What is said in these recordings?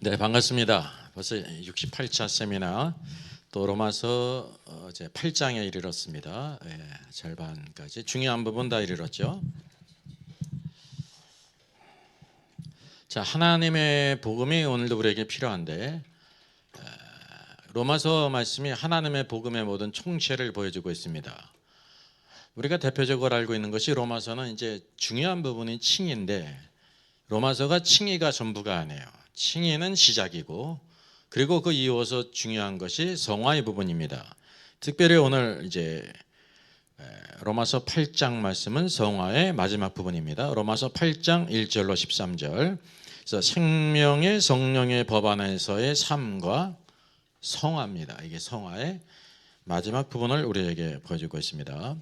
네, 반갑습니다. 벌써 68차 세미나 또 로마서 이제 8장에 이르렀습니다. 절반까지 중요한 부분 다 이르렀죠. 자, 하나님의 복음이 오늘도 우리에게 필요한데 로마서 말씀이 하나님의 복음의 모든 총체를 보여주고 있습니다. 우리가 대표적으로 알고 있는 것이 로마서는 이제 중요한 부분이 칭의인데 로마서가 칭의가 전부가 아니에요. 칭의는 시작이고 그리고 그 이어서 중요한 것이 성화의 부분입니다. 특별히 오늘 이제 로마서 8장 말씀은 성화의 마지막 부분입니다. 로마서 8장 1절로 13절. 그래서 생명의 성령의 법 안에서의 삶과 성화입니다. 이게 성화의 마지막 부분을 우리에게 보여주고 있습니다.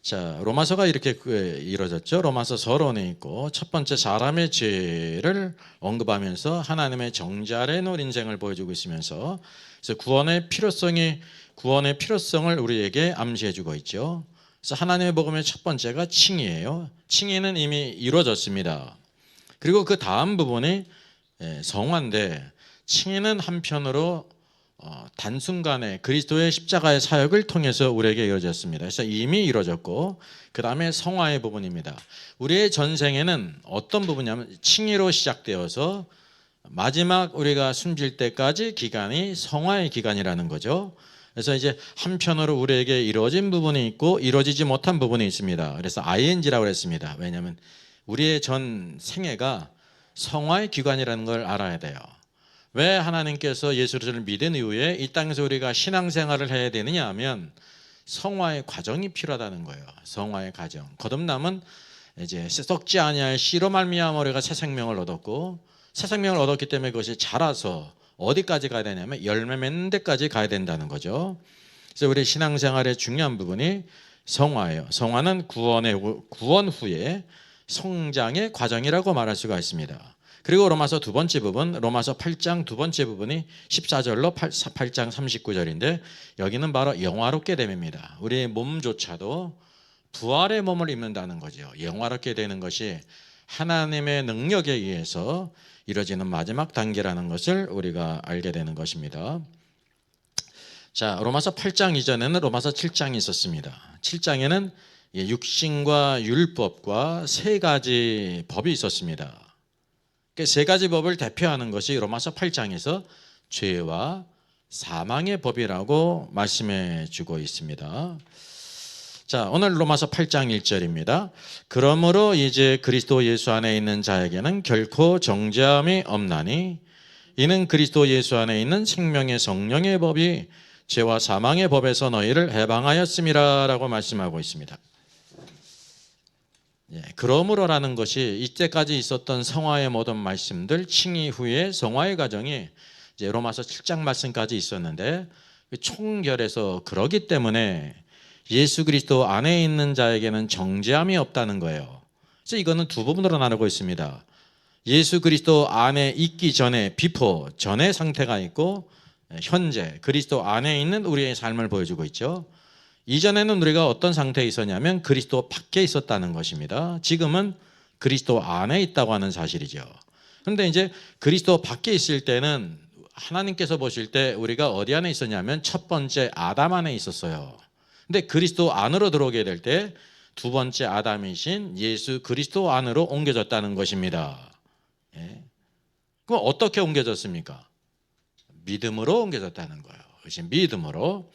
자, 로마서가 이렇게 이루어졌죠. 로마서 서론에 있고 첫 번째 사람의 죄를 언급하면서 하나님의 정죄 아래 놓은 인생을 보여주고 있으면서 그래서 구원의 필요성을 우리에게 암시해주고 있죠. 그래서 하나님의 복음의 첫 번째가 칭의예요. 칭의는 이미 이루어졌습니다. 그리고 그 다음 부분이 성화인데 칭의는 한편으로 단순간에 그리스도의 십자가의 사역을 통해서 우리에게 이루어졌습니다. 그래서 이미 이루어졌고 그 다음에 성화의 부분입니다. 우리의 전생에는 어떤 부분이냐면 칭의로 시작되어서 마지막 우리가 숨질 때까지 기간이 성화의 기간이라는 거죠. 그래서 이제 한편으로 우리에게 이루어진 부분이 있고 이루어지지 못한 부분이 있습니다. 그래서 ING라고 했습니다. 왜냐하면 우리의 전 생애가 성화의 기간이라는 걸 알아야 돼요. 왜 하나님께서 예수를 믿은 이후에 이 땅에서 우리가 신앙생활을 해야 되느냐 하면 성화의 과정이 필요하다는 거예요. 성화의 과정. 거듭남은 이제 썩지 아니할 씨로 말미암아 우리가 새 생명을 얻었고 새 생명을 얻었기 때문에 그것이 자라서 어디까지 가야 되냐면 열매 맺는 데까지 가야 된다는 거죠. 그래서 우리 신앙생활의 중요한 부분이 성화예요. 성화는 구원 후에 성장의 과정이라고 말할 수가 있습니다. 그리고 로마서 두 번째 부분, 로마서 8장 두 번째 부분이 14절로 8장 39절인데 여기는 바로 영화롭게 됨입니다. 우리의 몸조차도 부활의 몸을 입는다는 거죠. 영화롭게 되는 것이 하나님의 능력에 의해서 이루어지는 마지막 단계라는 것을 우리가 알게 되는 것입니다. 자, 로마서 8장 이전에는 로마서 7장이 있었습니다. 7장에는 육신과 율법과 세 가지 법이 있었습니다. 세 가지 법을 대표하는 것이 로마서 8장에서 죄와 사망의 법이라고 말씀해 주고 있습니다. 자, 오늘 로마서 8장 1절입니다. 그러므로 이제 그리스도 예수 안에 있는 자에게는 결코 정죄함이 없나니 이는 그리스도 예수 안에 있는 생명의 성령의 법이 죄와 사망의 법에서 너희를 해방하였음이라 라고 말씀하고 있습니다. 그러므로라는 것이 이때까지 있었던 성화의 모든 말씀들 칭의 후에 성화의 과정이 이제 로마서 7장 말씀까지 있었는데 총결해서 그러기 때문에 예수 그리스도 안에 있는 자에게는 정죄함이 없다는 거예요. 그래서 이거는 두 부분으로 나누고 있습니다. 예수 그리스도 안에 있기 전에 비포 전의 상태가 있고 현재 그리스도 안에 있는 우리의 삶을 보여주고 있죠. 이전에는 우리가 어떤 상태에 있었냐면 그리스도 밖에 있었다는 것입니다. 지금은 그리스도 안에 있다고 하는 사실이죠. 그런데 이제 그리스도 밖에 있을 때는 하나님께서 보실 때 우리가 어디 안에 있었냐면 첫 번째 아담 안에 있었어요. 근데 그리스도 안으로 들어오게 될 때 두 번째 아담이신 예수 그리스도 안으로 옮겨졌다는 것입니다. 그럼 어떻게 옮겨졌습니까? 믿음으로 옮겨졌다는 거예요. 그것이 믿음으로.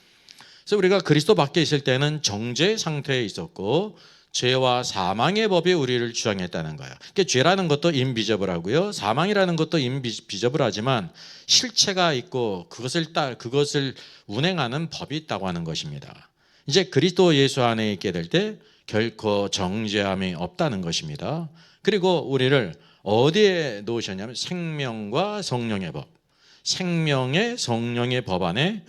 그래서 우리가 그리스도 밖에 있을 때는 정죄 상태에 있었고 죄와 사망의 법이 우리를 주장했다는 거예요. 그러니까 죄라는 것도 인비저블하고요. 사망이라는 것도 인비저블하지만 실체가 있고 그것을 운행하는 법이 있다고 하는 것입니다. 이제 그리스도 예수 안에 있게 될 때 결코 정죄함이 없다는 것입니다. 그리고 우리를 어디에 놓으셨냐면 생명과 성령의 법, 생명의 성령의 법 안에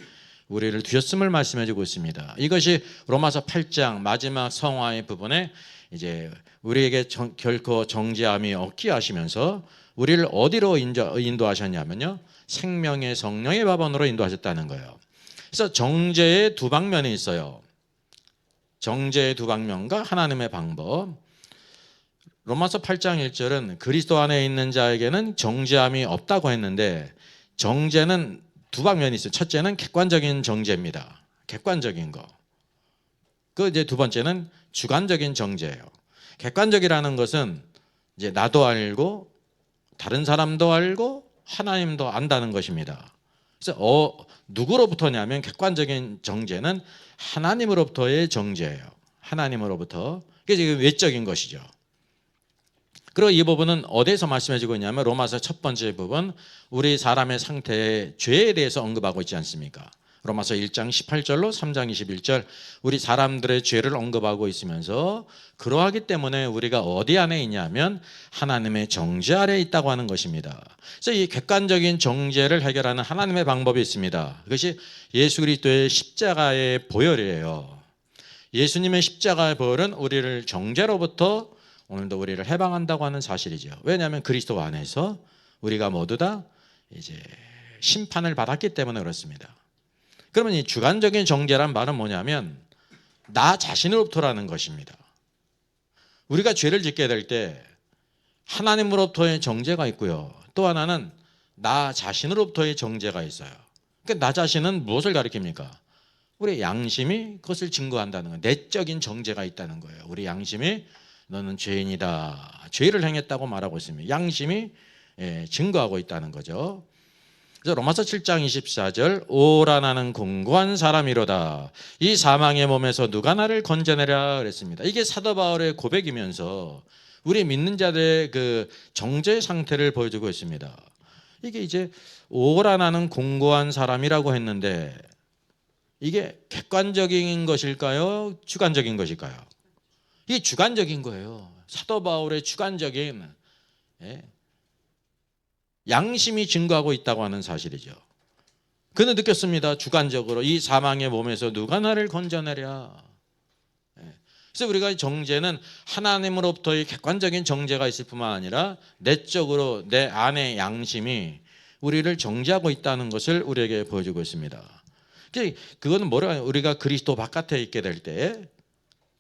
우리를 두셨음을 말씀해주고 있습니다. 이것이 로마서 8장 마지막 성화의 부분에 이제 우리에게 결코 정죄함이 없게 하시면서 우리를 어디로 인도하셨냐면요, 생명의 성령의 법원으로 인도하셨다는 거예요. 그래서 정죄의 두 방면이 있어요. 정죄의 두 방면과 하나님의 방법. 로마서 8장 1절은 그리스도 안에 있는 자에게는 정죄함이 없다고 했는데, 정죄는 두 방면이 있어요. 첫째는 객관적인 정죄입니다. 객관적인 거. 그 이제 두 번째는 주관적인 정죄예요. 객관적이라는 것은 이제 나도 알고 다른 사람도 알고 하나님도 안다는 것입니다. 그래서 누구로부터냐면 객관적인 정죄는 하나님으로부터의 정죄예요. 하나님으로부터. 그게 지금 외적인 것이죠. 그리고 이 부분은 어디에서 말씀해주고 있냐면 로마서 첫 번째 부분, 우리 사람의 상태의 죄에 대해서 언급하고 있지 않습니까? 로마서 1장 18절로 3장 21절, 우리 사람들의 죄를 언급하고 있으면서 그러하기 때문에 우리가 어디 안에 있냐면 하나님의 정죄 아래에 있다고 하는 것입니다. 그래서 이 객관적인 정죄를 해결하는 하나님의 방법이 있습니다. 그것이 예수 그리스도의 십자가의 보혈이에요. 예수님의 십자가의 보혈은 우리를 정죄로부터 오늘도 우리를 해방한다고 하는 사실이죠. 왜냐하면 그리스도 안에서 우리가 모두 다 이제 심판을 받았기 때문에 그렇습니다. 그러면 이 주관적인 정죄란 말은 뭐냐면 나 자신으로부터라는 것입니다. 우리가 죄를 짓게 될 때 하나님으로부터의 정죄가 있고요. 또 하나는 나 자신으로부터의 정죄가 있어요. 그러니까 나 자신은 무엇을 가리킵니까? 우리 양심이 그것을 증거한다는 거예요. 내적인 정죄가 있다는 거예요. 우리 양심이 너는 죄인이다, 죄를 행했다고 말하고 있습니다. 양심이 증거하고 있다는 거죠. 그래서 로마서 7장 24절, 오라 나는 공고한 사람이로다, 이 사망의 몸에서 누가 나를 건져내랴 그랬습니다. 이게 사도 바울의 고백이면서 우리 믿는 자들의 그 정죄 상태를 보여주고 있습니다. 이게 이제 오라 나는 공고한 사람이라고 했는데 이게 객관적인 것일까요? 주관적인 것일까요? 이게 주관적인 거예요. 사도 바울의 주관적인 양심이 증거하고 있다고 하는 사실이죠. 그는 느꼈습니다. 주관적으로 이 사망의 몸에서 누가 나를 건져내랴. 그래서 우리가 정죄는 하나님으로부터의 객관적인 정죄가 있을 뿐만 아니라 내적으로 내 안의 양심이 우리를 정죄하고 있다는 것을 우리에게 보여주고 있습니다. 그거는 뭐라 우리가 그리스도 바깥에 있게 될 때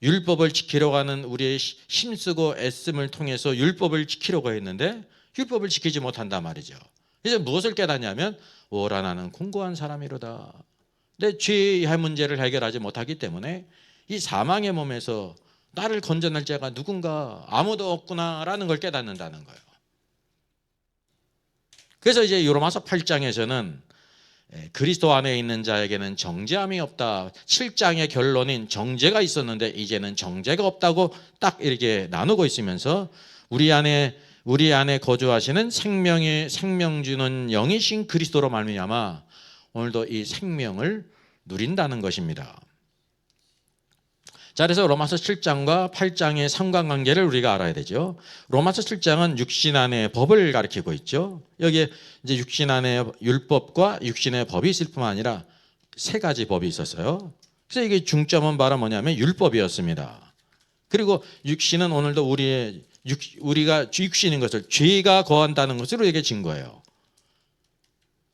율법을 지키려고 하는 우리의 힘쓰고 애씀을 통해서 율법을 지키려고 했는데 율법을 지키지 못한단 말이죠. 그래서 무엇을 깨닫냐면 오라 나는 공고한 사람이로다. 내 죄의 문제를 해결하지 못하기 때문에 이 사망의 몸에서 나를 건져낼 자가 누군가 아무도 없구나라는 걸 깨닫는다는 거예요. 그래서 이제 로마서 8장에서는 그리스도 안에 있는 자에게는 정죄함이 없다. 7장의 결론인 정죄가 있었는데 이제는 정죄가 없다고 딱 이렇게 나누고 있으면서 우리 안에 거주하시는 생명 주는 영이신 그리스도로 말미암아 오늘도 이 생명을 누린다는 것입니다. 자, 그래서 로마서 7장과 8장의 상관관계를 우리가 알아야 되죠. 로마서 7장은 육신 안에 법을 가리키고 있죠. 여기에 이제 육신 안에 율법과 육신의 법이 있을 뿐만 아니라 세 가지 법이 있었어요. 그래서 이게 중점은 바로 뭐냐면 율법이었습니다. 그리고 육신은 오늘도 우리가 육신인 것을 죄가 거한다는 것을 우리에게 증거해요.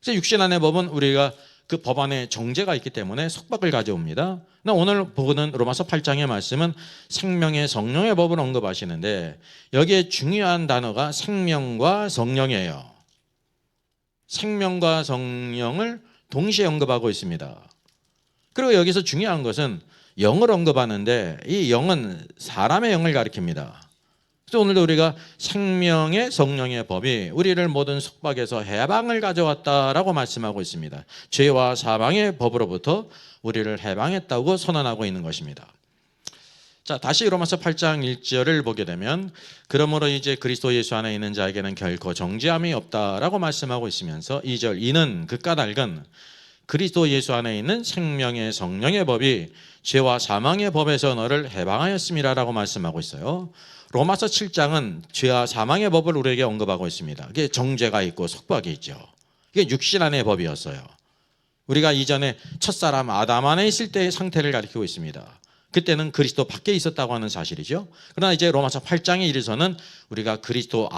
그래서 육신 안의 법은 우리가 그 법 안에 정죄가 있기 때문에 속박을 가져옵니다. 오늘 보는 로마서 8장의 말씀은 생명의 성령의 법을 언급하시는데 여기에 중요한 단어가 생명과 성령이에요. 생명과 성령을 동시에 언급하고 있습니다. 그리고 여기서 중요한 것은 영을 언급하는데 이 영은 사람의 영을 가리킵니다. 그래서 오늘도 우리가 생명의 성령의 법이 우리를 모든 속박에서 해방을 가져왔다라고 말씀하고 있습니다. 죄와 사망의 법으로부터 우리를 해방했다고 선언하고 있는 것입니다. 자, 다시 로마서 8장 1절을 보게 되면 그러므로 이제 그리스도 예수 안에 있는 자에게는 결코 정죄함이 없다라고 말씀하고 있으면서 2절, 이는 그 까닭은 그리스도 예수 안에 있는 생명의 성령의 법이 죄와 사망의 법에서 너를 해방하였음이라라고 말씀하고 있어요. 로마서 7장은 죄와 사망의 법을 우리에게 언급하고 있습니다. 그게 정죄가 있고 속박이 있죠. 이게 육신 안의 법이었어요. 우리가 이전에 첫사람 아담 안에 있을 때의 상태를 가리키고 있습니다. 그때는 그리스도 밖에 있었다고 하는 사실이죠. 그러나 이제 로마서 8장에 이르서는 우리가 그리스도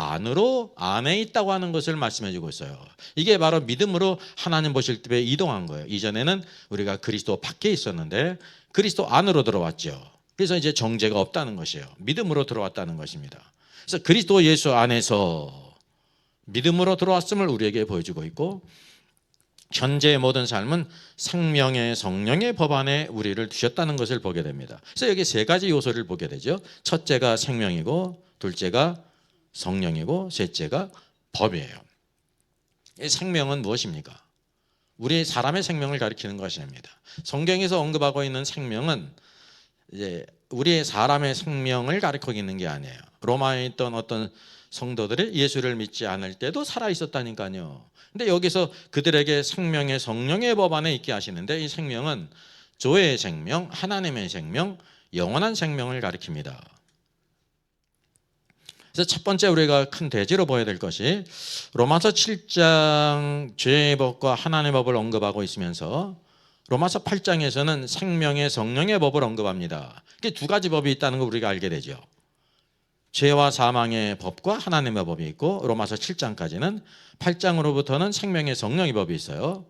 안에 있다고 하는 것을 말씀해 주고 있어요. 이게 바로 믿음으로 하나님 보실 때 이동한 거예요. 이전에는 우리가 그리스도 밖에 있었는데 그리스도 안으로 들어왔죠. 그래서 이제 정죄가 없다는 것이에요. 믿음으로 들어왔다는 것입니다. 그래서 그리스도 예수 안에서 믿음으로 들어왔음을 우리에게 보여주고 있고, 현재의 모든 삶은 생명의 성령의 법 안에 우리를 두셨다는 것을 보게 됩니다. 그래서 여기 세 가지 요소를 보게 되죠. 첫째가 생명이고, 둘째가 성령이고, 셋째가 법이에요. 이 생명은 무엇입니까? 우리 사람의 생명을 가리키는 것입니다. 성경에서 언급하고 있는 생명은 이제 우리 사람의 생명을 가리키고 있는 게 아니에요. 로마에 있던 어떤 성도들이 예수를 믿지 않을 때도 살아 있었다니까요. 근데 여기서 그들에게 생명의 성령의 법 안에 있게 하시는데, 이 생명은 조의 생명, 하나님의 생명, 영원한 생명을 가리킵니다. 그래서 첫 번째 우리가 큰 대지로 보여야 될 것이 로마서 7장 죄의 법과 하나님의 법을 언급하고 있으면서 로마서 8장에서는 생명의 성령의 법을 언급합니다. 이게 두 가지 법이 있다는 걸 우리가 알게 되죠. 죄와 사망의 법과 하나님의 법이 있고, 로마서 7장까지는 8장으로부터는 생명의 성령의 법이 있어요.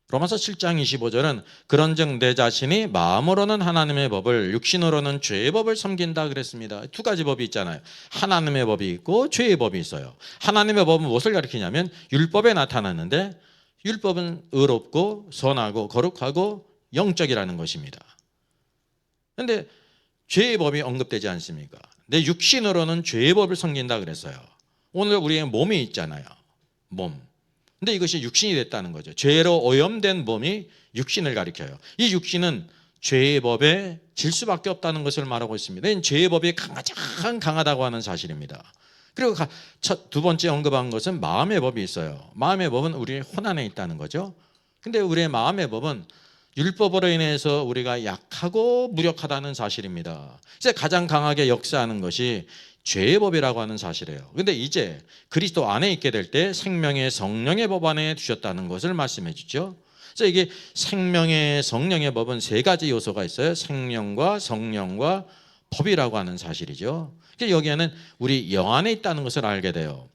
로마서 7장 25절은 그런즉 내 자신이 마음으로는 하나님의 법을, 육신으로는 죄의 법을 섬긴다 그랬습니다. 두 가지 법이 있잖아요. 하나님의 법이 있고 죄의 법이 있어요. 하나님의 법은 무엇을 가리키냐면 율법에 나타났는데, 율법은 의롭고 선하고 거룩하고 영적이라는 것입니다. 그런데 죄의 법이 언급되지 않습니까? 내 육신으로는 죄의 법을 섬긴다 그랬어요. 오늘 우리의 몸이 있잖아요. 몸. 근데 이것이 육신이 됐다는 거죠. 죄로 오염된 몸이 육신을 가리켜요. 이 육신은 죄의 법에 질 수밖에 없다는 것을 말하고 있습니다. 죄의 법이 가장 강하다고 하는 사실입니다. 그리고 두 번째 언급한 것은 마음의 법이 있어요. 마음의 법은 우리의 혼 안에 있다는 거죠. 근데 우리의 마음의 법은 율법으로 인해서 우리가 약하고 무력하다는 사실입니다. 이제 가장 강하게 역사하는 것이 죄의 법이라고 하는 사실이에요. 그런데 이제 그리스도 안에 있게 될 때 생명의 성령의 법 안에 두셨다는 것을 말씀해 주죠. 그래서 이게 생명의 성령의 법은 세 가지 요소가 있어요. 생명과 성령과 법이라고 하는 사실이죠. 여기에는 우리 영 안에 있다는 것을 알게 돼요.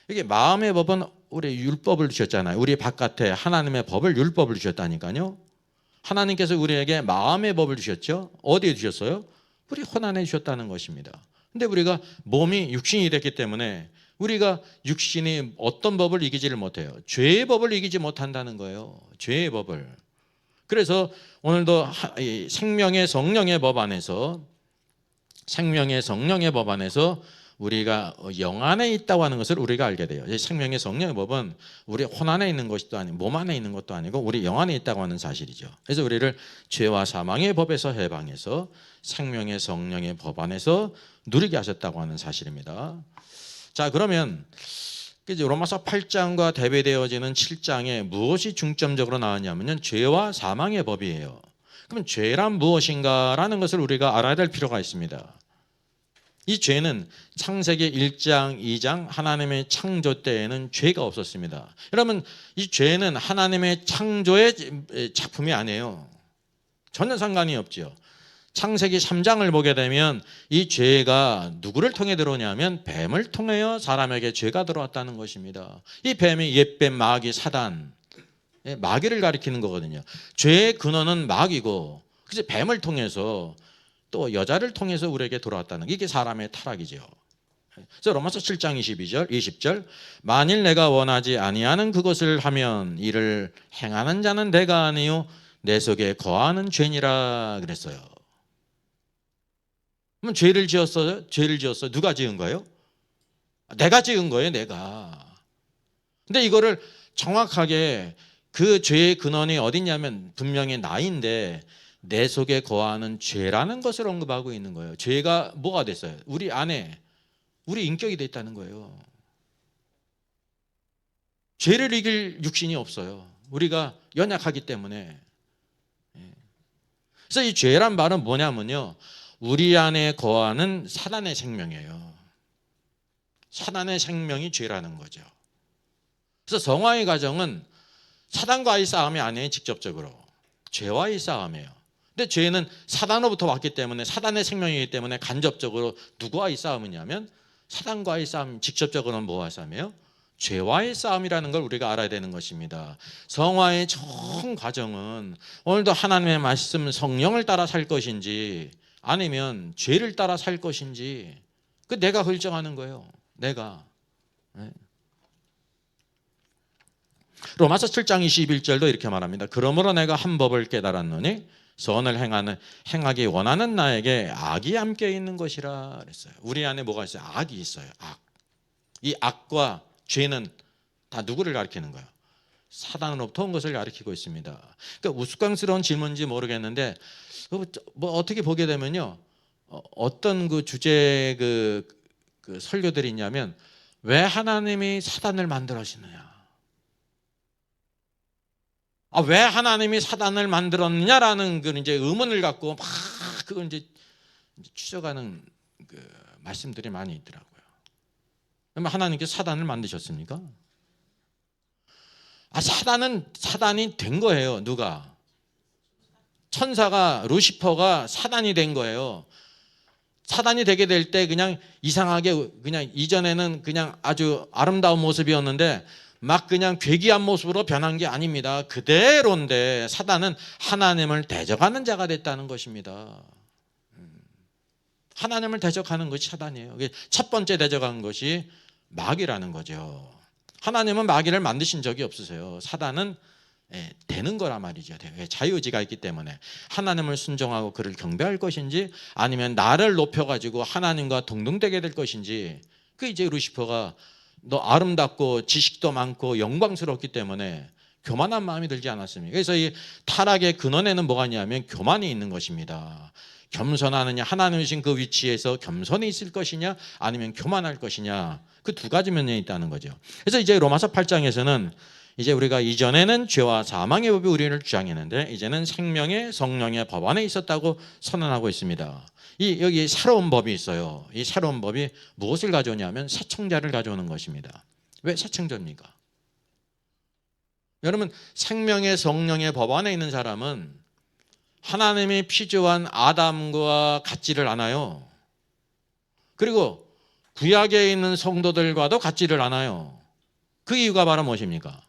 이게 마음의 법은 우리 율법을 주셨잖아요. 우리 바깥에 하나님의 법을, 율법을 주셨다니까요. 하나님께서 우리에게 마음의 법을 주셨죠. 어디에 주셨어요? 우리 혼 안에 주셨다는 것입니다. 근데 우리가 몸이 육신이 됐기 때문에 우리가 육신이 어떤 법을 이기지를 못해요. 죄의 법을 이기지 못한다는 거예요. 죄의 법을. 그래서 오늘도 생명의 성령의 법 안에서, 생명의 성령의 법 안에서 우리가 영 안에 있다고 하는 것을 우리가 알게 돼요. 생명의 성령의 법은 우리 혼 안에 있는 것도 아니고 몸 안에 있는 것도 아니고 우리 영 안에 있다고 하는 사실이죠. 그래서 우리를 죄와 사망의 법에서 해방해서 생명의 성령의 법 안에서 누리게 하셨다고 하는 사실입니다. 자, 그러면 로마서 8장과 대비되어지는 7장에 무엇이 중점적으로 나왔냐면요, 죄와 사망의 법이에요. 그럼 죄란 무엇인가라는 것을 우리가 알아야 될 필요가 있습니다. 이 죄는 창세기 1장, 2장 하나님의 창조 때에는 죄가 없었습니다. 여러분, 이 죄는 하나님의 창조의 작품이 아니에요. 전혀 상관이 없죠. 창세기 3장을 보게 되면 이 죄가 누구를 통해 들어오냐면 뱀을 통하여 사람에게 죄가 들어왔다는 것입니다. 이 뱀이 옛뱀, 마귀, 사단, 마귀를 가리키는 거거든요. 죄의 근원은 마귀고, 그래서 뱀을 통해서 또 여자를 통해서 우리에게 돌아왔다는, 이게 사람의 타락이죠. 그래서 로마서 7장 22절, 20절 만일 내가 원하지 아니하는 그것을 하면 이를 행하는 자는 내가 아니요 내 속에 거하는 죄니라 그랬어요. 그럼 죄를 지었어요? 죄를 지었어요. 누가 지은 거예요? 내가 지은 거예요, 내가. 근데 이거를 정확하게 그 죄의 근원이 어디냐면 분명히 나인데 내 속에 거하는 죄라는 것을 언급하고 있는 거예요. 죄가 뭐가 됐어요? 우리 안에 우리 인격이 됐다는 거예요. 죄를 이길 육신이 없어요. 우리가 연약하기 때문에. 그래서 이 죄란 말은 뭐냐면요, 우리 안에 거하는 사단의 생명이에요. 사단의 생명이 죄라는 거죠. 그래서 성화의 과정은 사단과의 싸움이 아니에요. 직접적으로 죄와의 싸움이에요. 근데 죄는 사단으로부터 왔기 때문에, 사단의 생명이기 때문에 간접적으로 누구와의 싸움이냐면 사단과의 싸움, 직접적으로는 뭐와의 싸움이에요? 죄와의 싸움이라는 걸 우리가 알아야 되는 것입니다. 성화의 전 과정은 오늘도 하나님의 말씀, 성령을 따라 살 것인지 아니면 죄를 따라 살 것인지, 그 내가 결정하는 거예요. 내가. 네. 로마서 7장 21절도 이렇게 말합니다. 그러므로 내가 한 법을 깨달았노니 선을 행하기 원하는 나에게 악이 함께 있는 것이라 그랬어요. 우리 안에 뭐가 있어요? 악이 있어요. 악. 이 악과 죄는 다 누구를 가리키는 거예요? 사단으로부터 온 것을 가리키고 있습니다. 그러니까 우스꽝스러운 질문인지 모르겠는데 뭐 어떻게 보게 되면요, 어떤 그 주제 그 설교들이 있냐면 왜 하나님이 사단을 만들었느냐? 왜 하나님이 사단을 만들었느냐라는 그 이제 의문을 갖고 막 그걸 이제 추적하는 그 말씀들이 많이 있더라고요. 그러면 하나님께서 사단을 만드셨습니까? 사단이 된 거예요. 누가? 천사가, 루시퍼가 사단이 된 거예요. 사단이 되게 될 때 그냥 이상하게 그냥 이전에는 그냥 아주 아름다운 모습이었는데 막 그냥 괴기한 모습으로 변한 게 아닙니다. 그대로인데 사단은 하나님을 대적하는 자가 됐다는 것입니다. 하나님을 대적하는 것이 사단이에요. 첫 번째 대적한 것이 마귀라는 거죠. 하나님은 마귀를 만드신 적이 없으세요. 사단은 되는 거란 말이죠. 자유의지가 있기 때문에 하나님을 순종하고 그를 경배할 것인지 아니면 나를 높여가지고 하나님과 동등되게 될 것인지, 그 이제 루시퍼가 너 아름답고 지식도 많고 영광스럽기 때문에 교만한 마음이 들지 않았습니까? 그래서 이 타락의 근원에는 뭐가 있냐면 교만이 있는 것입니다. 겸손하느냐, 하나님이신 그 위치에서 겸손히 있을 것이냐 아니면 교만할 것이냐, 그 두 가지 면이 있다는 거죠. 그래서 이제 로마서 8장에서는 이제 우리가 이전에는 죄와 사망의 법이 우리를 주장했는데 이제는 생명의 성령의 법 안에 있었다고 선언하고 있습니다. 여기 새로운 법이 있어요. 이 새로운 법이 무엇을 가져오냐면 새청자를 가져오는 것입니다. 왜 새청자입니까? 여러분, 생명의 성령의 법 안에 있는 사람은 하나님이 피조한 아담과 같지를 않아요. 그리고 구약에 있는 성도들과도 같지를 않아요. 그 이유가 바로 무엇입니까?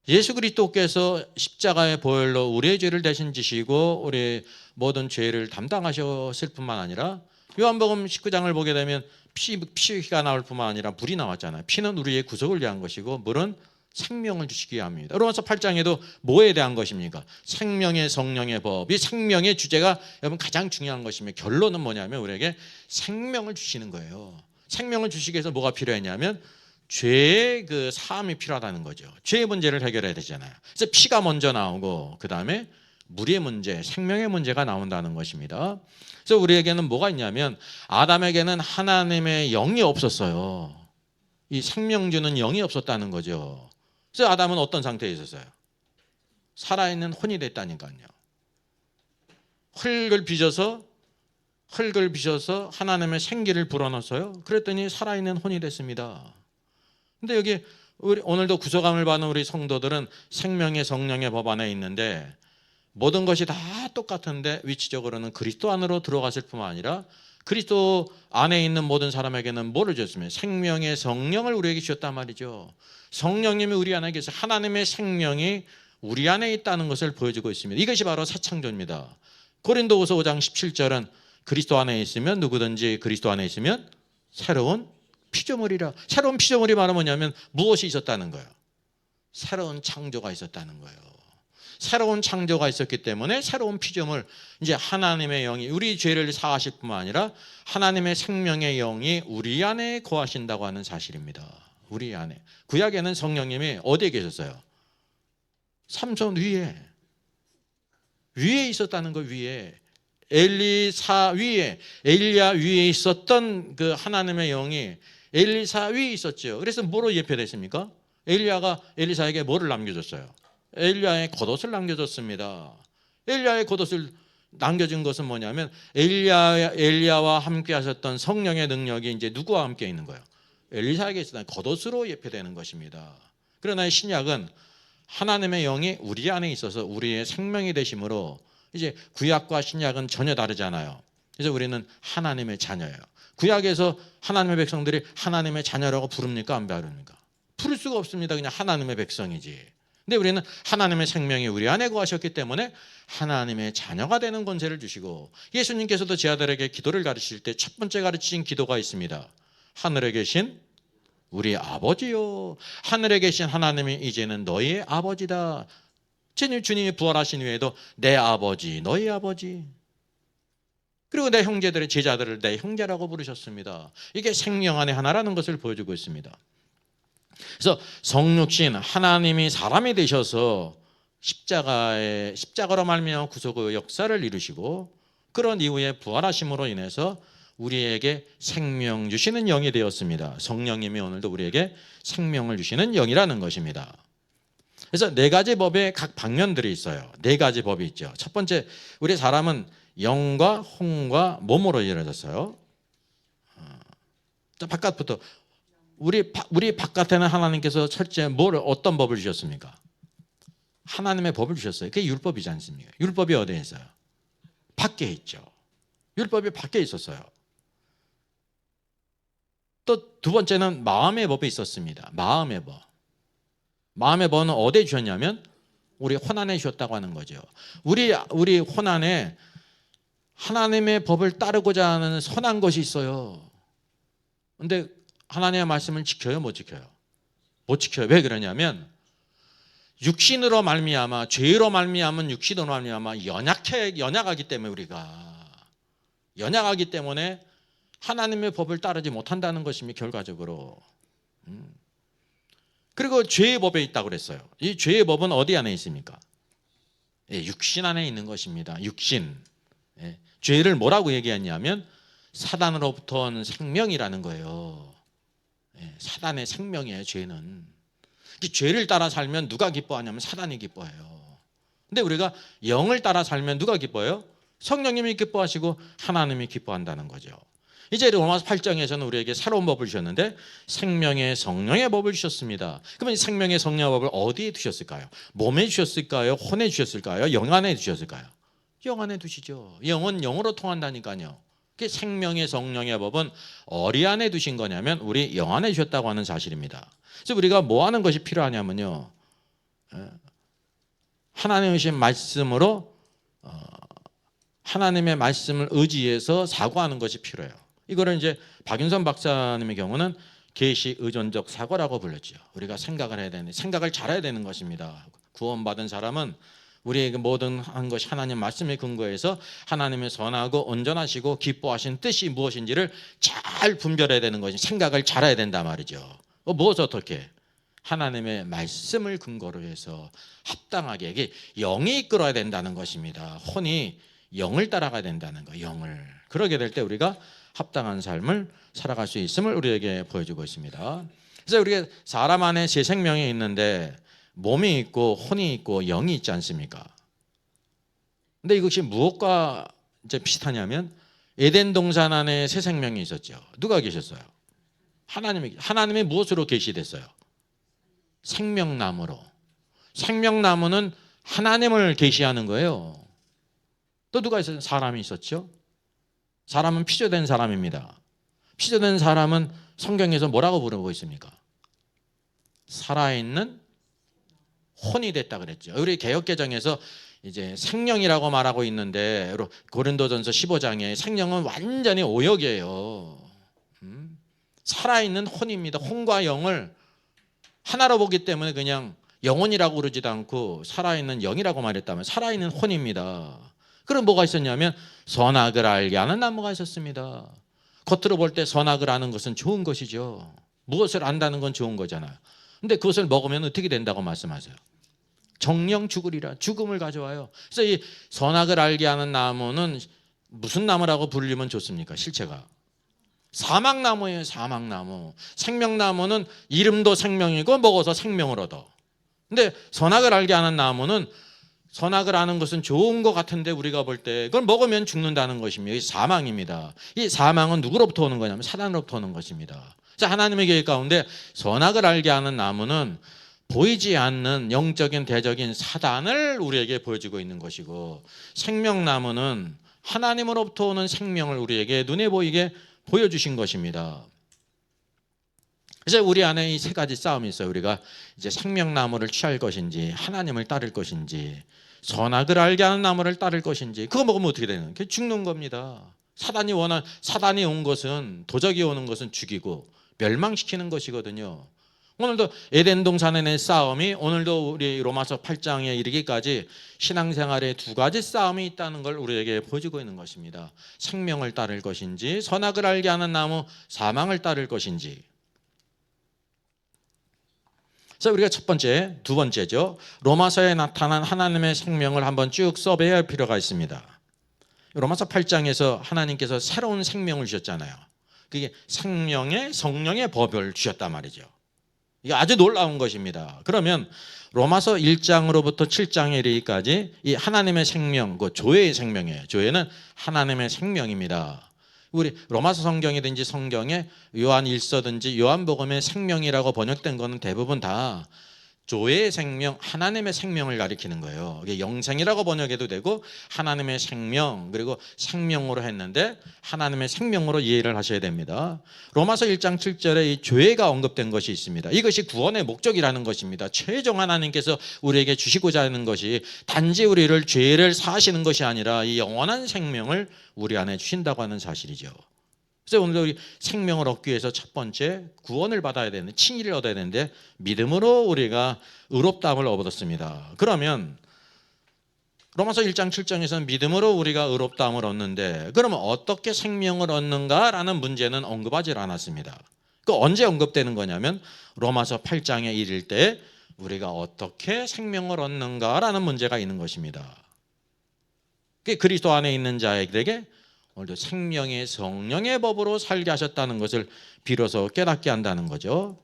예수 그리스도께서 십자가의 보혈로 우리의 죄를 대신 지시고 우리의 모든 죄를 담당하셨을 뿐만 아니라 요한복음 19장을 보게 되면 피가 나올 뿐만 아니라 물이 나왔잖아요. 피는 우리의 구속을 위한 것이고 물은 생명을 주시기 위함입니다. 로마서 8장에도 뭐에 대한 것입니까? 생명의 성령의 법. 이 생명의 주제가 여러분 가장 중요한 것입니다. 결론은 뭐냐면 우리에게 생명을 주시는 거예요. 생명을 주시기 위해서 뭐가 필요했냐면 죄의 그 사함이 필요하다는 거죠. 죄의 문제를 해결해야 되잖아요. 그래서 피가 먼저 나오고 그 다음에 물의 문제, 생명의 문제가 나온다는 것입니다. 그래서 우리에게는 뭐가 있냐면 아담에게는 하나님의 영이 없었어요. 이 생명 주는 영이 없었다는 거죠. 그래서 아담은 어떤 상태에 있었어요? 살아있는 혼이 됐다니까요. 흙을 빚어서 하나님의 생기를 불어넣었어요. 그랬더니 살아있는 혼이 됐습니다. 근데 여기 오늘도 구속함을 받는 우리 성도들은 생명의 성령의 법 안에 있는데 모든 것이 다 똑같은데 위치적으로는 그리스도 안으로 들어갔을 뿐만 아니라 그리스도 안에 있는 모든 사람에게는 뭐를 줬으면 생명의 성령을 우리에게 주셨단 말이죠. 성령님이 우리 안에 계셔서 하나님의 생명이 우리 안에 있다는 것을 보여주고 있습니다. 이것이 바로 새 창조입니다. 고린도후서 5장 17절은 그리스도 안에 있으면 누구든지 그리스도 안에 있으면 새로운 피조물이라. 새로운 피조물이 바로 뭐냐면 무엇이 있었다는 거예요? 새로운 창조가 있었다는 거예요. 새로운 창조가 있었기 때문에 새로운 피조물, 이제 하나님의 영이 우리 죄를 사하실 뿐만 아니라 하나님의 생명의 영이 우리 안에 거하신다고 하는 사실입니다. 우리 안에. 구약에는 성령님이 어디에 계셨어요? 삼손 위에 있었다는 거. 위에 엘리사 위에, 엘리야 위에 있었던 그 하나님의 영이 엘리사 위에 있었죠. 그래서 뭐로 예표됐습니까? 엘리야가 엘리사에게 뭐를 남겨줬어요? 엘리야의 겉옷을 남겨줬습니다. 엘리야의 겉옷을 남겨준 것은 뭐냐면 엘리야와 함께 하셨던 성령의 능력이 이제 누구와 함께 있는 거예요? 엘리사에게 있었던 겉옷으로 예표되는 것입니다. 그러나 신약은 하나님의 영이 우리 안에 있어서 우리의 생명이 되심으로 이제 구약과 신약은 전혀 다르잖아요. 그래서 우리는 하나님의 자녀예요. 구약에서 하나님의 백성들이 하나님의 자녀라고 부릅니까? 안 부릅니까? 부를 수가 없습니다. 그냥 하나님의 백성이지. 근데 우리는 하나님의 생명이 우리 안에 거하셨기 때문에 하나님의 자녀가 되는 권세를 주시고, 예수님께서도 제 아들에게 기도를 가르치실 때 첫 번째 가르치신 기도가 있습니다. 하늘에 계신 우리 아버지요, 하늘에 계신 하나님이 이제는 너희의 아버지다. 주님이 부활하신 후에도 내 아버지, 너희 아버지, 그리고 내 형제들의 제자들을 내 형제라고 부르셨습니다. 이게 생명 안의 하나라는 것을 보여주고 있습니다. 그래서 성육신, 하나님이 사람이 되셔서 십자가로 말미암아 구속의 역사를 이루시고, 그런 이후에 부활하심으로 인해서 우리에게 생명 주시는 영이 되었습니다. 성령님이 오늘도 우리에게 생명을 주시는 영이라는 것입니다. 그래서 네 가지 법의 각 방면들이 있어요. 네 가지 법이 있죠. 첫 번째, 우리 사람은 영과 혼과 몸으로 이루어졌어요. 바깥부터 우리 바깥에는 하나님께서 철저히 어떤 법을 주셨습니까? 하나님의 법을 주셨어요. 그게 율법이지 않습니까? 율법이 어디에 있어요? 밖에 있죠. 율법이 밖에 있었어요. 또 두 번째는 마음의 법이 있었습니다. 마음의 법. 마음의 법은 어디에 주셨냐면 우리 혼안에 주셨다고 하는 거죠. 우리 혼안에 하나님의 법을 따르고자 하는 선한 것이 있어요. 근데 하나님의 말씀을 지켜요, 못 지켜요? 못 지켜요. 왜 그러냐면 육신으로 말미암아, 죄로 말미암은 육신으로 말미암아 연약하기 때문에, 우리가 연약하기 때문에 하나님의 법을 따르지 못한다는 것입니다. 결과적으로. 그리고 죄의 법에 있다고 그랬어요. 이 죄의 법은 어디 안에 있습니까? 육신 안에 있는 것입니다. 육신. 죄를 뭐라고 얘기했냐면 사단으로부터 온 생명이라는 거예요. 사단의 생명이에요, 죄는. 죄를 따라 살면 누가 기뻐하냐면 사단이 기뻐해요. 근데 우리가 영을 따라 살면 누가 기뻐해요? 성령님이 기뻐하시고 하나님이 기뻐한다는 거죠. 이제 로마서 8장에서는 우리에게 새로운 법을 주셨는데 생명의 성령의 법을 주셨습니다. 그러면 이 생명의 성령의 법을 어디에 두셨을까요? 몸에 주셨을까요? 혼에 주셨을까요? 영 안에 두셨을까요? 영 안에 두시죠. 영은 영으로 통한다니까요. 생명의 성령의 법은 어디 안에 두신 거냐면 우리 영 안에 주셨다고 하는 사실입니다. 그래서 우리가 뭐 하는 것이 필요하냐면요, 하나님의 주신 말씀으로 하나님의 말씀을 의지해서 사고하는 것이 필요해요. 이거를 이제 박윤선 박사님의 경우는 계시 의존적 사고라고 불렀죠. 우리가 생각을 해야 되는, 생각을 잘해야 되는 것입니다. 구원받은 사람은 우리에게 모든 한 것이 하나님 말씀에 근거해서 하나님의 선하고 온전하시고 기뻐하신 뜻이 무엇인지를 잘 분별해야 되는 것이, 생각을 잘해야 된단 말이죠. 무엇을 어떻게? 하나님의 말씀을 근거로 해서 합당하게, 이게 영이 이끌어야 된다는 것입니다. 혼이 영을 따라가야 된다는 거, 영을. 그러게 될 때 우리가 합당한 삶을 살아갈 수 있음을 우리에게 보여주고 있습니다. 그래서 우리가 사람 안에 새 생명이 있는데 몸이 있고 혼이 있고 영이 있지 않습니까? 근데 이것이 무엇과 이제 비슷하냐면 에덴 동산 안에 새 생명이 있었죠. 누가 계셨어요? 하나님이 무엇으로 계시됐어요? 생명나무로. 생명나무는 하나님을 계시하는 거예요. 또 누가 있었어요? 사람이 있었죠. 사람은 피조된 사람입니다. 피조된 사람은 성경에서 뭐라고 부르고 있습니까? 살아있는 혼이 됐다 그랬죠. 우리 개역개정에서 이제 생명이라고 말하고 있는데 고린도전서 15장에 생명은 완전히 오역이에요. 살아있는 혼입니다. 혼과 영을 하나로 보기 때문에 그냥 영혼이라고 그러지도 않고 살아있는 영이라고 말했다면 살아있는 혼입니다. 그럼 뭐가 있었냐면 선악을 알게 하는 나무가 있었습니다. 겉으로 볼 때 선악을 아는 것은 좋은 것이죠. 무엇을 안다는 건 좋은 거잖아요. 근데 그것을 먹으면 어떻게 된다고 말씀하세요? 정령 죽으리라. 죽음을 가져와요. 그래서 이 선악을 알게 하는 나무는 무슨 나무라고 불리면 좋습니까? 실체가 사막나무예요. 사막나무. 생명나무는 이름도 생명이고 먹어서 생명을 얻어. 근데 선악을 알게 하는 나무는 선악을 아는 것은 좋은 것 같은데 우리가 볼 때 그걸 먹으면 죽는다는 것입니다. 이 사망입니다. 이 사망은 누구로부터 오는 거냐면 사단으로부터 오는 것입니다. 자, 하나님의 계획 가운데 선악을 알게 하는 나무는 보이지 않는 영적인 대적인 사단을 우리에게 보여주고 있는 것이고, 생명나무는 하나님으로부터 오는 생명을 우리에게 눈에 보이게 보여주신 것입니다. 그래서 우리 안에 이 세 가지 싸움이 있어요. 우리가 이제 생명나무를 취할 것인지, 하나님을 따를 것인지, 선악을 알게 하는 나무를 따를 것인지. 그거 먹으면 어떻게 되는 거예요? 죽는 겁니다. 사단이 온 것은, 도적이 오는 것은 죽이고 멸망시키는 것이거든요. 오늘도 에덴 동산의 싸움이, 오늘도 우리 로마서 8장에 이르기까지 신앙생활에 두 가지 싸움이 있다는 걸 우리에게 보여주고 있는 것입니다. 생명을 따를 것인지, 선악을 알게 하는 나무 사망을 따를 것인지. 그래서 우리가 두 번째죠. 로마서에 나타난 하나님의 생명을 한번 쭉 써봐야 할 필요가 있습니다. 로마서 8장에서 하나님께서 새로운 생명을 주셨잖아요. 그게 생명의 성령의 법을 주셨단 말이죠. 이게 아주 놀라운 것입니다. 그러면 로마서 1장으로부터 7장에 이르기까지 이 하나님의 생명, 그 조회의 생명이에요. 조회는 하나님의 생명입니다. 우리 로마서 성경이든지 성경에 요한 1서든지 요한복음의 생명이라고 번역된 거는 대부분 다 조회의 생명, 하나님의 생명을 가리키는 거예요. 이게 영생이라고 번역해도 되고 하나님의 생명, 그리고 생명으로 했는데 하나님의 생명으로 이해를 하셔야 됩니다. 로마서 1장 7절에 이 조회가 언급된 것이 있습니다. 이것이 구원의 목적이라는 것입니다. 최종 하나님께서 우리에게 주시고자 하는 것이 단지 우리를 죄를 사하시는 것이 아니라 이 영원한 생명을 우리 안에 주신다고 하는 사실이죠. 그래서 오늘도 우리 생명을 얻기 위해서 첫 번째 구원을 받아야 되는데, 칭의를 얻어야 되는데 믿음으로 우리가 의롭다함을 얻었습니다. 그러면 로마서 1장 7장에서는 믿음으로 우리가 의롭다함을 얻는데, 그러면 어떻게 생명을 얻는가라는 문제는 언급하지 않았습니다. 그 언제 언급되는 거냐면 로마서 8장에 이를 때 우리가 어떻게 생명을 얻는가라는 문제가 있는 것입니다. 그리스도 안에 있는 자에게 오늘도 생명의 성령의 법으로 살게 하셨다는 것을 비로소 깨닫게 한다는 거죠.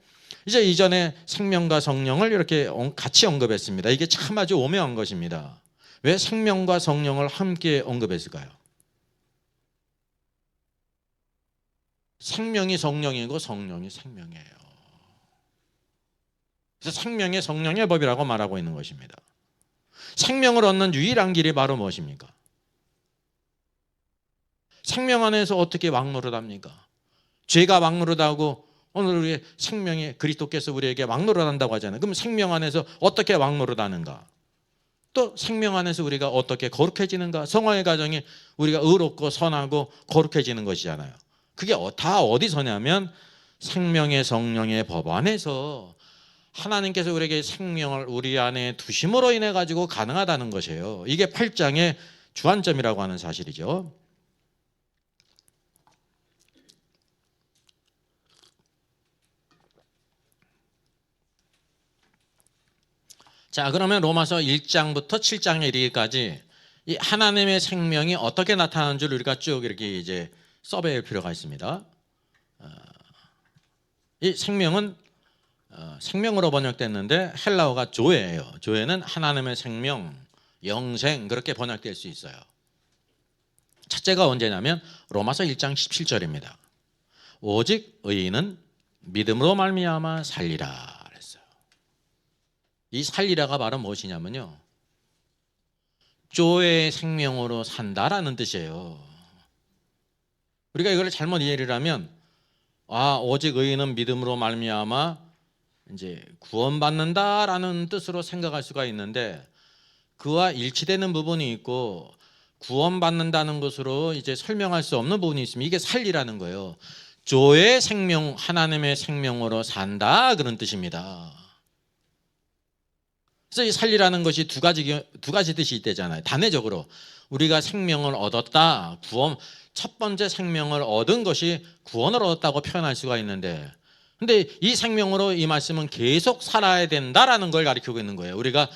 이제 이전에 생명과 성령을 이렇게 같이 언급했습니다. 이게 참 아주 오묘한 것입니다. 왜 생명과 성령을 함께 언급했을까요? 생명이 성령이고 성령이 생명이에요. 그래서 생명의 성령의 법이라고 말하고 있는 것입니다. 생명을 얻는 유일한 길이 바로 무엇입니까? 생명 안에서 어떻게 왕노릇합니까? 죄가 왕노릇하고 오늘 우리의 생명이 그리스도께서 우리에게 왕노릇한다고 하잖아요. 그럼 생명 안에서 어떻게 왕노릇하는가? 또 생명 안에서 우리가 어떻게 거룩해지는가? 성화의 과정이 우리가 의롭고 선하고 거룩해지는 것이잖아요. 그게 다 어디서냐면 생명의 성령의 법 안에서 하나님께서 우리에게 생명을 우리 안에 두심으로 인해 가지고 가능하다는 것이에요. 이게 8장의 주안점이라고 하는 사실이죠. 자, 그러면 로마서 1장부터 7장에 이르기까지 이 하나님의 생명이 어떻게 나타나는 줄 우리가 쭉 이렇게 이제 써볼 필요가 있습니다. 이 생명은 생명으로 번역됐는데 헬라어가 조에예요. 조에는 하나님의 생명, 영생 그렇게 번역될 수 있어요. 첫째가 언제냐면 로마서 1장 17절입니다. 오직 의인은 믿음으로 말미암아 살리라. 이 살리라가 바로 무엇이냐면요, 조의 생명으로 산다라는 뜻이에요. 우리가 이걸 잘못 이해를 하면 오직 의인은 믿음으로 말미암아 이제 구원받는다라는 뜻으로 생각할 수가 있는데, 그와 일치되는 부분이 있고 구원받는다는 것으로 이제 설명할 수 없는 부분이 있으면 이게 살리라는 거예요. 조의 생명, 하나님의 생명으로 산다 그런 뜻입니다. 그래서 이 살리라는 것이 두 가지 뜻이 있대잖아요. 단회적으로 우리가 생명을 얻었다, 첫 번째 생명을 얻은 것이 구원을 얻었다고 표현할 수가 있는데, 근데 이 생명으로 이 말씀은 계속 살아야 된다라는 걸 가리키고 있는 거예요. 우리가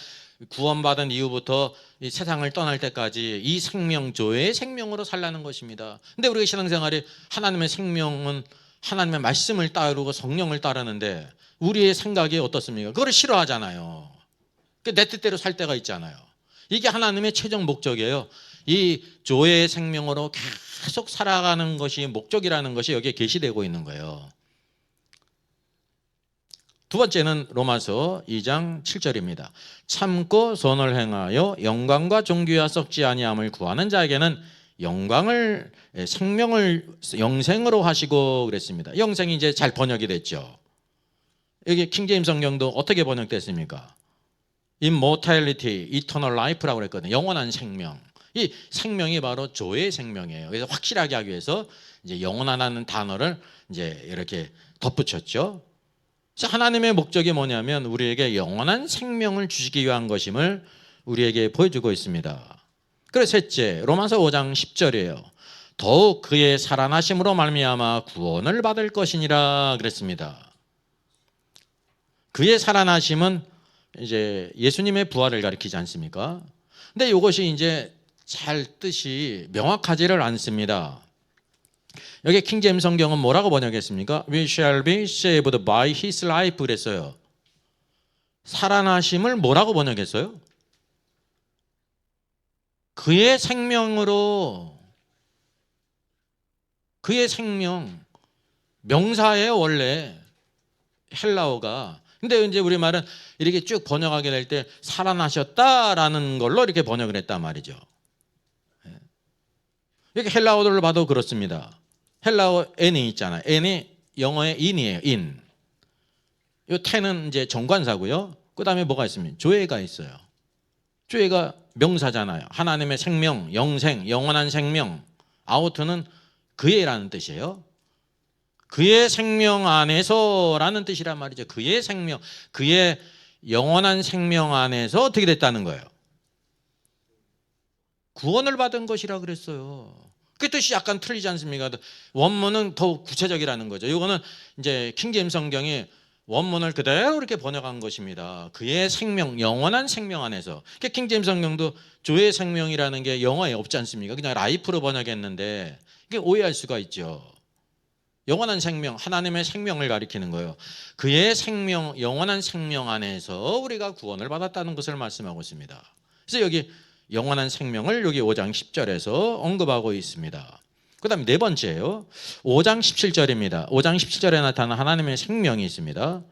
구원받은 이후부터 이 세상을 떠날 때까지 이 생명, 조의 생명으로 살라는 것입니다. 근데 우리가 신앙생활에 하나님의 생명은 하나님의 말씀을 따르고 성령을 따르는데 우리의 생각이 어떻습니까? 그걸 싫어하잖아요. 내 뜻대로 살 때가 있잖아요. 이게 하나님의 최종 목적이에요. 이 조의 생명으로 계속 살아가는 것이 목적이라는 것이 여기에 계시되고 있는 거예요. 두 번째는 로마서 2장 7절입니다. 참고 선을 행하여 영광과 존귀와 썩지 아니함을 구하는 자에게는 영광을, 생명을 영생으로 하시고 그랬습니다. 영생이 이제 잘 번역이 됐죠. 여기 킹제임스 성경도 어떻게 번역됐습니까? Immortality, Eternal Life라고 그랬거든요. 영원한 생명. 이 생명이 바로 조의 생명이에요. 그래서 확실하게 하기 위해서 이제 영원하다는 단어를 이제 이렇게 덧붙였죠. 그래서 하나님의 목적이 뭐냐면 우리에게 영원한 생명을 주시기 위한 것임을 우리에게 보여주고 있습니다. 그래서 셋째, 로마서 5장 10절이에요. 더욱 그의 살아나심으로 말미암아 구원을 받을 것이니라 그랬습니다. 그의 살아나심은 이제 예수님의 부활을 가리키지 않습니까? 근데 이것이 이제 잘 뜻이 명확하지를 않습니다. 여기 킹제임스 성경은 뭐라고 번역했습니까? We shall be saved by his life 그랬어요. 살아나심을 뭐라고 번역했어요? 그의 생명으로. 그의 생명. 명사예요 원래 헬라어가. 근데 이제 우리말은 이렇게 쭉 번역하게 될 때 살아나셨다라는 걸로 이렇게 번역을 했단 말이죠. 이렇게 헬라어들을 봐도 그렇습니다. 헬라어 n이 있잖아요. n이 영어의 in이에요. in. 이 ten은 이제 정관사고요. 그다음에 뭐가 있습니까? 조회가 있어요. 조회가 명사잖아요. 하나님의 생명, 영생, 영원한 생명. 아우트는 그의라는 뜻이에요. 그의 생명 안에서라는 뜻이란 말이죠. 그의 생명, 그의 영원한 생명 안에서 어떻게 됐다는 거예요? 구원을 받은 것이라 그랬어요. 그 뜻이 약간 틀리지 않습니까? 원문은 더 구체적이라는 거죠. 이거는 이제 킹제임스 성경이 원문을 그대로 이렇게 번역한 것입니다. 그의 생명, 영원한 생명 안에서. 킹제임스 성경도 조의 생명이라는 게 영어에 없지 않습니까? 그냥 라이프로 번역했는데 이게 오해할 수가 있죠. 영원한 생명, 하나님의 생명을 가리키는 거예요. 그의 생명, 영원한 생명 안에서 우리가 구원을 받았다는 것을 말씀하고 있습니다. 그래서 여기 영원한 생명을 여기 5장 10절에서 언급하고 있습니다. 그 다음에 네 번째예요. 5장 17절입니다. 5장 17절에 나타난 하나님의 생명이 있습니다.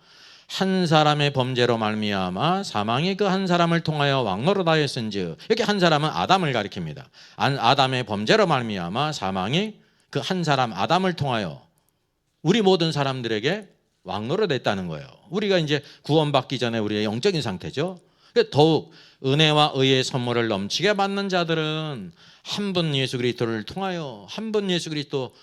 한 사람의 범죄로 말미암아 사망이 그 한 사람을 통하여 왕노릇하였은즉, 여기 한 사람은 아담을 가리킵니다. 아담의 범죄로 말미암아 사망이 그 한 사람 아담을 통하여 우리 모든 사람들에게 왕노릇했다는 거예요. 우리가 이제 구원받기 전에 우리의 영적인 상태죠. 더욱 은혜와 의의 선물을 넘치게 받는 자들은 한 분 예수 그리스도를 통하여, 한 분 예수 그리스도,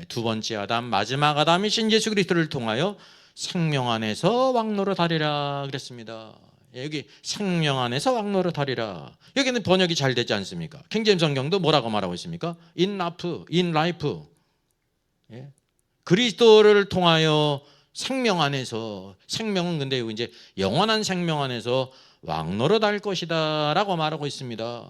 두 번째 아담, 마지막 아담이신 예수 그리스도를 통하여 생명 안에서 왕노릇하리라 그랬습니다. 여기 생명 안에서 왕노릇하리라. 여기는 번역이 잘 되지 않습니까? 킹제임스 성경도 뭐라고 말하고 있습니까? In life, in life. 그리스도를 통하여 생명 안에서, 생명은 근데 이제 영원한 생명 안에서 왕노릇할 것이다 라고 말하고 있습니다.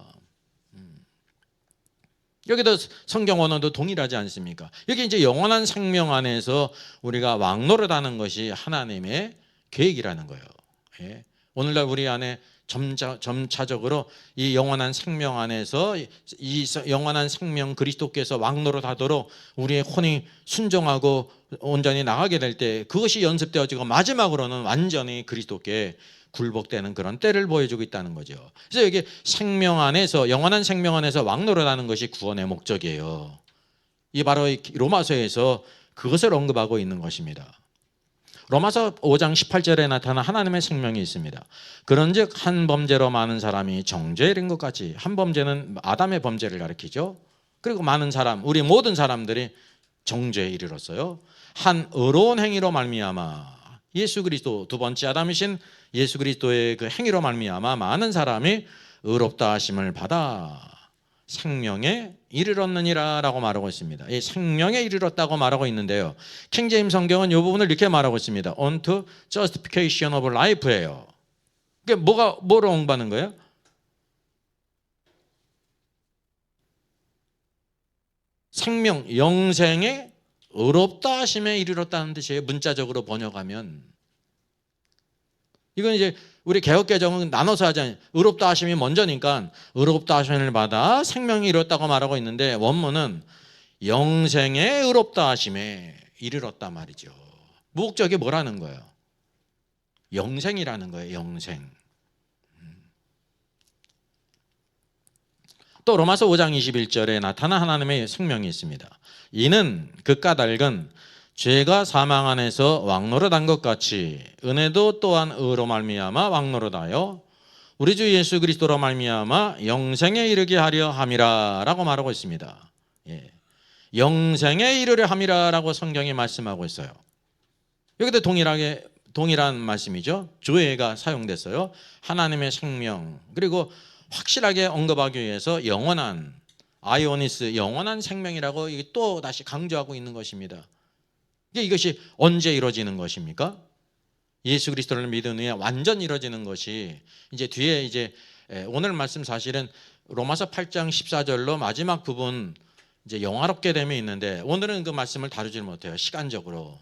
여기도 성경 원어도 동일하지 않습니까? 여기 이제 영원한 생명 안에서 우리가 왕노릇하는 것이 하나님의 계획이라는 거예요. 오늘날 우리 안에 점차적으로 이 영원한 생명 안에서 이 영원한 생명 그리스도께서 왕노릇하도록 우리의 혼이 순종하고 온전히 나가게 될 때 그것이 연습되어지고 마지막으로는 완전히 그리스도께 굴복되는 그런 때를 보여주고 있다는 거죠. 그래서 여기 생명 안에서, 영원한 생명 안에서 왕노릇하는 것이 구원의 목적이에요. 이 바로 로마서에서 그것을 언급하고 있는 것입니다. 로마서 5장 18절에 나타난 하나님의 생명이 있습니다. 그런즉 한 범죄로 많은 사람이 정죄에 이른 것 같이, 한 범죄는 아담의 범죄를 가리키죠. 그리고 많은 사람, 우리 모든 사람들이 정죄에 이르렀어요. 한 의로운 행위로 말미암아, 예수 그리스도, 두 번째 아담이신 예수 그리스도의 그 행위로 말미암아 많은 사람이 의롭다 하심을 받아 생명에 이르렀느니라 라고 말하고 있습니다. 이 생명에 이르렀다고 말하고 있는데요, 킹제임스 성경은 이 부분을 이렇게 말하고 있습니다. unto justification of life예요. 그게 뭐로 언급하는 거예요? 생명, 영생에 의롭다 하심에 이르렀다는 뜻이에요. 문자적으로 번역하면. 이건 이제 우리 개역개정은 나눠서 하잖아요. 의롭다 하심이 먼저니까 의롭다 하심을 받아 생명이 이뤘다고 말하고 있는데, 원문은 영생에 의롭다 하심에 이르렀다 말이죠. 목적이 뭐라는 거예요? 영생이라는 거예요. 영생. 또 로마서 5장 21절에 나타난 하나님의 생명이 있습니다. 이는 그 까닭은 죄가 사망 안에서 왕노릇한 것 같이 은혜도 또한 의로 말미암아 왕노릇하여 우리 주 예수 그리스도로 말미암아 영생에 이르게 하려 함이라라고 말하고 있습니다. 예. 영생에 이르려 함이라라고 성경이 말씀하고 있어요. 여기도 동일한 말씀이죠. 조회가 사용됐어요. 하나님의 생명, 그리고 확실하게 언급하기 위해서 영원한 아이오니스, 영원한 생명이라고 또 다시 강조하고 있는 것입니다. 이것이 언제 이루어지는 것입니까? 예수 그리스도를 믿은 후에 완전 이루어지는 것이 이제 뒤에 이제 오늘 말씀 사실은 로마서 8장 14절로 마지막 부분 이제 영화롭게 됨이 있는데 오늘은 그 말씀을 다루질 못해요. 시간적으로.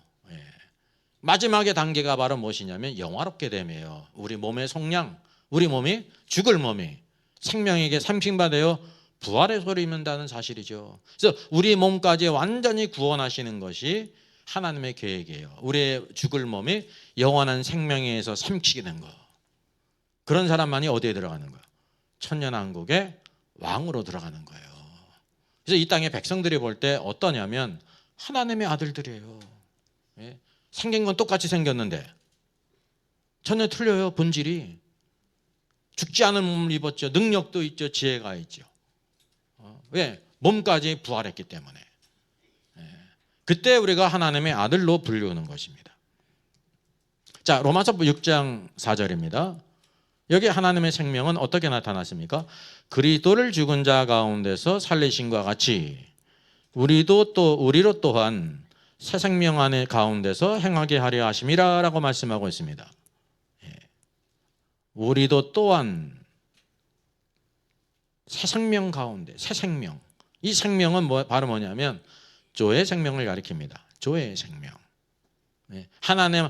마지막의 단계가 바로 무엇이냐면 영화롭게 됨이에요. 우리 몸의 속량, 우리 몸이 죽을 몸이 생명에게 삼신받아요 부활의 소리 입는다는 사실이죠. 그래서 우리 몸까지 완전히 구원하시는 것이 하나님의 계획이에요. 우리의 죽을 몸이 영원한 생명에 의해서 삼키게 된 거. 그런 사람만이 어디에 들어가는 거예요? 천년왕국의 왕으로 들어가는 거예요. 그래서 이 땅의 백성들이 볼 때 어떠냐면 하나님의 아들들이에요. 생긴 건 똑같이 생겼는데 전혀 틀려요. 본질이. 죽지 않은 몸을 입었죠. 능력도 있죠. 지혜가 있죠. 왜? 몸까지 부활했기 때문에. 그때 우리가 하나님의 아들로 불리우는 것입니다. 자, 로마서 6장 4절입니다. 여기 하나님의 생명은 어떻게 나타났습니까? 그리스도를 죽은 자 가운데서 살리신과 같이 우리로 또한 새 생명 안에 가운데서 행하게 하려 하심이라라고 말씀하고 있습니다. 우리도 또한 새 생명 가운데, 새 생명. 이 생명은 바로 뭐냐면 조의 생명을 가리킵니다. 조의 생명. 하나님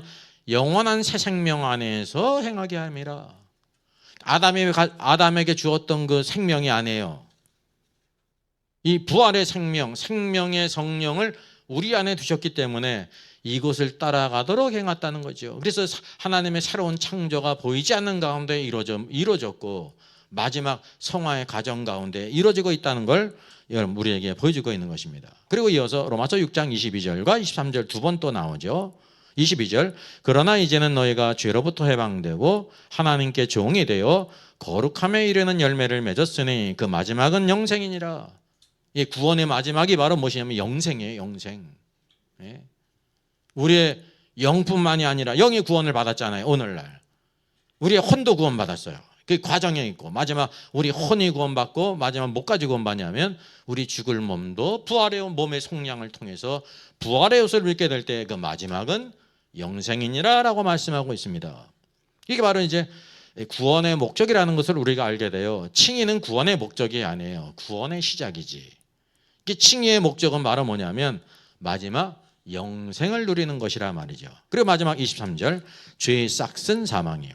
영원한 새 생명 안에서 행하게 함이라. 아담에게 주었던 그 생명이 아니에요. 이 부활의 생명, 생명의 성령을 우리 안에 두셨기 때문에 이곳을 따라가도록 행했다는 거죠. 그래서 하나님의 새로운 창조가 보이지 않는 가운데 이루어졌고 마지막 성화의 과정 가운데 이루어지고 있다는 걸 우리에게 보여주고 있는 것입니다. 그리고 이어서 로마서 6장 22절과 23절 두 번 또 나오죠. 22절 그러나 이제는 너희가 죄로부터 해방되고 하나님께 종이 되어 거룩함에 이르는 열매를 맺었으니 그 마지막은 영생이니라. 이 구원의 마지막이 바로 무엇이냐면 영생이에요. 영생. 우리의 영뿐만이 아니라 영의 구원을 받았잖아요. 오늘날 우리의 혼도 구원받았어요. 그 과정에 있고 마지막 우리 혼이 구원받고 마지막 뭐까지 구원받냐면 우리 죽을 몸도 부활의 몸의 속량을 통해서 부활의 옷을 입게 될 때 그 마지막은 영생이니라 라고 말씀하고 있습니다. 이게 바로 이제 구원의 목적이라는 것을 우리가 알게 돼요. 칭의는 구원의 목적이 아니에요. 구원의 시작이지. 칭의의 목적은 바로 뭐냐면 마지막 영생을 누리는 것이라 말이죠. 그리고 마지막 23절 죄의 싹은 사망이요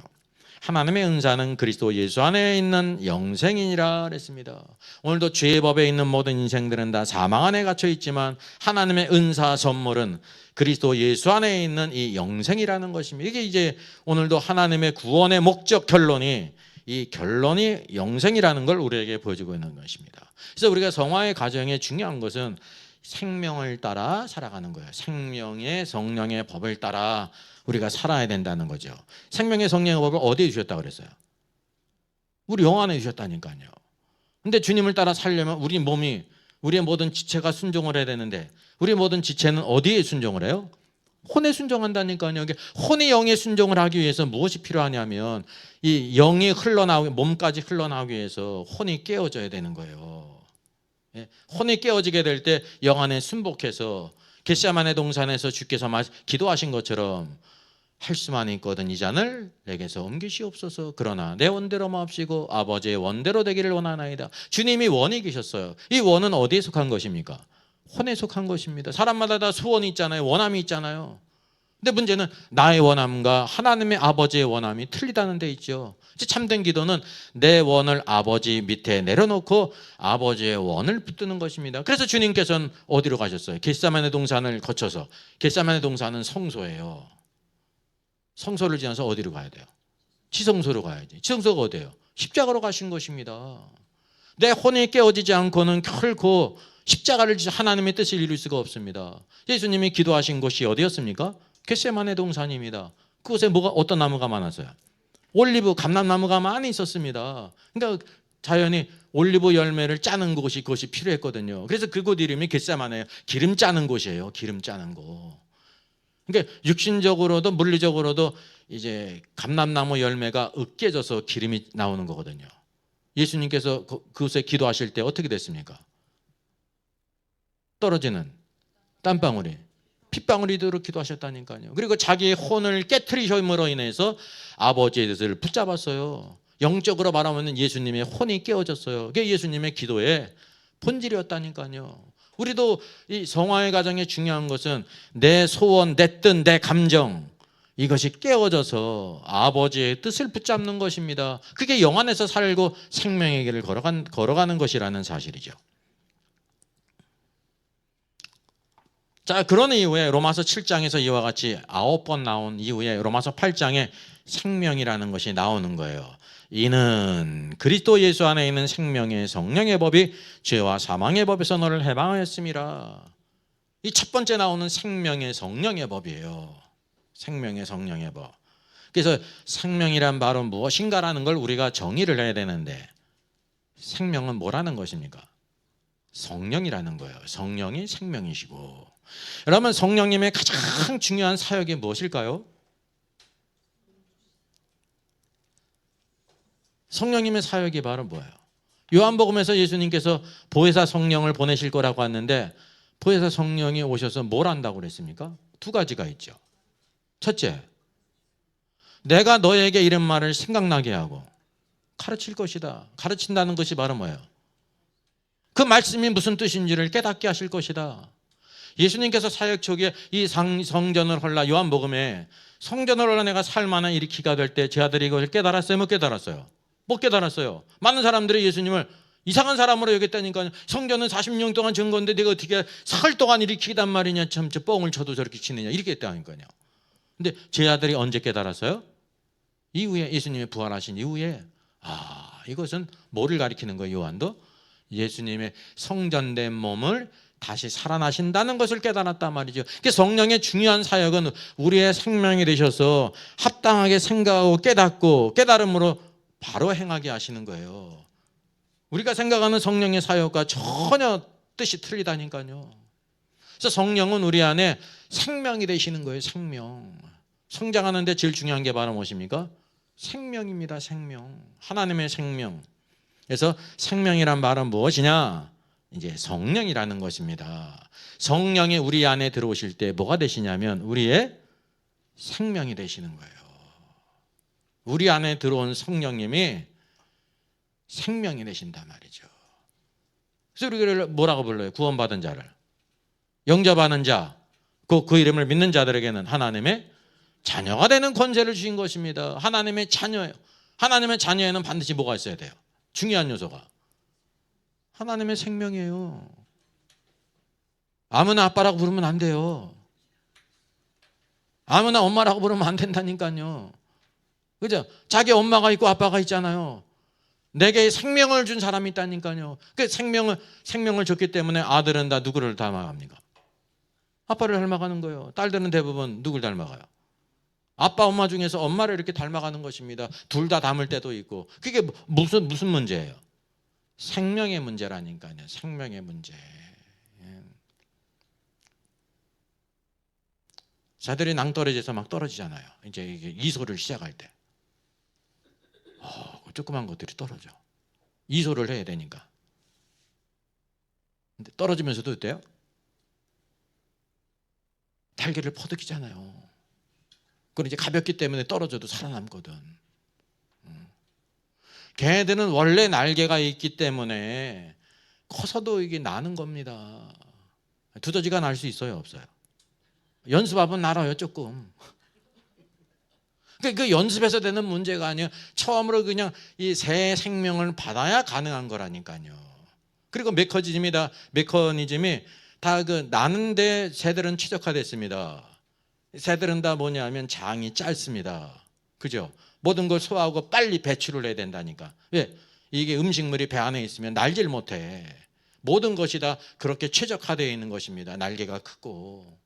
하나님의 은사는 그리스도 예수 안에 있는 영생이니라 그랬습니다. 오늘도 죄의 법에 있는 모든 인생들은 다 사망 안에 갇혀 있지만 하나님의 은사 선물은 그리스도 예수 안에 있는 이 영생이라는 것입니다. 이게 이제 오늘도 하나님의 구원의 목적 결론이 이 결론이 영생이라는 걸 우리에게 보여주고 있는 것입니다. 그래서 우리가 성화의 과정에 중요한 것은 생명을 따라 살아가는 거예요. 생명의 성령의 법을 따라 우리가 살아야 된다는 거죠. 생명의 성령의 법을 어디에 주셨다고 그랬어요? 우리 영 안에 주셨다니까요. 근데 주님을 따라 살려면 우리 몸이 우리의 모든 지체가 순종을 해야 되는데 우리 모든 지체는 어디에 순종을 해요? 혼에 순종한다니까요. 혼이 영에 순종을 하기 위해서 무엇이 필요하냐면 이 영이 흘러나오기 몸까지 흘러나오기 위해서 혼이 깨어져야 되는 거예요. 혼이 깨어지게 될 때 영 안에 순복해서 겟세마네 동산에서 주께서 기도하신 것처럼 할 수만 있거든 이 잔을 내게서 옮기시옵소서. 그러나 내 원대로 마옵시고 아버지의 원대로 되기를 원하나이다. 주님이 원이 계셨어요. 이 원은 어디에 속한 것입니까? 혼에 속한 것입니다. 사람마다 다 소원이 있잖아요. 원함이 있잖아요. 근데 문제는 나의 원함과 하나님의 아버지의 원함이 틀리다는 데 있죠. 참된 기도는 내 원을 아버지 밑에 내려놓고 아버지의 원을 붙드는 것입니다. 그래서 주님께서는 어디로 가셨어요? 겟세마네 동산을 거쳐서. 겟세마네 동산은 성소예요. 성소를 지나서 어디로 가야 돼요? 지성소로 가야지. 지성소가 어디예요? 십자가로 가신 것입니다. 내 혼이 깨어지지 않고는 결코 십자가를 지셔 하나님의 뜻을 이룰 수가 없습니다. 예수님이 기도하신 곳이 어디였습니까? 겟세마네 동산입니다. 그곳에 어떤 나무가 많았어요? 올리브 감람나무가 많이 있었습니다. 그러니까 자연히 올리브 열매를 짜는 그것이 필요했거든요. 그래서 그곳 이름이 겟세마네예요. 기름 짜는 곳이에요. 기름 짜는 곳. 그러니까 육신적으로도 물리적으로도 이제 감람나무 열매가 으깨져서 기름이 나오는 거거든요. 예수님께서 그곳에 기도하실 때 어떻게 됐습니까? 떨어지는 땀방울이 핏방울이도록 기도하셨다니까요. 그리고 자기의 혼을 깨트리심으로 인해서 아버지의 뜻을 붙잡았어요. 영적으로 말하면 예수님의 혼이 깨어졌어요. 그게 예수님의 기도의 본질이었다니까요. 우리도 이 성화의 과정에 중요한 것은 내 소원, 내 뜻, 내 감정 이것이 깨어져서 아버지의 뜻을 붙잡는 것입니다. 그게 영 안에서 살고 생명의 길을 걸어가는 것이라는 사실이죠. 자, 그런 이후에 로마서 7장에서 이와 같이 9번 나온 이후에 로마서 8장에 생명이라는 것이 나오는 거예요. 이는 그리스도 예수 안에 있는 생명의 성령의 법이 죄와 사망의 법에서 너를 해방하였음이라. 이 첫 번째 나오는 생명의 성령의 법이에요. 생명의 성령의 법. 그래서 생명이란 말은 무엇인가라는 걸 우리가 정의를 해야 되는데 생명은 뭐라는 것입니까? 성령이라는 거예요. 성령이 생명이시고. 여러분, 성령님의 가장 중요한 사역이 무엇일까요? 성령님의 사역이 바로 뭐예요? 요한복음에서 예수님께서 보혜사 성령을 보내실 거라고 하는데 보혜사 성령이 오셔서 뭘 한다고 그랬습니까? 두 가지가 있죠. 첫째, 내가 너에게 이런 말을 생각나게 하고 가르칠 것이다. 가르친다는 것이 바로 뭐예요? 그 말씀이 무슨 뜻인지를 깨닫게 하실 것이다. 예수님께서 사역 초기에 이 성전을 헐라 요한복음에 성전을 헐라 내가 살만한 일으키가 될 때 제 아들이 이걸 깨달았어요? 못 깨달았어요? 못 깨달았어요. 많은 사람들이 예수님을 이상한 사람으로 여겼다니까요. 성전은 40년 동안 진 건데 내가 어떻게 사흘 동안 일으키단 말이냐. 참 저 뻥을 쳐도 저렇게 치느냐. 이렇게 했다니까요. 근데 제 아들이 언제 깨달았어요? 이후에 예수님이 부활하신 이후에 이것은 뭐를 가리키는 거예요? 요한도 예수님의 성전된 몸을 다시 살아나신다는 것을 깨달았단 말이죠. 성령의 중요한 사역은 우리의 생명이 되셔서 합당하게 생각하고 깨닫고 깨달음으로 바로 행하게 하시는 거예요. 우리가 생각하는 성령의 사역과 전혀 뜻이 틀리다니까요. 그래서 성령은 우리 안에 생명이 되시는 거예요. 생명. 성장하는 데 제일 중요한 게 바로 무엇입니까? 생명입니다. 생명. 하나님의 생명. 그래서 생명이란 말은 무엇이냐? 이제 성령이라는 것입니다. 성령이 우리 안에 들어오실 때 뭐가 되시냐면 우리의 생명이 되시는 거예요. 우리 안에 들어온 성령님이 생명이 되신단 말이죠. 그래서 우리를 뭐라고 불러요? 구원받은 자를. 영접하는 자, 그 이름을 믿는 자들에게는 하나님의 자녀가 되는 권세를 주신 것입니다. 하나님의 자녀예요. 하나님의 자녀에는 반드시 뭐가 있어야 돼요? 중요한 요소가 하나님의 생명이에요. 아무나 아빠라고 부르면 안 돼요. 아무나 엄마라고 부르면 안 된다니까요. 그죠? 자기 엄마가 있고 아빠가 있잖아요. 내게 생명을 준 사람이 있다니까요. 그 생명을 줬기 때문에 아들은 다 누구를 닮아갑니까? 아빠를 닮아가는 거예요. 딸들은 대부분 누굴 닮아가요? 아빠 엄마 중에서 엄마를 이렇게 닮아가는 것입니다. 둘 다 닮을 때도 있고. 그게 무슨 문제예요? 생명의 문제라니까요. 생명의 문제. 자들이 낭떠러지에서 막 떨어지잖아요. 이제 이게 이소를 시작할 때. 조그만 것들이 떨어져. 이소를 해야 되니까. 근데 떨어지면서도 어때요? 달걀을 퍼득이잖아요. 그건 이제 가볍기 때문에 떨어져도 살아남거든. 걔네들은 원래 날개가 있기 때문에 커서도 이게 나는 겁니다. 두더지가 날 수 있어요? 없어요? 연습하면 날아요 조금. 그 연습해서 되는 문제가 아니에요. 처음으로 그냥 이 새 생명을 받아야 가능한 거라니까요. 그리고 메커니즘이 다 그 나는데 새들은 최적화됐습니다. 새들은 다 뭐냐면 장이 짧습니다. 그죠? 모든 걸 소화하고 빨리 배출을 해야 된다니까. 왜? 이게 음식물이 배 안에 있으면 날질 못해. 모든 것이 다 그렇게 최적화되어 있는 것입니다. 날개가 크고.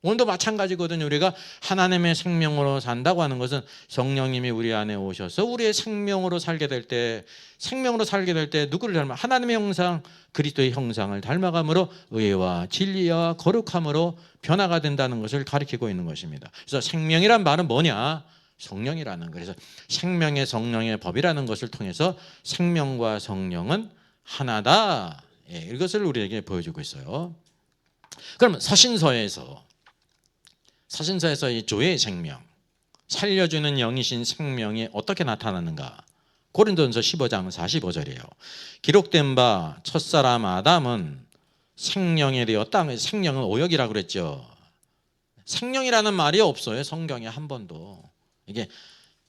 오늘도 마찬가지거든요. 우리가 하나님의 생명으로 산다고 하는 것은 성령님이 우리 안에 오셔서 우리의 생명으로 살게 될 때, 생명으로 살게 될 때 누구를 닮아? 하나님의 형상, 그리스도의 형상을 닮아감으로 의와 진리와 거룩함으로 변화가 된다는 것을 가리키고 있는 것입니다. 그래서 생명이란 말은 뭐냐? 성령이라는, 그래서 생명의 성령의 법이라는 것을 통해서 생명과 성령은 하나다. 이것을 우리에게 보여주고 있어요. 그러면 사신서에서 이 조의 생명, 살려주는 영이신 생명이 어떻게 나타나는가? 고린도전서 15장 45절이에요. 기록된 바 첫사람 아담은 생령이 되었다. 생령은 오역이라고 그랬죠. 생령이라는 말이 없어요. 성경에 한 번도. 이게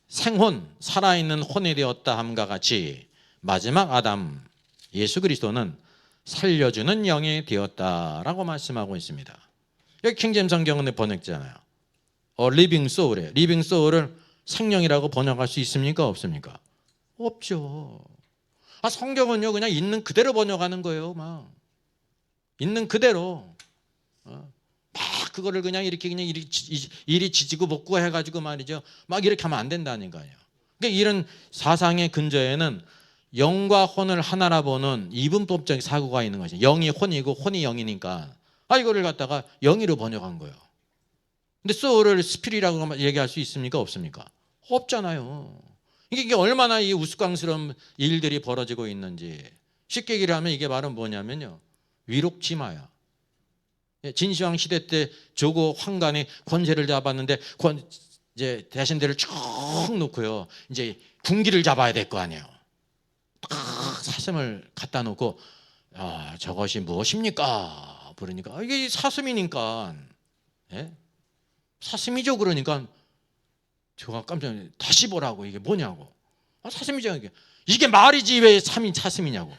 생혼, 살아있는 혼이 되었다 함과 같이 마지막 아담 예수 그리스도는 살려주는 영이 되었다라고 말씀하고 있습니다. 여기 킹제임스 성경은 번역잖아요. 리빙 소울에, 리빙 소울을 생명이라고 번역할 수 있습니까? 없습니까? 없죠. 성경은요 그냥 있는 그대로 번역하는 거예요. 막 있는 그대로 막 그거를 그냥 이렇게 이리 지지고 볶고 해가지고 말이죠. 막 이렇게 하면 안 된다니까요. 그러니까 이런 사상의 근저에는 영과 혼을 하나라 보는 이분법적 사고가 있는 거죠. 영이 혼이고 혼이 영이니까 이거를 갖다가 영이로 번역한 거예요. 근데 소울을 스피릿이라고 얘기할 수 있습니까? 없습니까? 없잖아요. 이게 얼마나 이 우스꽝스러운 일들이 벌어지고 있는지 쉽게 얘기를 하면 이게 바로 뭐냐면요, 위록지마야. 진시황 시대 때 조고 황간이 권세를 잡았는데 이제 대신들을 쭉 놓고요, 이제 군기를 잡아야 될 거 아니에요. 딱 사슴을 갖다 놓고 저것이 무엇입니까? 그러니까 이게 사슴이니까, 사슴이죠. 그러니까 제가 깜짝 놀랐어요. 다시 보라고. 이게 뭐냐고. 사슴이죠. 이게 말이지 왜 사슴이냐고.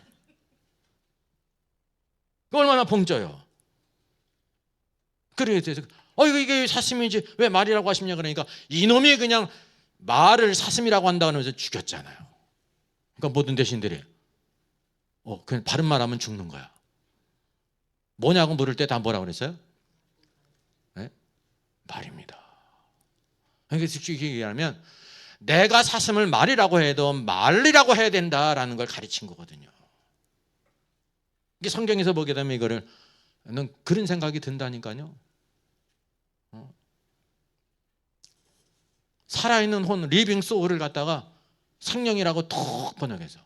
얼마나 봉져요. 그래서 이게 사슴이지 왜 말이라고 하시냐 그러니까 이놈이 그냥 말을 사슴이라고 한다고 하면서 죽였잖아요. 그러니까 모든 대신들이 그냥 바른 말하면 죽는 거야. 뭐냐고 물을 때 다 뭐라고 그랬어요? 말입니다. 그러니까 쉽게 얘기하면 내가 사슴을 말이라고 해도 말이라고 해야 된다라는 걸 가르친 거거든요. 이게 성경에서 보게 되면 이거를 그런 생각이 든다니까요. 살아있는 혼, 리빙 소울을 갖다가 생명이라고 톡 번역해서.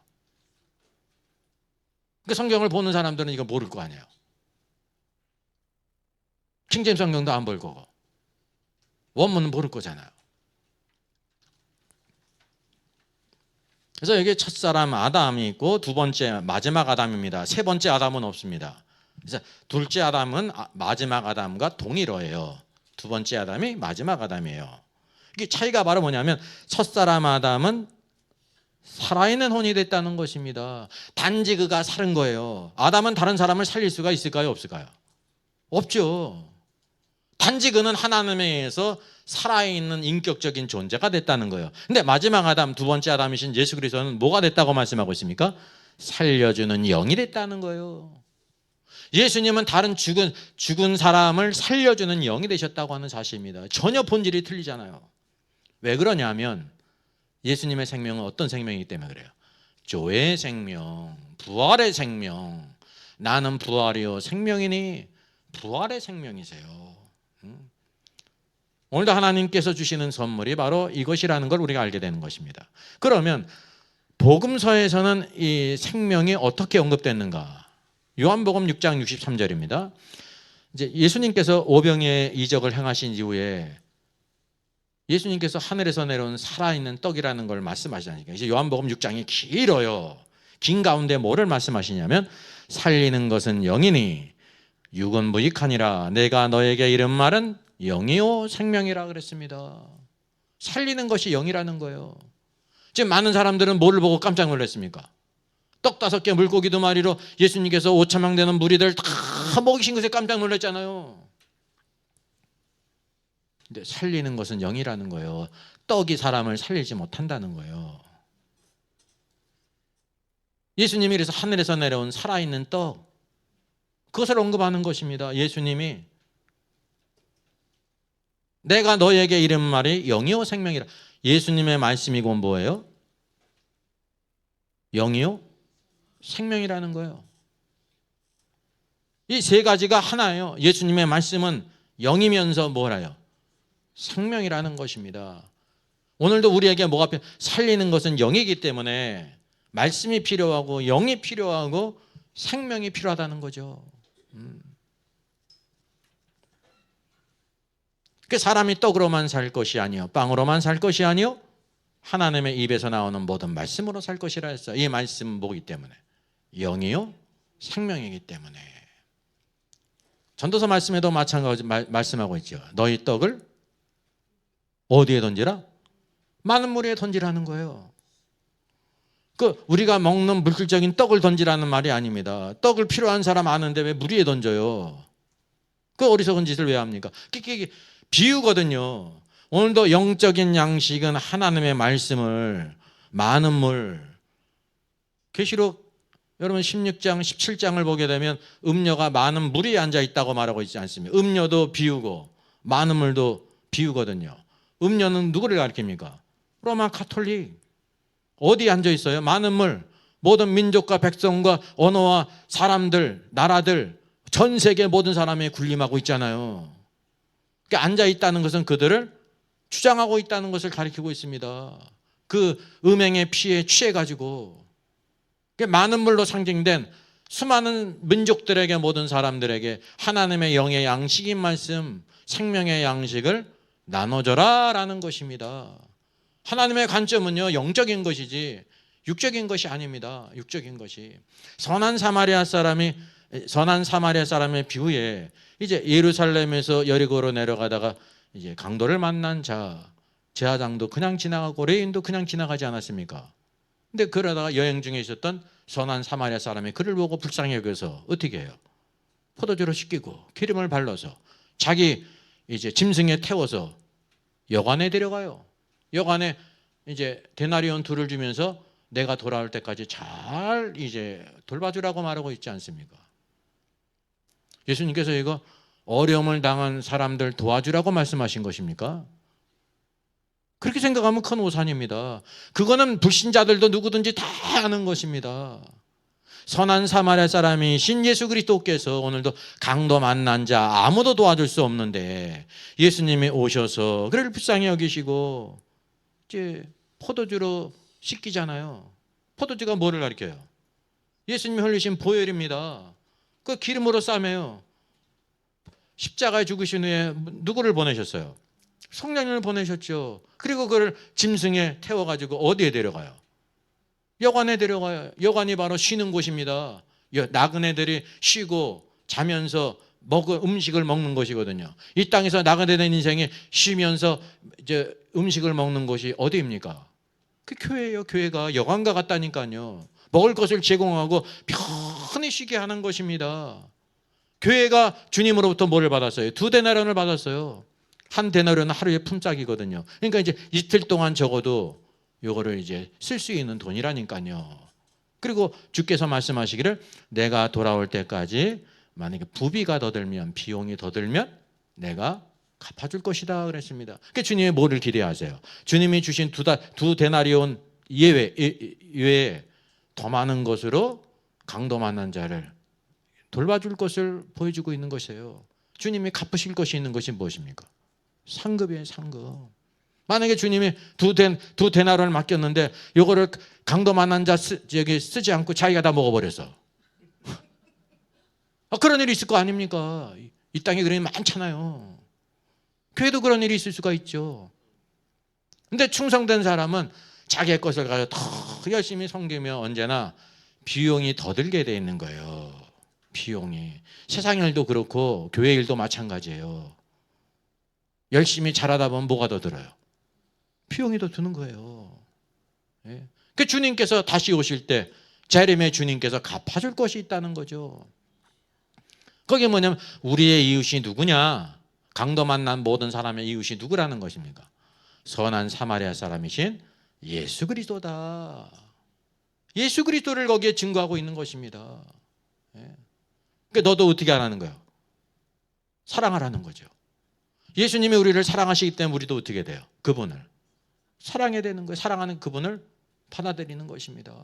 그러니까 성경을 보는 사람들은 이거 모를 거 아니에요. 킹제임스 성경도 안 볼 거고 원문은 모를 거잖아요. 그래서 여기 첫사람 아담이 있고 두 번째 마지막 아담입니다. 세 번째 아담은 없습니다. 그래서 둘째 아담은 마지막 아담과 동일어예요. 두 번째 아담이 마지막 아담이에요. 이게 차이가 바로 뭐냐면 첫사람 아담은 살아있는 혼이 됐다는 것입니다. 단지 그가 살은 거예요. 아담은 다른 사람을 살릴 수가 있을까요? 없을까요? 없죠. 단지 그는 하나님에 의해서 살아있는 인격적인 존재가 됐다는 거예요. 근데 마지막 아담, 두 번째 아담이신 예수 그리스도는 뭐가 됐다고 말씀하고 있습니까? 살려주는 영이 됐다는 거예요. 예수님은 다른 죽은 사람을 살려주는 영이 되셨다고 하는 사실입니다. 전혀 본질이 틀리잖아요. 왜 그러냐면 예수님의 생명은 어떤 생명이기 때문에 그래요. 조의 생명, 부활의 생명. 나는 부활이요 생명이니 부활의 생명이세요. 오늘도 하나님께서 주시는 선물이 바로 이것이라는 걸 우리가 알게 되는 것입니다. 그러면 복음서에서는 이 생명이 어떻게 언급됐는가? 요한복음 6장 63절입니다. 이제 예수님께서 오병이의 이적을 행하신 이후에 예수님께서 하늘에서 내려온 살아있는 떡이라는 걸 말씀하시니까 이제 요한복음 6장이 길어요. 긴 가운데 뭐를 말씀하시냐면 살리는 것은 영이니 육은 무익하니라. 내가 너에게 이른 말은 영이요 생명이라 그랬습니다. 살리는 것이 영이라는 거예요. 지금 많은 사람들은 뭐를 보고 깜짝 놀랐습니까? 떡 5개 물고기 2마리로 예수님께서 5,000명 되는 무리들 다 먹이신 것에 깜짝 놀랐잖아요. 근데 살리는 것은 영이라는 거예요. 떡이 사람을 살리지 못한다는 거예요. 예수님이 그래서 하늘에서 내려온 살아있는 떡, 그것을 언급하는 것입니다. 예수님이 내가 너에게 이른 말이 영이요 생명이라. 예수님의 말씀이고 뭐예요? 영이요 생명이라는 거예요. 이 세 가지가 하나예요. 예수님의 말씀은 영이면서 뭐라요? 생명이라는 것입니다. 오늘도 우리에게 뭐가 필요? 살리는 것은 영이기 때문에 말씀이 필요하고 영이 필요하고 생명이 필요하다는 거죠. 그 사람이 떡으로만 살 것이 아니요 빵으로만 살 것이 아니요 하나님의 입에서 나오는 모든 말씀으로 살 것이라 했어요. 이 말씀은 뭐기 때문에? 영이요 생명이기 때문에. 전도서 말씀에도 마찬가지 말씀하고 있죠. 너희 떡을 어디에 던지라? 많은 물에 던지라는 거예요. 그 우리가 먹는 물질적인 떡을 던지라는 말이 아닙니다. 떡을 필요한 사람 아는데 왜 물 위에 던져요? 그 어리석은 짓을 왜 합니까? 비유거든요. 오늘도 영적인 양식은 하나님의 말씀을 많은 물, 계시록 여러분 16장 17장을 보게 되면 음료가 많은 물 위에 앉아 있다고 말하고 있지 않습니까? 음료도 비유고 많은 물도 비유거든요. 음료는 누구를 가리킵니까? 로마 가톨릭. 어디에 앉아 있어요? 많은 물, 모든 민족과 백성과 언어와 사람들, 나라들, 전 세계 모든 사람이 군림하고 있잖아요. 그러니까 앉아 있다는 것은 그들을 주장하고 있다는 것을 가리키고 있습니다. 그 음행의 피에 취해가지고 많은 물로 상징된 수많은 민족들에게 모든 사람들에게 하나님의 영의 양식인 말씀, 생명의 양식을 나눠줘라 라는 것입니다. 하나님의 관점은요 영적인 것이지 육적인 것이 아닙니다. 육적인 것이. 선한 사마리아 사람의 비유에 이제 예루살렘에서 여리고로 내려가다가 이제 강도를 만난 자, 제사장도 그냥 지나가고 레인도 그냥 지나가지 않았습니까? 근데 그러다가 여행 중에 있었던 선한 사마리아 사람이 그를 보고 불쌍히 여겨서 어떻게 해요? 포도주로 씻기고 기름을 발라서 자기 이제 짐승에 태워서 여관에 데려가요. 여관에 이제 데나리온 둘을 주면서 내가 돌아올 때까지 잘 이제 돌봐주라고 말하고 있지 않습니까? 예수님께서 이거 어려움을 당한 사람들 도와주라고 말씀하신 것입니까? 그렇게 생각하면 큰 오산입니다. 그거는 불신자들도 누구든지 다 아는 것입니다. 선한 사마리아 사람이신 예수 그리스도께서 오늘도 강도 만난 자 아무도 도와줄 수 없는데 예수님이 오셔서 그를 불쌍히 여기시고 이제 포도주로 씻기잖아요. 포도주가 뭐를 가리켜요? 예수님이 흘리신 보혈입니다. 그 기름으로 싸매요. 십자가에 죽으신 후에 누구를 보내셨어요? 성령님을 보내셨죠. 그리고 그를 짐승에 태워가지고 어디에 데려가요? 여관에 데려가요. 여관이 바로 쉬는 곳입니다. 나그네들이 쉬고 자면서 음식을 먹는 것이거든요. 이 땅에서 나그네 된 인생이 쉬면서 이제 음식을 먹는 곳이 어디입니까? 그 교회예요. 교회가 여관과 같다니까요. 먹을 것을 제공하고 편히 쉬게 하는 것입니다. 교회가 주님으로부터 뭐를 받았어요? 2데나리온을 받았어요. 1데나리온은 하루에 품삯이거든요. 그러니까 이제 이틀 동안 적어도 요거를 이제 쓸 수 있는 돈이라니까요. 그리고 주께서 말씀하시기를 내가 돌아올 때까지 만약에 부비가 더 들면 비용이 더 들면 내가 갚아줄 것이다 그랬습니다. 그러니까 주님이 뭐를 기대하세요? 주님이 주신 2데나리온 이외에 더 많은 것으로 강도 만난 자를 돌봐줄 것을 보여주고 있는 것이에요. 주님이 갚으실 것이 있는 것이 무엇입니까? 상급이에요. 상급. 만약에 주님이 2데나리온을 맡겼는데 이거를 강도 만난 자 쓰지 않고 자기가 다 먹어버렸어. 그런 일이 있을 거 아닙니까? 이 땅에 그런 일이 많잖아요. 교회도 그런 일이 있을 수가 있죠. 근데 충성된 사람은 자기의 것을 가지고 더 열심히 섬기며 언제나 비용이 더 들게 돼 있는 거예요. 비용이. 세상 일도 그렇고 교회 일도 마찬가지예요. 열심히 잘하다 보면 뭐가 더 들어요? 비용이 더 드는 거예요. 예. 그 주님께서 다시 오실 때 재림의 주님께서 갚아줄 것이 있다는 거죠. 그게 뭐냐면 우리의 이웃이 누구냐? 강도 만난 모든 사람의 이웃이 누구라는 것입니까? 선한 사마리아 사람이신 예수 그리스도다. 예수 그리스도를 거기에 증거하고 있는 것입니다. 그러니까 너도 어떻게 하라는 거예요? 사랑하라는 거죠. 예수님이 우리를 사랑하시기 때문에 우리도 어떻게 돼요? 그분을 사랑해야 되는 거예요. 사랑하는 그분을 받아들이는 것입니다.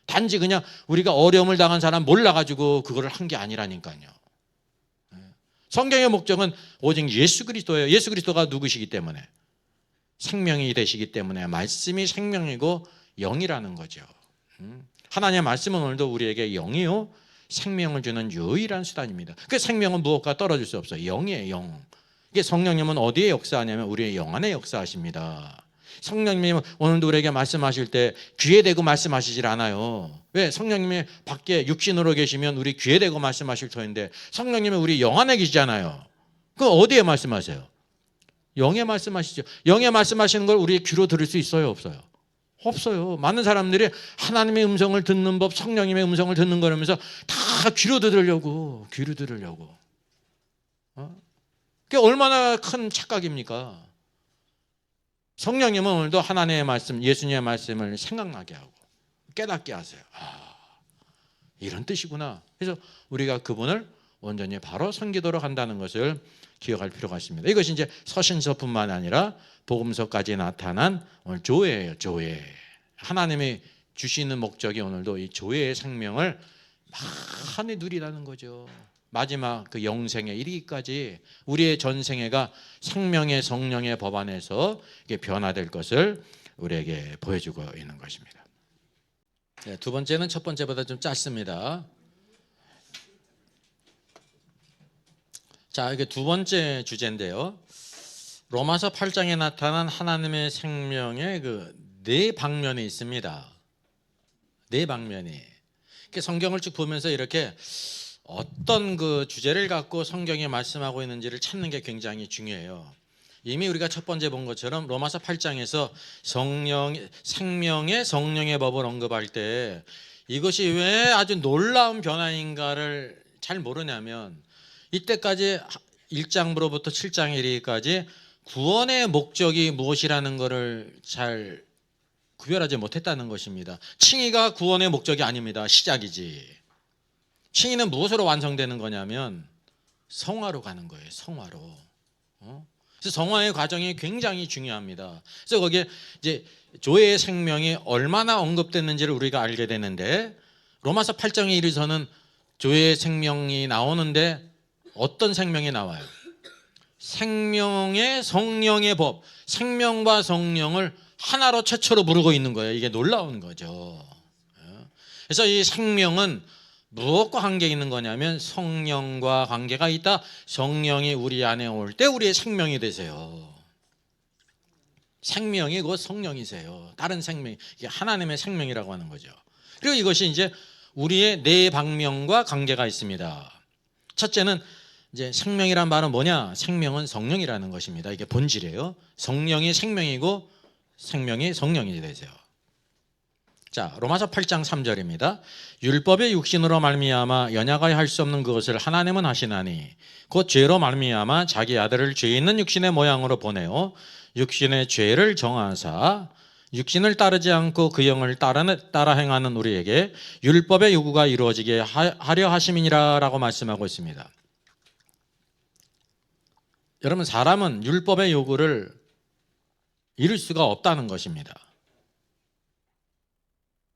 단지 그냥 우리가 어려움을 당한 사람 몰라가지고 그거를 한 게 아니라니까요. 성경의 목적은 오직 예수 그리스도예요. 예수 그리스도가 누구시기 때문에? 생명이 되시기 때문에 말씀이 생명이고 영이라는 거죠. 하나님의 말씀은 오늘도 우리에게 영이요 생명을 주는 유일한 수단입니다. 그 생명은 무엇과 떨어질 수 없어요. 영이에요. 영. 이게 성령님은 어디에 역사하냐면 우리의 영 안에 역사하십니다. 성령님은 오늘도 우리에게 말씀하실 때 귀에 대고 말씀하시질 않아요. 왜? 성령님이 밖에 육신으로 계시면 우리 귀에 대고 말씀하실 터인데 성령님은 우리 영 안에 계시잖아요. 그럼 어디에 말씀하세요? 영에 말씀하시죠. 영에 말씀하시는 걸 우리 귀로 들을 수 있어요? 없어요? 없어요. 많은 사람들이 하나님의 음성을 듣는 법, 성령님의 음성을 듣는 거라면서 다 귀로 들으려고. 그게 얼마나 큰 착각입니까? 성령님은 오늘도 하나님의 말씀, 예수님의 말씀을 생각나게 하고 깨닫게 하세요. 이런 뜻이구나. 그래서 우리가 그분을 온전히 바로 섬기도록 한다는 것을 기억할 필요가 있습니다. 이것이 이제 서신서뿐만 아니라 복음서까지 나타난 오늘 조회예요. 조회. 하나님이 주시는 목적이 오늘도 이 조회의 생명을 많이 누리라는 거죠. 마지막 그 영생에 이르기까지 우리의 전생애가 생명의 성령의 법 안에서 변화될 것을 우리에게 보여주고 있는 것입니다. 두 번째는 첫 번째보다 좀 짧습니다. 자, 이게 두 번째 주제인데요. 로마서 8장에 나타난 하나님의 생명의 그 네 방면이 있습니다. 네 방면이. 성경을 쭉 보면서 이렇게 어떤 그 주제를 갖고 성경이 말씀하고 있는지를 찾는 게 굉장히 중요해요. 이미 우리가 첫 번째 본 것처럼 로마서 8장에서 생명의 성령의 법을 언급할 때 이것이 왜 아주 놀라운 변화인가를 잘 모르냐면 이때까지 1장부로부터 7장에 이르기까지 구원의 목적이 무엇이라는 것을 잘 구별하지 못했다는 것입니다. 칭의가 구원의 목적이 아닙니다. 시작이지. 칭의는 무엇으로 완성되는 거냐면 성화로 가는 거예요. 성화로. 그래서 성화의 과정이 굉장히 중요합니다. 그래서 거기에 이제 조회의 생명이 얼마나 언급됐는지를 우리가 알게 되는데 로마서 8장에 이르서는 조회의 생명이 나오는데 어떤 생명이 나와요? 생명의 성령의 법, 생명과 성령을 하나로 최초로 부르고 있는 거예요. 이게 놀라운 거죠. 그래서 이 생명은 무엇과 관계 있는 거냐면 성령과 관계가 있다. 성령이 우리 안에 올 때 우리의 생명이 되세요. 생명이 곧 성령이세요. 다른 생명, 이게 하나님의 생명이라고 하는 거죠. 그리고 이것이 이제 우리의 네 방면과 관계가 있습니다. 첫째는 이제 생명이란 말은 뭐냐? 생명은 성령이라는 것입니다. 이게 본질이에요. 성령이 생명이고 생명이 성령이 되세요. 자, 로마서 8장 3절입니다. 율법의 육신으로 말미암아 연약하여 할 수 없는 그것을 하나님은 하시나니 곧 죄로 말미암아 자기 아들을 죄 있는 육신의 모양으로 보내어 육신의 죄를 정하사 육신을 따르지 않고 그 영을 따라 행하는 우리에게 율법의 요구가 이루어지게 하려 하심이니라라고 말씀하고 있습니다. 여러분, 사람은 율법의 요구를 이룰 수가 없다는 것입니다.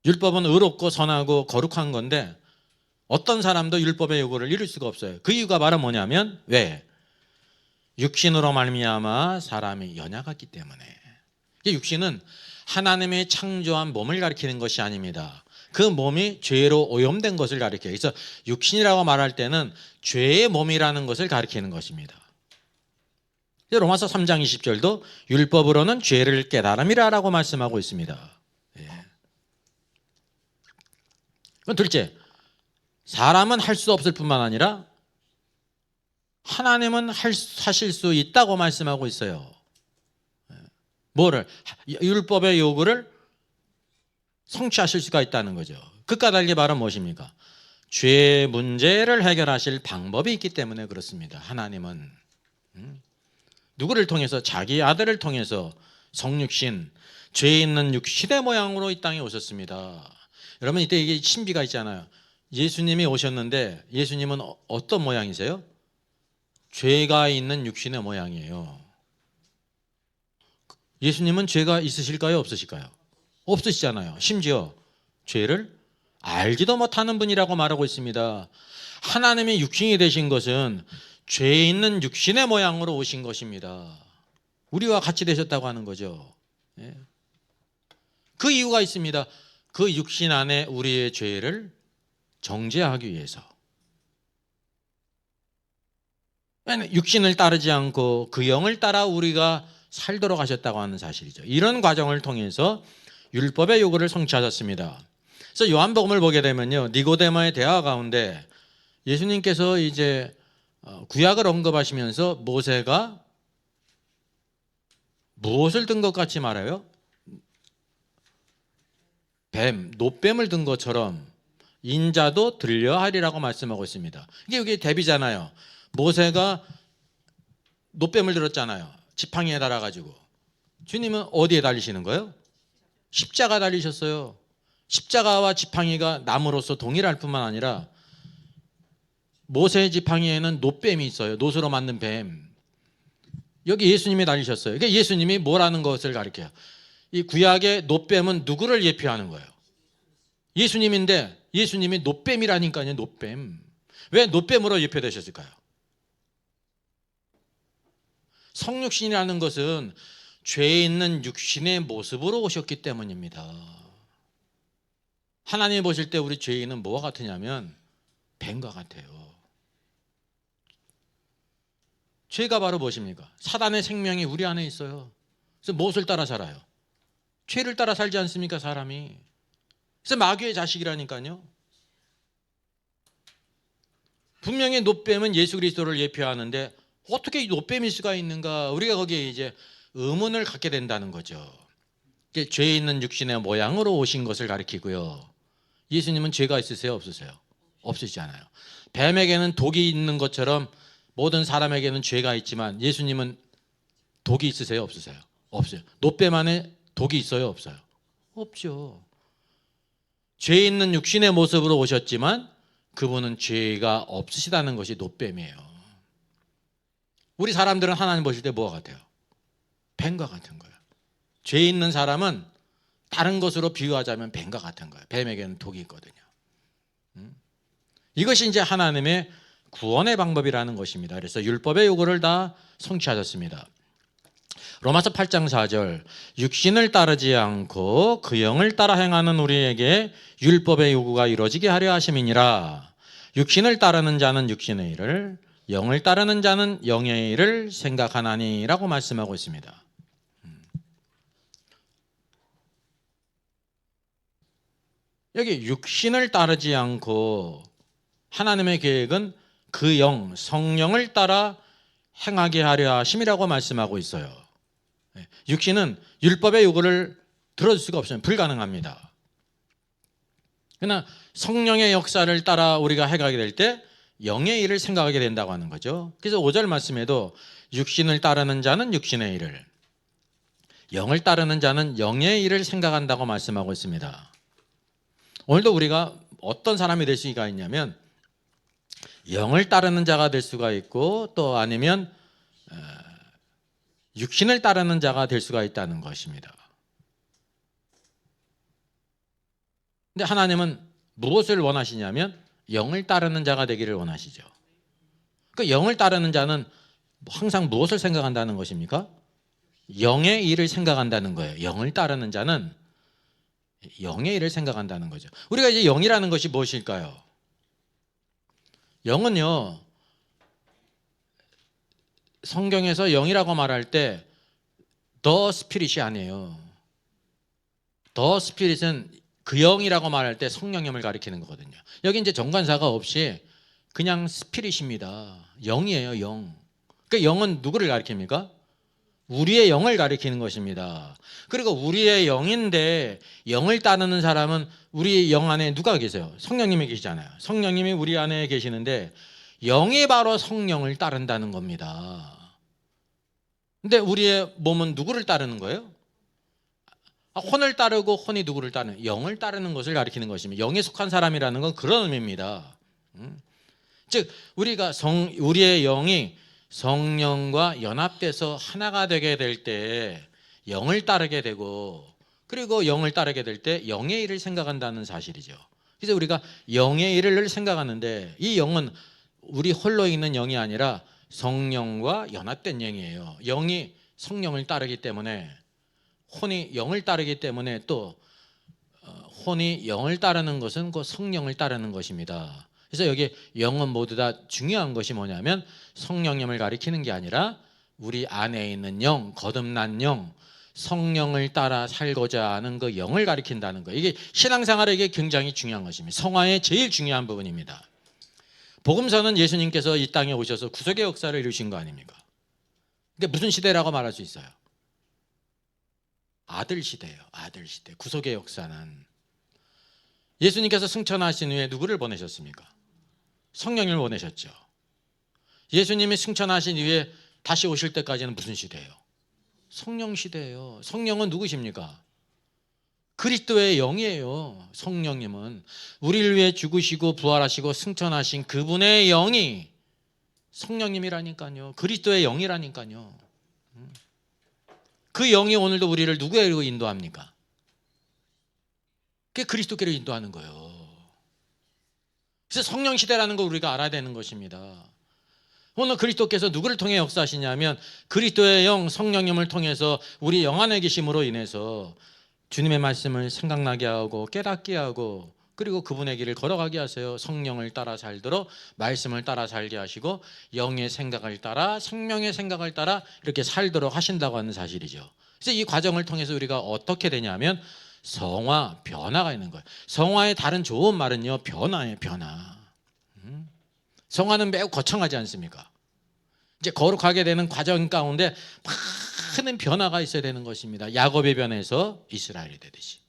율법은 의롭고 선하고 거룩한 건데 어떤 사람도 율법의 요구를 이룰 수가 없어요. 그 이유가 바로 뭐냐면 왜? 육신으로 말미암아 사람이 연약하기 때문에. 육신은 하나님의 창조한 몸을 가리키는 것이 아닙니다. 그 몸이 죄로 오염된 것을 가리켜요. 그래서 육신이라고 말할 때는 죄의 몸이라는 것을 가리키는 것입니다. 로마서 3장 20절도 율법으로는 죄를 깨달음이라고 말씀하고 있습니다. 둘째, 사람은 할 수 없을 뿐만 아니라 하나님은 하실 수 있다고 말씀하고 있어요. 뭐를? 율법의 요구를 성취하실 수가 있다는 거죠. 그까 달리 말은 무엇입니까? 죄의 문제를 해결하실 방법이 있기 때문에 그렇습니다. 하나님은 누구를 통해서? 자기 아들을 통해서 성육신, 죄 있는 육신의 모양으로 이 땅에 오셨습니다. 여러분 이때 이게 신비가 있잖아요. 예수님이 오셨는데 예수님은 어떤 모양이세요? 죄가 있는 육신의 모양이에요. 예수님은 죄가 있으실까요? 없으실까요? 없으시잖아요. 심지어 죄를 알지도 못하는 분이라고 말하고 있습니다. 하나님이 육신이 되신 것은 죄 있는 육신의 모양으로 오신 것입니다. 우리와 같이 되셨다고 하는 거죠. 그 이유가 있습니다. 그 육신 안에 우리의 죄를 정죄하기 위해서. 육신을 따르지 않고 그 영을 따라 우리가 살도록 하셨다고 하는 사실이죠. 이런 과정을 통해서 율법의 요구를 성취하셨습니다. 그래서 요한복음을 보게 되면요, 니고데모의 대화 가운데 예수님께서 이제 구약을 언급하시면서 모세가 무엇을 든 것 같이 말해요? 뱀, 노뱀을 든 것처럼 인자도 들려하리라고 말씀하고 있습니다. 이게 여기 대비잖아요. 모세가 노뱀을 들었잖아요. 지팡이에 달아가지고. 주님은 어디에 달리시는 거예요? 십자가 달리셨어요. 십자가와 지팡이가 나무로서 동일할 뿐만 아니라 모세의 지팡이에는 노뱀이 있어요. 노수로 만든 뱀. 여기 예수님이 달리셨어요. 그러니까 예수님이 뭐라는 것을 가리켜요? 이 구약의 노뱀은 누구를 예표하는 거예요? 예수님인데 예수님이 노뱀이라니까요. 노뱀. 왜 노뱀으로 예표되셨을까요? 성육신이라는 것은 죄 있는 육신의 모습으로 오셨기 때문입니다. 하나님 보실 때 우리 죄인은 뭐와 같으냐면 뱀과 같아요. 죄가 바로 무엇입니까? 사단의 생명이 우리 안에 있어요. 그래서 무엇을 따라 살아요? 죄를 따라 살지 않습니까, 사람이? 그래서 마귀의 자식이라니까요. 분명히 노뱀은 예수 그리스도를 예표하는데 어떻게 노뱀일 수가 있는가? 우리가 거기에 이제 의문을 갖게 된다는 거죠. 죄 있는 육신의 모양으로 오신 것을 가리키고요. 예수님은 죄가 있으세요? 없으세요? 없으시잖아요. 뱀에게는 독이 있는 것처럼 모든 사람에게는 죄가 있지만 예수님은 독이 있으세요? 없으세요? 없어요. 노뱀 안에 독이 있어요? 없어요? 없죠. 죄 있는 육신의 모습으로 오셨지만 그분은 죄가 없으시다는 것이 노뱀이에요. 우리 사람들은 하나님 보실 때 뭐가 같아요? 뱀과 같은 거예요. 죄 있는 사람은 다른 것으로 비유하자면 뱀과 같은 거예요. 뱀에게는 독이 있거든요. 이것이 이제 하나님의 구원의 방법이라는 것입니다. 그래서 율법의 요구를 다 성취하셨습니다. 로마서 8장 4절, 육신을 따르지 않고 그 영을 따라 행하는 우리에게 율법의 요구가 이루어지게 하려 하심이니라. 육신을 따르는 자는 육신의 일을, 영을 따르는 자는 영의 일을 생각하나니라고 말씀하고 있습니다. 여기 육신을 따르지 않고 하나님의 계획은 그 영, 성령을 따라 행하게 하려 하심이라고 말씀하고 있어요. 육신은 율법의 요구를 들어줄 수가 없어요. 불가능합니다. 그러나 성령의 역사를 따라 우리가 해가게 될 때 영의 일을 생각하게 된다고 하는 거죠. 그래서 5절 말씀에도 육신을 따르는 자는 육신의 일을, 영을 따르는 자는 영의 일을 생각한다고 말씀하고 있습니다. 오늘도 우리가 어떤 사람이 될 수가 있냐면 영을 따르는 자가 될 수가 있고 또 아니면 육신을 따르는 자가 될 수가 있다는 것입니다. 근데 하나님은 무엇을 원하시냐면 영을 따르는 자가 되기를 원하시죠. 그 영을 따르는 자는 항상 무엇을 생각한다는 것입니까? 영의 일을 생각한다는 거예요. 영을 따르는 자는 영의 일을 생각한다는 거죠. 우리가 이제 영이라는 것이 무엇일까요? 영은요, 성경에서 영이라고 말할 때 the spirit이 아니에요. the spirit은 그 영이라고 말할 때 성령님을 가리키는 거거든요. 여기 이제 정관사가 없이 그냥 스피릿입니다. 영이에요, 영. 그러니까 영은 누구를 가리킵니까? 우리의 영을 가리키는 것입니다. 그리고 우리의 영인데 영을 따르는 사람은 우리 영 안에 누가 계세요? 성령님이 계시잖아요. 성령님이 우리 안에 계시는데 영이 바로 성령을 따른다는 겁니다. 근데 우리의 몸은 누구를 따르는 거예요? 혼을 따르고 혼이 누구를 따르는? 영을 따르는 것을 가리키는 것입니다. 영에 속한 사람이라는 건 그런 의미입니다. 즉 우리의 영이 성령과 연합돼서 하나가 되게 될 때 영을 따르게 되고, 그리고 영을 따르게 될 때 영의 일을 생각한다는 사실이죠. 그래서 우리가 영의 일을 생각하는데, 이 영은 우리 홀로 있는 영이 아니라 성령과 연합된 영이에요. 영이 성령을 따르기 때문에, 혼이 영을 따르기 때문에, 또 혼이 영을 따르는 것은 그 성령을 따르는 것입니다. 그래서 여기 영은 모두 다 중요한 것이 뭐냐면, 성령님을 가리키는 게 아니라 우리 안에 있는 영, 거듭난 영, 성령을 따라 살고자 하는 그 영을 가리킨다는 거예요. 이게 신앙생활에 이게 굉장히 중요한 것입니다. 성화의 제일 중요한 부분입니다. 복음서는 예수님께서 이 땅에 오셔서 구속의 역사를 이루신 거 아닙니까? 근데 무슨 시대라고 말할 수 있어요? 아들 시대예요. 아들 시대. 구속의 역사는 예수님께서 승천하신 후에 누구를 보내셨습니까? 성령님을 보내셨죠. 예수님이 승천하신 이후에 다시 오실 때까지는 무슨 시대예요? 성령 시대예요. 성령은 누구십니까? 그리스도의 영이에요. 성령님은 우리를 위해 죽으시고 부활하시고 승천하신 그분의 영이 성령님이라니까요. 그리스도의 영이라니까요. 그 영이 오늘도 우리를 누구에로 인도합니까? 그게 그리스도께로 인도하는 거예요. 그래서 성령 시대라는 걸 우리가 알아야 되는 것입니다. 오늘 그리스도께서 누구를 통해 역사하시냐면, 그리스도의 영 성령님을 통해서 우리 영 안에 계심으로 인해서 주님의 말씀을 생각나게 하고 깨닫게 하고, 그리고 그분의 길을 걸어가게 하세요. 성령을 따라 살도록 말씀을 따라 살게 하시고, 영의 생각을 따라 생명의 생각을 따라 이렇게 살도록 하신다고 하는 사실이죠. 그래서 이 과정을 통해서 우리가 어떻게 되냐면 성화, 변화가 있는 거예요. 성화의 다른 좋은 말은요, 변화예요. 변화. 성화는 매우 거창하지 않습니까? 이제 거룩하게 되는 과정 가운데 많은 변화가 있어야 되는 것입니다. 야곱의 변에서 이스라엘이 되듯이.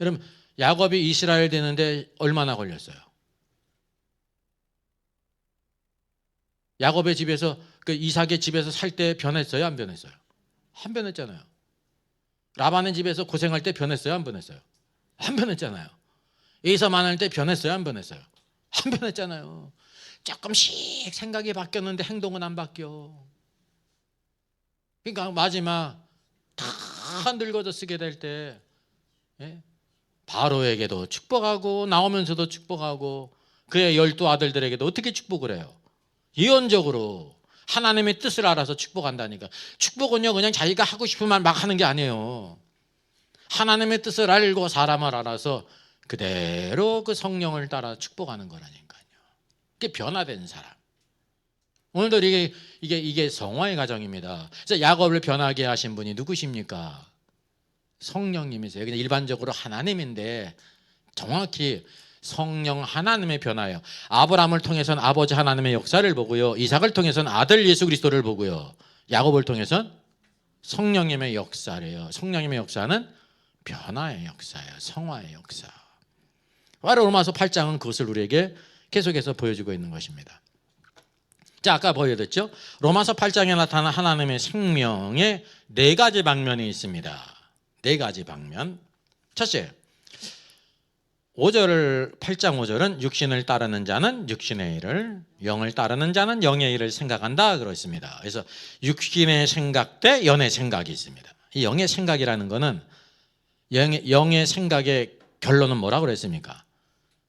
여러분, 야곱이 이스라엘 되는데 얼마나 걸렸어요? 야곱의 집에서, 그 이삭의 집에서 살 때 변했어요? 안 변했어요? 안 변했잖아요. 라반의 집에서 고생할 때 변했어요? 안 변했어요? 안 변했잖아요. 에서 만날 때 변했어요? 안 변했어요? 안 변했잖아요. 조금씩 생각이 바뀌었는데 행동은 안 바뀌어. 그러니까 마지막 다 늙어져 쓰게 될 때, 바로에게도 축복하고 나오면서도 축복하고 그의 12 아들들에게도 어떻게 축복을 해요? 예언적으로 하나님의 뜻을 알아서 축복한다니까. 축복은요, 그냥 자기가 하고 싶은 말 막 하는 게 아니에요. 하나님의 뜻을 알고 사람을 알아서 그대로 그 성령을 따라 축복하는 거라니까요. 그게 변화된 사람. 오늘도 이게 성화의 과정입니다. 그래서 야곱을 변하게 하신 분이 누구십니까? 성령님이세요. 그냥 일반적으로 하나님인데 정확히 성령 하나님의 변화예요. 아브라함을 통해서는 아버지 하나님의 역사를 보고요, 이삭을 통해서는 아들 예수 그리스도를 보고요, 야곱을 통해서는 성령님의 역사래요. 성령님의 역사는 변화의 역사예요. 성화의 역사. 바로 로마서 8장은 그것을 우리에게 계속해서 보여주고 있는 것입니다. 자, 아까 보여드렸죠? 로마서 8장에 나타난 하나님의 생명의 4가지 방면이 있습니다. 4가지 방면. 첫째, 8장 5절은 육신을 따르는 자는 육신의 일을, 영을 따르는 자는 영의 일을 생각한다 그렇습니다. 그래서 육신의 생각 대 영의 생각이 있습니다. 이 영의 생각이라는 거는, 영의 생각의 결론은 뭐라고 그랬습니까?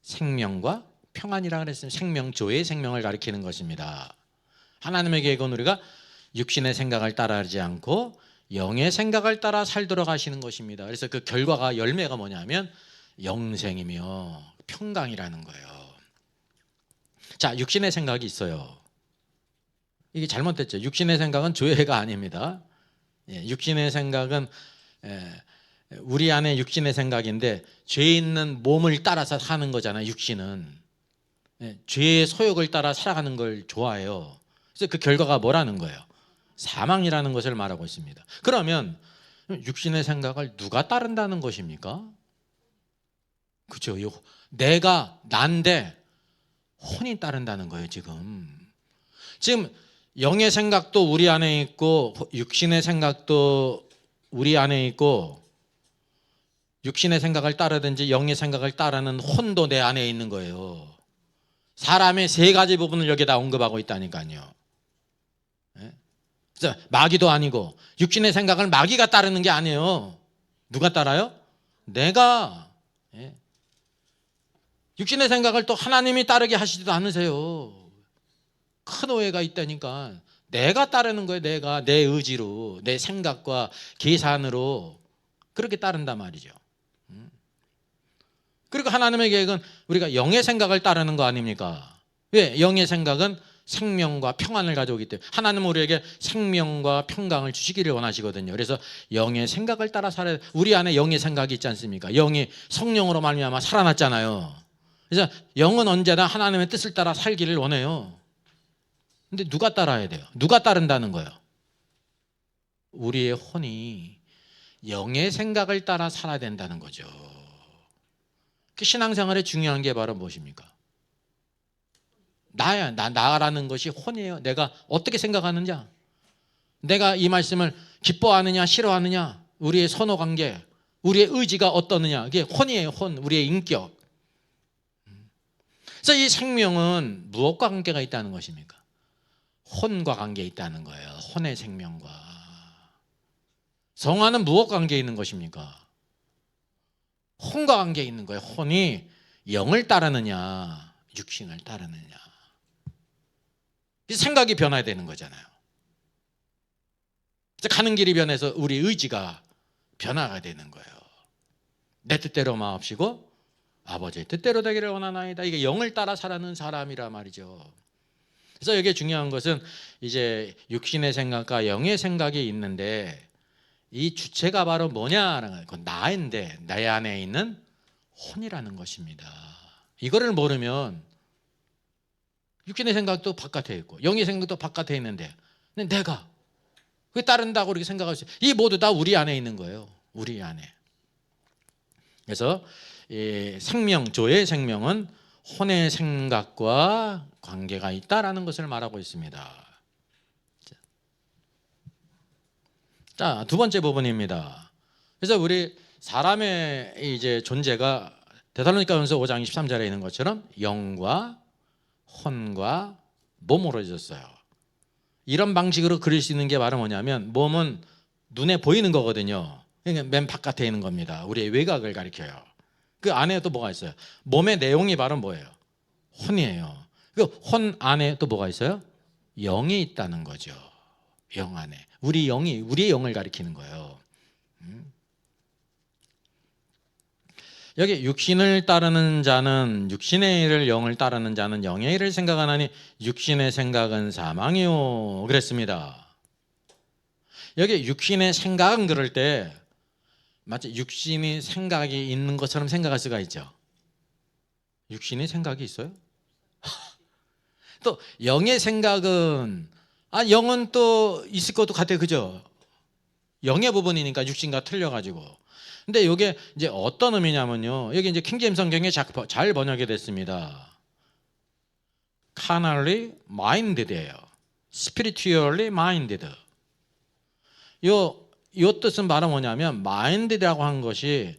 생명과 평안이라고 그랬습니다. 생명조의 생명을 가리키는 것입니다. 하나님의 계획은 우리가 육신의 생각을 따라하지 않고 영의 생각을 따라 살도록 하시는 것입니다. 그래서 그 결과가, 열매가 뭐냐면 영생이며 평강이라는 거예요. 자, 육신의 생각이 있어요. 이게 잘못됐죠. 육신의 생각은 죄가 아닙니다. 육신의 생각은 우리 안에 육신의 생각인데, 죄 있는 몸을 따라서 사는 거잖아요. 육신은 죄의 소욕을 따라 살아가는 걸 좋아해요. 그래서 그 결과가 뭐라는 거예요? 사망이라는 것을 말하고 있습니다. 그러면 육신의 생각을 누가 따른다는 것입니까? 그렇죠. 내가 난데 혼이 따른다는 거예요. 지금 영의 생각도 우리 안에 있고 육신의 생각도 우리 안에 있고 육신의 생각을 따르든지 영의 생각을 따르는 혼도 내 안에 있는 거예요. 사람의 세 가지 부분을 여기다 언급하고 있다니까요. 그래서 마귀도 아니고 육신의 생각을 마귀가 따르는 게 아니에요. 누가 따라요? 내가. 육신의 생각을 또 하나님이 따르게 하시지도 않으세요. 큰 오해가 있다니까. 내가 따르는 거예요. 내가 내 의지로, 내 생각과 계산으로 그렇게 따른단 말이죠. 그리고 하나님의 계획은 우리가 영의 생각을 따르는 거 아닙니까? 왜? 영의 생각은 생명과 평안을 가져오기 때문에 하나님은 우리에게 생명과 평강을 주시기를 원하시거든요. 그래서 영의 생각을 따라 살아야, 우리 안에 영의 생각이 있지 않습니까? 영이 성령으로 말미암아 살아났잖아요. 그래서 영은 언제나 하나님의 뜻을 따라 살기를 원해요. 근데 누가 따라야 돼요? 누가 따른다는 거예요? 우리의 혼이 영의 생각을 따라 살아야 된다는 거죠. 그 신앙생활에 중요한 게 바로 무엇입니까? 나야. 나라는 것이 혼이에요. 내가 어떻게 생각하느냐, 내가 이 말씀을 기뻐하느냐 싫어하느냐, 우리의 선호관계, 우리의 의지가 어떠느냐, 이게 혼이에요. 혼, 우리의 인격. 그래서 이 생명은 무엇과 관계가 있다는 것입니까? 혼과 관계에 있다는 거예요. 혼의 생명과. 성화는 무엇과 관계에 있는 것입니까? 혼과 관계에 있는 거예요. 혼이 영을 따르느냐 육신을 따르느냐. 생각이 변화야 되는 거잖아요. 가는 길이 변해서 우리 의지가 변화가 되는 거예요. 내 뜻대로 마옵시고 아버지의 뜻대로 되기를 원하나이다. 이게 영을 따라 살아가는 사람이라 말이죠. 그래서 여기에 중요한 것은 이제 육신의 생각과 영의 생각이 있는데 이 주체가 바로 뭐냐라는 건 나인데 내 안에 있는 혼이라는 것입니다. 이거를 모르면 육신의 생각도 바깥에 있고 영의 생각도 바깥에 있는데 내가 왜 따른다고 그렇게 생각할 수 있어요? 이 모두 다 우리 안에 있는 거예요. 우리 안에. 그래서 이 생명, 조의 생명은 혼의 생각과 관계가 있다라는 것을 말하고 있습니다. 자, 두 번째 부분입니다. 그래서 우리 사람의 이제 존재가 데살로니가전서 5장 23절에 있는 것처럼 영과 혼과 몸으로 이루어졌어요. 이런 방식으로 그릴 수 있는 게 바로 뭐냐면 몸은 눈에 보이는 거거든요. 그러니까 맨 바깥에 있는 겁니다. 우리의 외곽을 가리켜요. 그 안에 또 뭐가 있어요? 몸의 내용이 바로 뭐예요? 혼이에요. 그 혼 안에 또 뭐가 있어요? 영이 있다는 거죠. 영 안에. 우리 영이 우리의 영을 가리키는 거예요. 여기 육신을 따르는 자는 육신의 일을, 영을 따르는 자는 영의 일을 생각하나니 육신의 생각은 사망이요 그랬습니다. 여기 육신의 생각은 그럴 때 마치 육신이 생각이 있는 것처럼 생각할 수가 있죠. 육신이 생각이 있어요? 또 영의 생각은 영은 또 있을 것도 같아요. 그죠? 영의 부분이니까 육신과 틀려가지고. 근데 이게 이제 어떤 의미냐면요. 여기 이제 킹제임스 성경에 잘 번역이 됐습니다. carnally minded예요. spiritually minded. 요 뜻은 바로 뭐냐면 minded라고 한 것이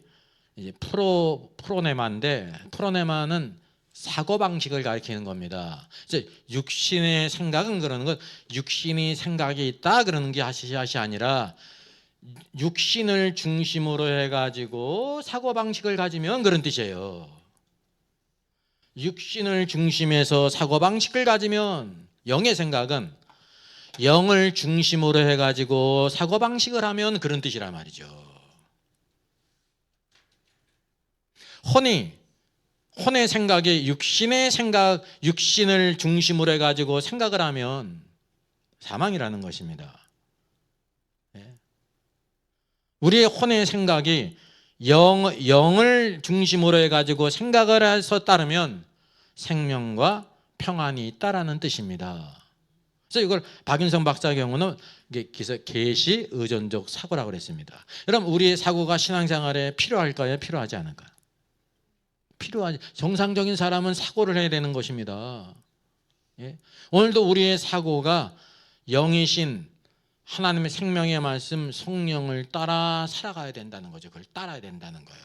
이제 프로네마인데 프로네마는 사고 방식을 가리키는 겁니다. 이제 육신의 생각은 그러는 건 육신이 생각이 있다 그러는 게 하시이 아니라 육신을 중심으로 해가지고 사고 방식을 가지면 그런 뜻이에요. 육신을 중심해서 사고 방식을 가지면 영의 생각은 영을 중심으로 해가지고 사고 방식을 하면 그런 뜻이란 말이죠. 혼의 생각이 육신의 생각, 육신을 중심으로 해가지고 생각을 하면 사망이라는 것입니다. 우리의 혼의 생각이 영을 중심으로 해가지고 생각을 해서 따르면 생명과 평안이 있다라는 뜻입니다. 그래서 이걸 박윤성 박사의 경우는 계시 의존적 사고라고 그랬습니다. 여러분, 우리의 사고가 신앙생활에 필요할까요? 필요하지 않을까요? 필요하지. 정상적인 사람은 사고를 해야 되는 것입니다. 오늘도 우리의 사고가 영이신 하나님의 생명의 말씀 성령을 따라 살아가야 된다는 거죠. 그걸 따라야 된다는 거예요.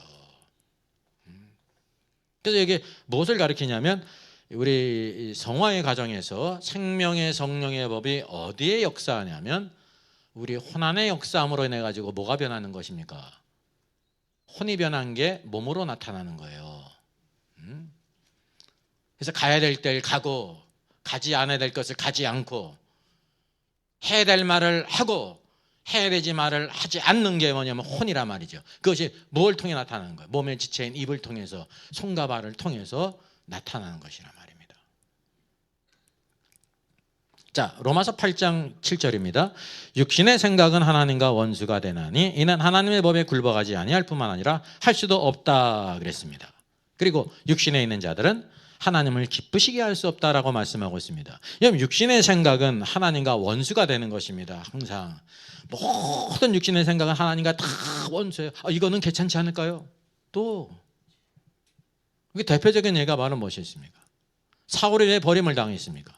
그래서 이게 무엇을 가리키냐면 우리 성화의 과정에서 생명의 성령의 법이 어디에 역사하냐면 우리 혼안의 역사함으로 인해 가지고 뭐가 변하는 것입니까? 혼이 변한 게 몸으로 나타나는 거예요. 그래서 가야 될 때를 가고 가지 않아야 될 것을 가지 않고 해야 될 말을 하고 해야 되지 말을 하지 않는 게 뭐냐면 혼이란 말이죠. 그것이 뭘 통해 나타나는 거예요? 몸의 지체인 입을 통해서, 손과 발을 통해서 나타나는 것이란 말입니다. 자, 로마서 8장 7절입니다. 육신의 생각은 하나님과 원수가 되나니 이는 하나님의 법에 굴복하지 아니할 뿐만 아니라 할 수도 없다 그랬습니다. 그리고 육신에 있는 자들은 하나님을 기쁘시게 할 수 없다라고 말씀하고 있습니다. 여러분, 육신의 생각은 하나님과 원수가 되는 것입니다. 항상 모든 육신의 생각은 하나님과 다 원수예요. 이거는 괜찮지 않을까요? 또 이게 대표적인 예가 바로 무엇이었습니까? 사울이 왜 버림을 당했습니까?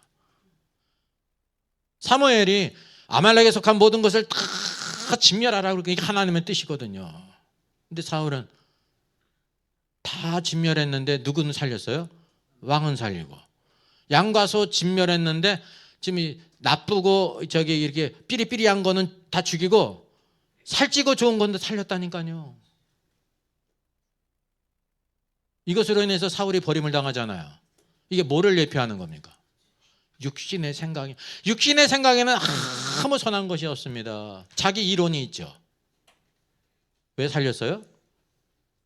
사무엘이 아말렉에 속한 모든 것을 다 진멸하라고 그러니까 이게 하나님의 뜻이거든요. 근데 사울은 다 진멸했는데 누구는 살렸어요? 왕은 살리고. 양과 소 진멸했는데 지금 나쁘고 이렇게 삐리삐리한 거는 다 죽이고 살찌고 좋은 건데 살렸다니까요. 이것으로 인해서 사울이 버림을 당하잖아요. 이게 뭐를 예표하는 겁니까? 육신의 생각이. 육신의 생각에는 아무 선한 것이 없습니다. 자기 이론이 있죠. 왜 살렸어요?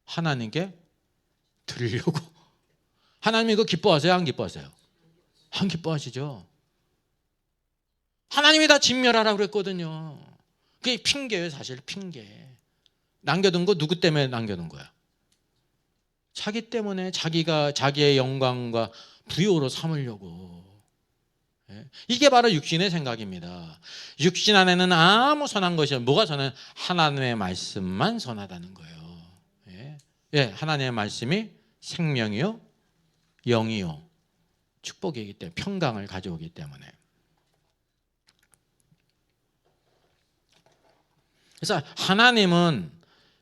하나님께 드리려고. 하나님이 이거 기뻐하세요? 안 기뻐하세요? 안 기뻐하시죠. 하나님이 다 진멸하라고 그랬거든요. 그게 핑계예요. 사실 핑계. 남겨둔 거 누구 때문에 남겨둔 거야? 자기 때문에. 자기가 자기의 영광과 부요로 삼으려고. 이게 바로 육신의 생각입니다. 육신 안에는 아무 선한 것이 없어요. 뭐가 선한? 하나님의 말씀만 선하다는 거예요. 하나님의 말씀이 생명이요 영이요 축복이기 때문에, 평강을 가져오기 때문에. 그래서 하나님은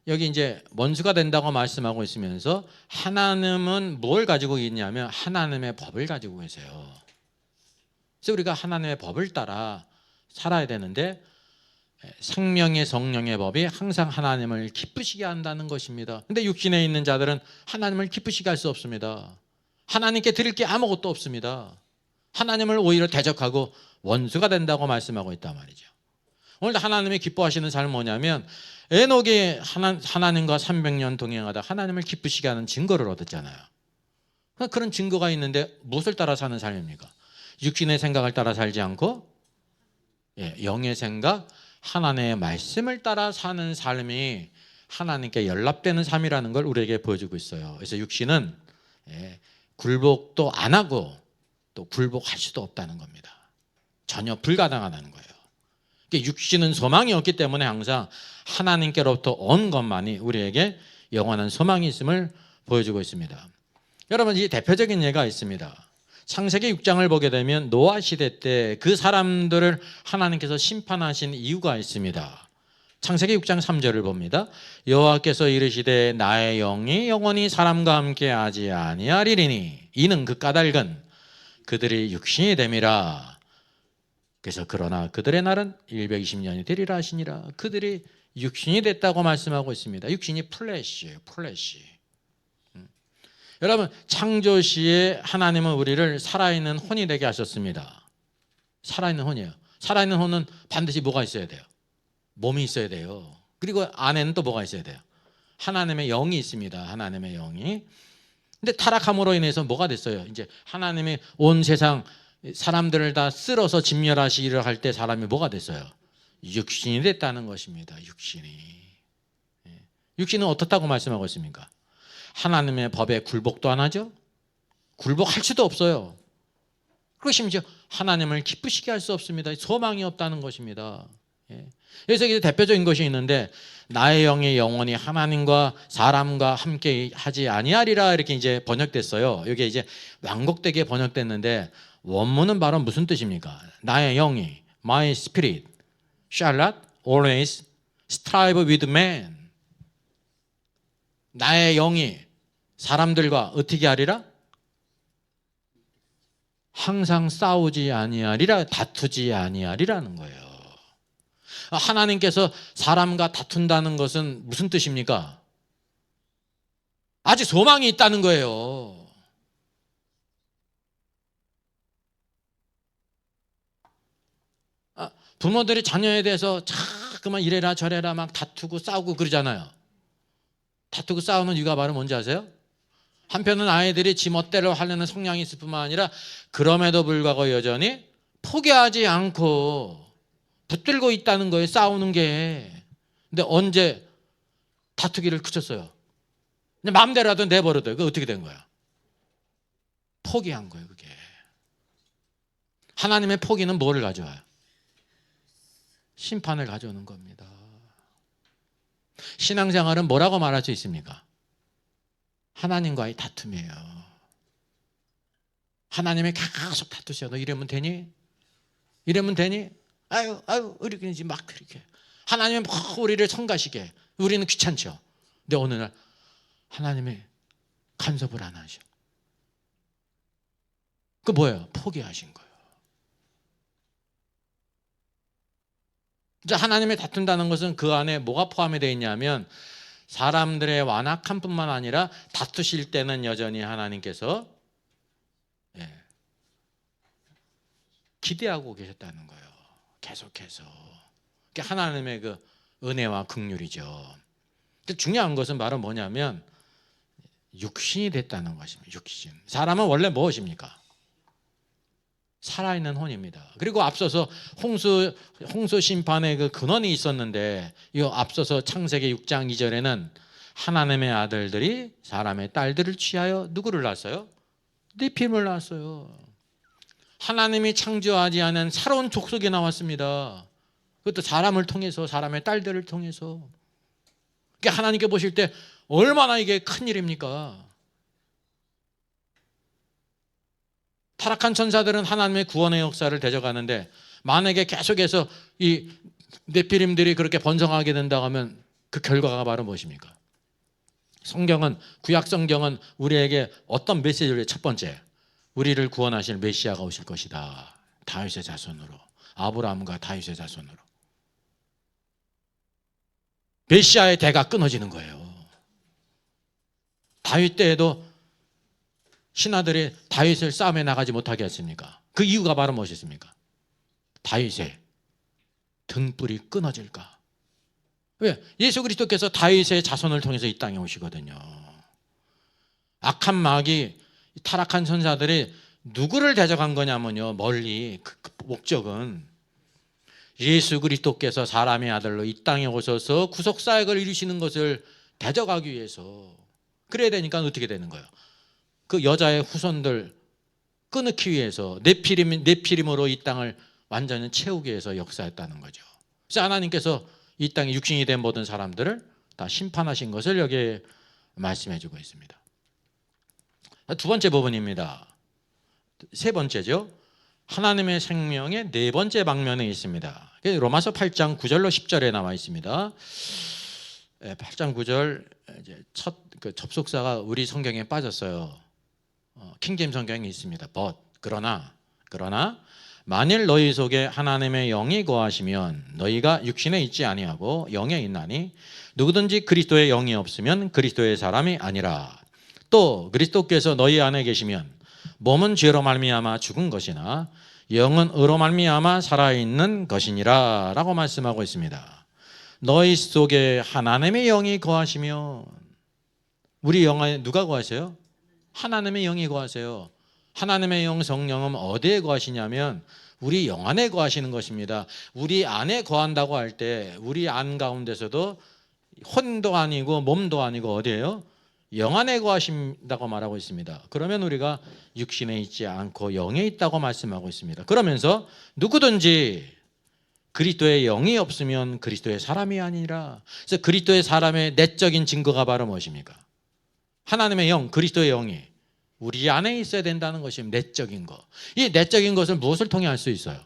여기 이제 원수가 된다고 말씀하고 있으면서 하나님은 뭘 가지고 있냐면 하나님의 법을 가지고 계세요. 그래서 우리가 하나님의 법을 따라 살아야 되는데 생명의 성령의 법이 항상 하나님을 기쁘시게 한다는 것입니다. 근데 육신에 있는 자들은 하나님을 기쁘시게 할 수 없습니다. 하나님께 드릴 게 아무것도 없습니다. 하나님을 오히려 대적하고 원수가 된다고 말씀하고 있단 말이죠. 오늘 하나님이 기뻐하시는 삶은 뭐냐면 에녹이 하나님과 300년 동행하다 하나님을 기쁘시게 하는 증거를 얻었잖아요. 그런 증거가 있는데 무엇을 따라 사는 삶입니까? 육신의 생각을 따라 살지 않고 영의 생각, 하나님의 말씀을 따라 사는 삶이 하나님께 연락되는 삶이라는 걸 우리에게 보여주고 있어요. 그래서 육신은 굴복도 안 하고 또 굴복할 수도 없다는 겁니다. 전혀 불가능하다는 거예요. 육신은 소망이 없기 때문에 항상 하나님께로부터 온 것만이 우리에게 영원한 소망이 있음을 보여주고 있습니다. 여러분, 이 대표적인 예가 있습니다. 창세기 6장을 보게 되면 노아 시대 때 그 사람들을 하나님께서 심판하신 이유가 있습니다. 창세기 6장 3절을 봅니다. 여호와께서 이르시되 나의 영이 영원히 사람과 함께 하지 아니하리니 이는 그 까닭은 그들이 육신이 됨이라. 그래서 그러나 그들의 날은 120년이 되리라 하시니라. 그들이 육신이 됐다고 말씀하고 있습니다. 육신이 플래시예요. 플래시. 여러분, 창조시에 하나님은 우리를 살아있는 혼이 되게 하셨습니다. 살아있는 혼이에요. 살아있는 혼은 반드시 뭐가 있어야 돼요? 몸이 있어야 돼요. 그리고 안에는 또 뭐가 있어야 돼요? 하나님의 영이 있습니다. 하나님의 영이. 근데 타락함으로 인해서 뭐가 됐어요? 이제 하나님이 온 세상 사람들을 다 쓸어서 진멸하시기를 할 때 사람이 뭐가 됐어요? 육신이 됐다는 것입니다. 육신이. 육신은 어떻다고 말씀하고 있습니까? 하나님의 법에 굴복도 안 하죠. 굴복할 수도 없어요. 그리고 심지어 하나님을 기쁘시게 할 수 없습니다. 소망이 없다는 것입니다. 그래서 이제 대표적인 것이 있는데 나의 영이 영원히 하나님과 사람과 함께 하지 아니하리라 이렇게 이제 번역됐어요. 이게 이제 완곡되게 번역됐는데 원문은 바로 무슨 뜻입니까? 나의 영이 My spirit shall not always strive with man. 나의 영이 사람들과 어떻게 하리라? 항상 싸우지 아니하리라, 다투지 아니하리라는 거예요. 하나님께서 사람과 다툰다는 것은 무슨 뜻입니까? 아직 소망이 있다는 거예요. 부모들이 자녀에 대해서 자꾸만 이래라 저래라 막 다투고 싸우고 그러잖아요. 다투고 싸우는 이유가 바로 뭔지 아세요? 한편은 아이들이 지 멋대로 하려는 성향이 있을 뿐만 아니라 그럼에도 불구하고 여전히 포기하지 않고 붙들고 있다는 거예요. 싸우는 게. 근데 언제 다투기를 그쳤어요? 마음대로라도 내버려둬요. 그게 어떻게 된 거야? 포기한 거예요. 그게. 하나님의 포기는 뭐를 가져와요? 심판을 가져오는 겁니다. 신앙생활은 뭐라고 말할 수 있습니까? 하나님과의 다툼이에요. 하나님이 계속 다투셔. 너 이러면 되니? 이러면 되니? 아유, 이렇게 막 그렇게. 하나님은 우리를 성가시게. 우리는 귀찮죠. 근데 어느 날 하나님이 간섭을 안 하셔. 그 뭐예요? 포기하신 거예요. 하나님이 다툰다는 것은 그 안에 뭐가 포함이 되어 있냐면 사람들의 완악함 뿐만 아니라 다투실 때는 여전히 하나님께서 기대하고 계셨다는 거예요. 계속해서. 하나님의 그 은혜와 긍휼이죠. 중요한 것은 바로 뭐냐면 육신이 됐다는 것입니다. 육신. 사람은 원래 무엇입니까? 살아있는 혼입니다. 그리고 앞서서 홍수 심판의 그 근원이 있었는데 이 앞서서 창세기 6장 2절에는 하나님의 아들들이 사람의 딸들을 취하여 누구를 낳았어요? 네피림을 낳았어요. 하나님이 창조하지 않은 새로운 족속이 나왔습니다. 그것도 사람을 통해서, 사람의 딸들을 통해서. 그러니까 하나님께 보실 때 얼마나 이게 큰일입니까? 타락한 천사들은 하나님의 구원의 역사를 대적하는데 만약에 계속해서 이 네피림들이 그렇게 번성하게 된다고 하면 그 결과가 바로 무엇입니까? 성경은, 구약 성경은 우리에게 어떤 메시지를 해요? 첫 번째, 우리를 구원하실 메시아가 오실 것이다. 다윗의 자손으로. 아브라함과 다윗의 자손으로. 메시아의 대가 끊어지는 거예요. 다윗 때에도 신하들이 다윗을 싸움에 나가지 못하게 했습니까? 그 이유가 바로 무엇이었습니까? 다윗의 등불이 끊어질까? 왜? 예수 그리스도께서 다윗의 자손을 통해서 이 땅에 오시거든요. 악한 마귀, 타락한 천사들이 누구를 대적한 거냐면요, 멀리 그 목적은 예수 그리스도께서 사람의 아들로 이 땅에 오셔서 구속사역을 이루시는 것을 대적하기 위해서. 그래야 되니까 어떻게 되는 거예요? 그 여자의 후손들 끊기 위해서 네피림으로 이 땅을 완전히 채우기 위해서 역사했다는 거죠. 그래서 하나님께서 이 땅에 육신이 된 모든 사람들을 다 심판하신 것을 여기에 말씀해 주고 있습니다. 두 번째 부분입니다. 세 번째죠. 하나님의 생명의 네 번째 방면에 있습니다. 로마서 8장 9절로 10절에 나와 있습니다. 8장 9절 이제 첫 접속사가 우리 성경에 빠졌어요. 킹제임 성경에 있습니다. But 그러나 만일 너희 속에 하나님의 영이 거하시면 너희가 육신에 있지 아니하고 영에 있나니 누구든지 그리스도의 영이 없으면 그리스도의 사람이 아니라. 또 그리스도께서 너희 안에 계시면 몸은 죄로 말미암아 죽은 것이나 영은 의로 말미암아 살아있는 것이니라 라고 말씀하고 있습니다. 너희 속에 하나님의 영이 거하시면, 우리 영 안에 누가 거하세요? 하나님의 영이 거하세요. 하나님의 영 성령은 어디에 거하시냐면 우리 영 안에 거하시는 것입니다. 우리 안에 거한다고 할 때 우리 안 가운데서도 혼도 아니고 몸도 아니고 어디예요? 영 안에 거하신다고 말하고 있습니다. 그러면 우리가 육신에 있지 않고 영에 있다고 말씀하고 있습니다. 그러면서 누구든지 그리스도의 영이 없으면 그리스도의 사람이 아니라. 그래서 그리스도의 사람의 내적인 증거가 바로 무엇입니까? 하나님의 영, 그리스도의 영이 우리 안에 있어야 된다는 것이 내적인 것. 이 내적인 것을 무엇을 통해 알 수 있어요?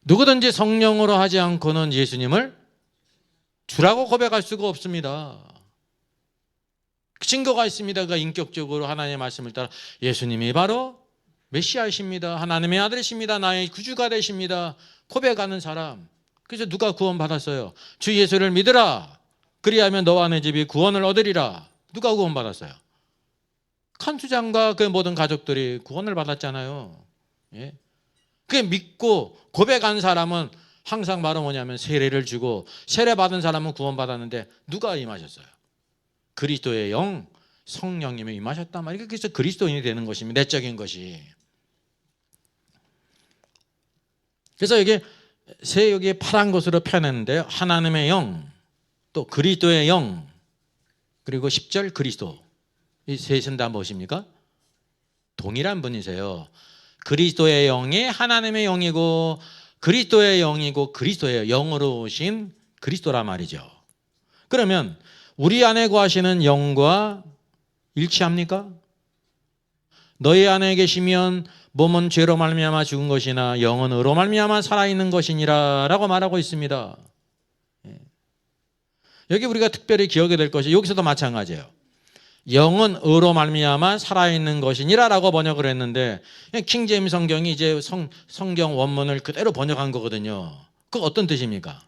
누구든지 성령으로 하지 않고는 예수님을 주라고 고백할 수가 없습니다. 증거가 있습니다. 그가 인격적으로 하나님의 말씀을 따라 예수님이 바로 메시아이십니다. 하나님의 아들이십니다. 나의 구주가 되십니다. 고백하는 사람. 그래서 누가 구원받았어요? 주 예수를 믿으라. 그리하면 너와 내 집이 구원을 얻으리라. 누가 구원받았어요? 간수장과 그 모든 가족들이 구원을 받았잖아요. 예? 그게 믿고 고백한 사람은 항상 바로 뭐냐면 세례를 주고, 세례 받은 사람은 구원받았는데 누가 임하셨어요? 그리스도의 영, 성령님이 임하셨단 말이에요. 그래서 그리스도인이 되는 것입니다. 내적인 것이. 그래서 여기 파란 것으로 표현했는데요. 하나님의 영, 또 그리스도의 영, 그리고 10절 그리스도. 이 셋은 다 무엇입니까? 동일한 분이세요. 그리스도의 영이 하나님의 영이고, 그리스도의 영이고, 그리스도의 영으로 오신 그리스도란 말이죠. 그러면 우리 안에 거하시는 영과 일치합니까? 너희 안에 계시면 몸은 죄로 말미암아 죽은 것이나 영은 의로 말미암아 살아있는 것이니라 라고 말하고 있습니다. 여기 우리가 특별히 기억해야 될 것이, 여기서도 마찬가지예요. 영은 의로 말미암아 살아있는 것이니라 라고 번역을 했는데, 킹제임스 성경이 이제 성경 원문을 그대로 번역한 거거든요. 그거 어떤 뜻입니까?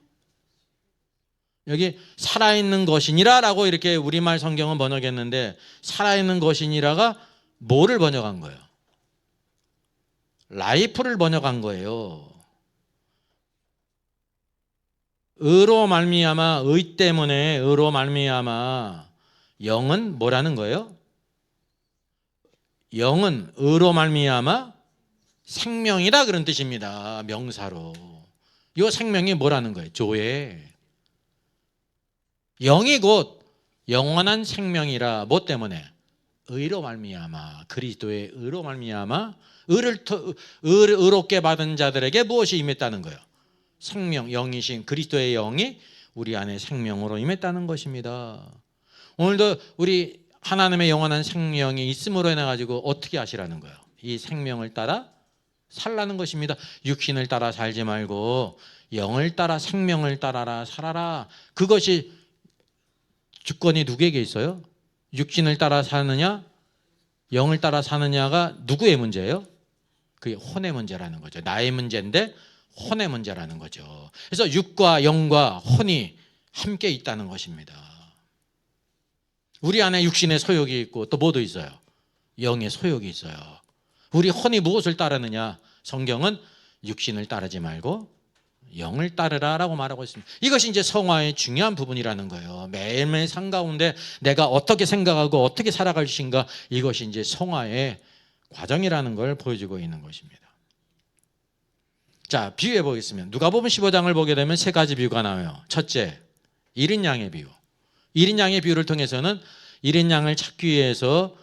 여기 살아있는 것이니라 라고 이렇게 우리말 성경은 번역했는데, 살아있는 것이니라가 뭐를 번역한 거예요? 라이프를 번역한 거예요. 의로 말미암아, 의 때문에 의로 말미암아, 영은 뭐라는 거예요? 영은 의로 말미암아 생명이다, 그런 뜻입니다. 명사로. 이 생명이 뭐라는 거예요? 조회. 영이 곧 영원한 생명이라. 뭐 때문에? 의로 말미암아, 그리스도의 의로 말미암아 의롭게 받은 자들에게 무엇이 임했다는 거예요? 생명, 영이신 그리스도의 영이 우리 안에 생명으로 임했다는 것입니다. 오늘도 우리 하나님의 영원한 생명이 있음으로 인해 가지고 어떻게 하시라는 거예요? 이 생명을 따라 살라는 것입니다. 육신을 따라 살지 말고 영을 따라, 생명을 따라라 살아라. 그것이 주권이 누구에게 있어요? 육신을 따라 사느냐, 영을 따라 사느냐가 누구의 문제예요? 그게 혼의 문제라는 거죠. 나의 문제인데 혼의 문제라는 거죠. 그래서 육과 영과 혼이 함께 있다는 것입니다. 우리 안에 육신의 소욕이 있고 또 뭐도 있어요? 영의 소욕이 있어요. 우리 혼이 무엇을 따르느냐? 성경은 육신을 따르지 말고 영을 따르라라고 말하고 있습니다. 이것이 이제 성화의 중요한 부분이라는 거예요. 매일매일 삶 가운데 내가 어떻게 생각하고 어떻게 살아갈 것인가, 이것이 이제 성화의 과정이라는 걸 보여주고 있는 것입니다. 자, 비유해 보겠습니다. 누가복음 15장을 보게 되면 세 가지 비유가 나와요. 첫째, 1인 양의 비유. 1인 양의 비유를 통해서는 1인 양을 찾기 위해서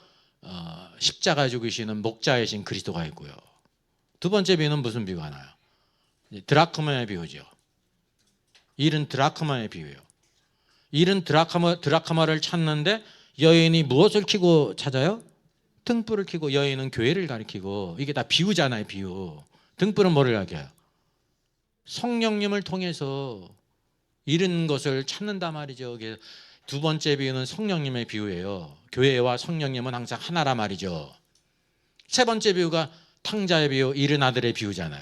십자가 죽으시는 목자이신 그리스도가 있고요. 두 번째 비유는 무슨 비유가 나요? 드라크마의 비유죠. 1은 드라크마의 비유예요. 1은 드라크마를 찾는데 여인이 무엇을 켜고 찾아요? 등불을 켜고. 여인은 교회를 가리키고. 이게 다 비유잖아요, 비유. 등불은 뭐를 가리켜요? 성령님을 통해서 잃은 것을 찾는다 말이죠. 두 번째 비유는 성령님의 비유예요. 교회와 성령님은 항상 하나라 말이죠. 세 번째 비유가 탕자의 비유, 잃은 아들의 비유잖아요.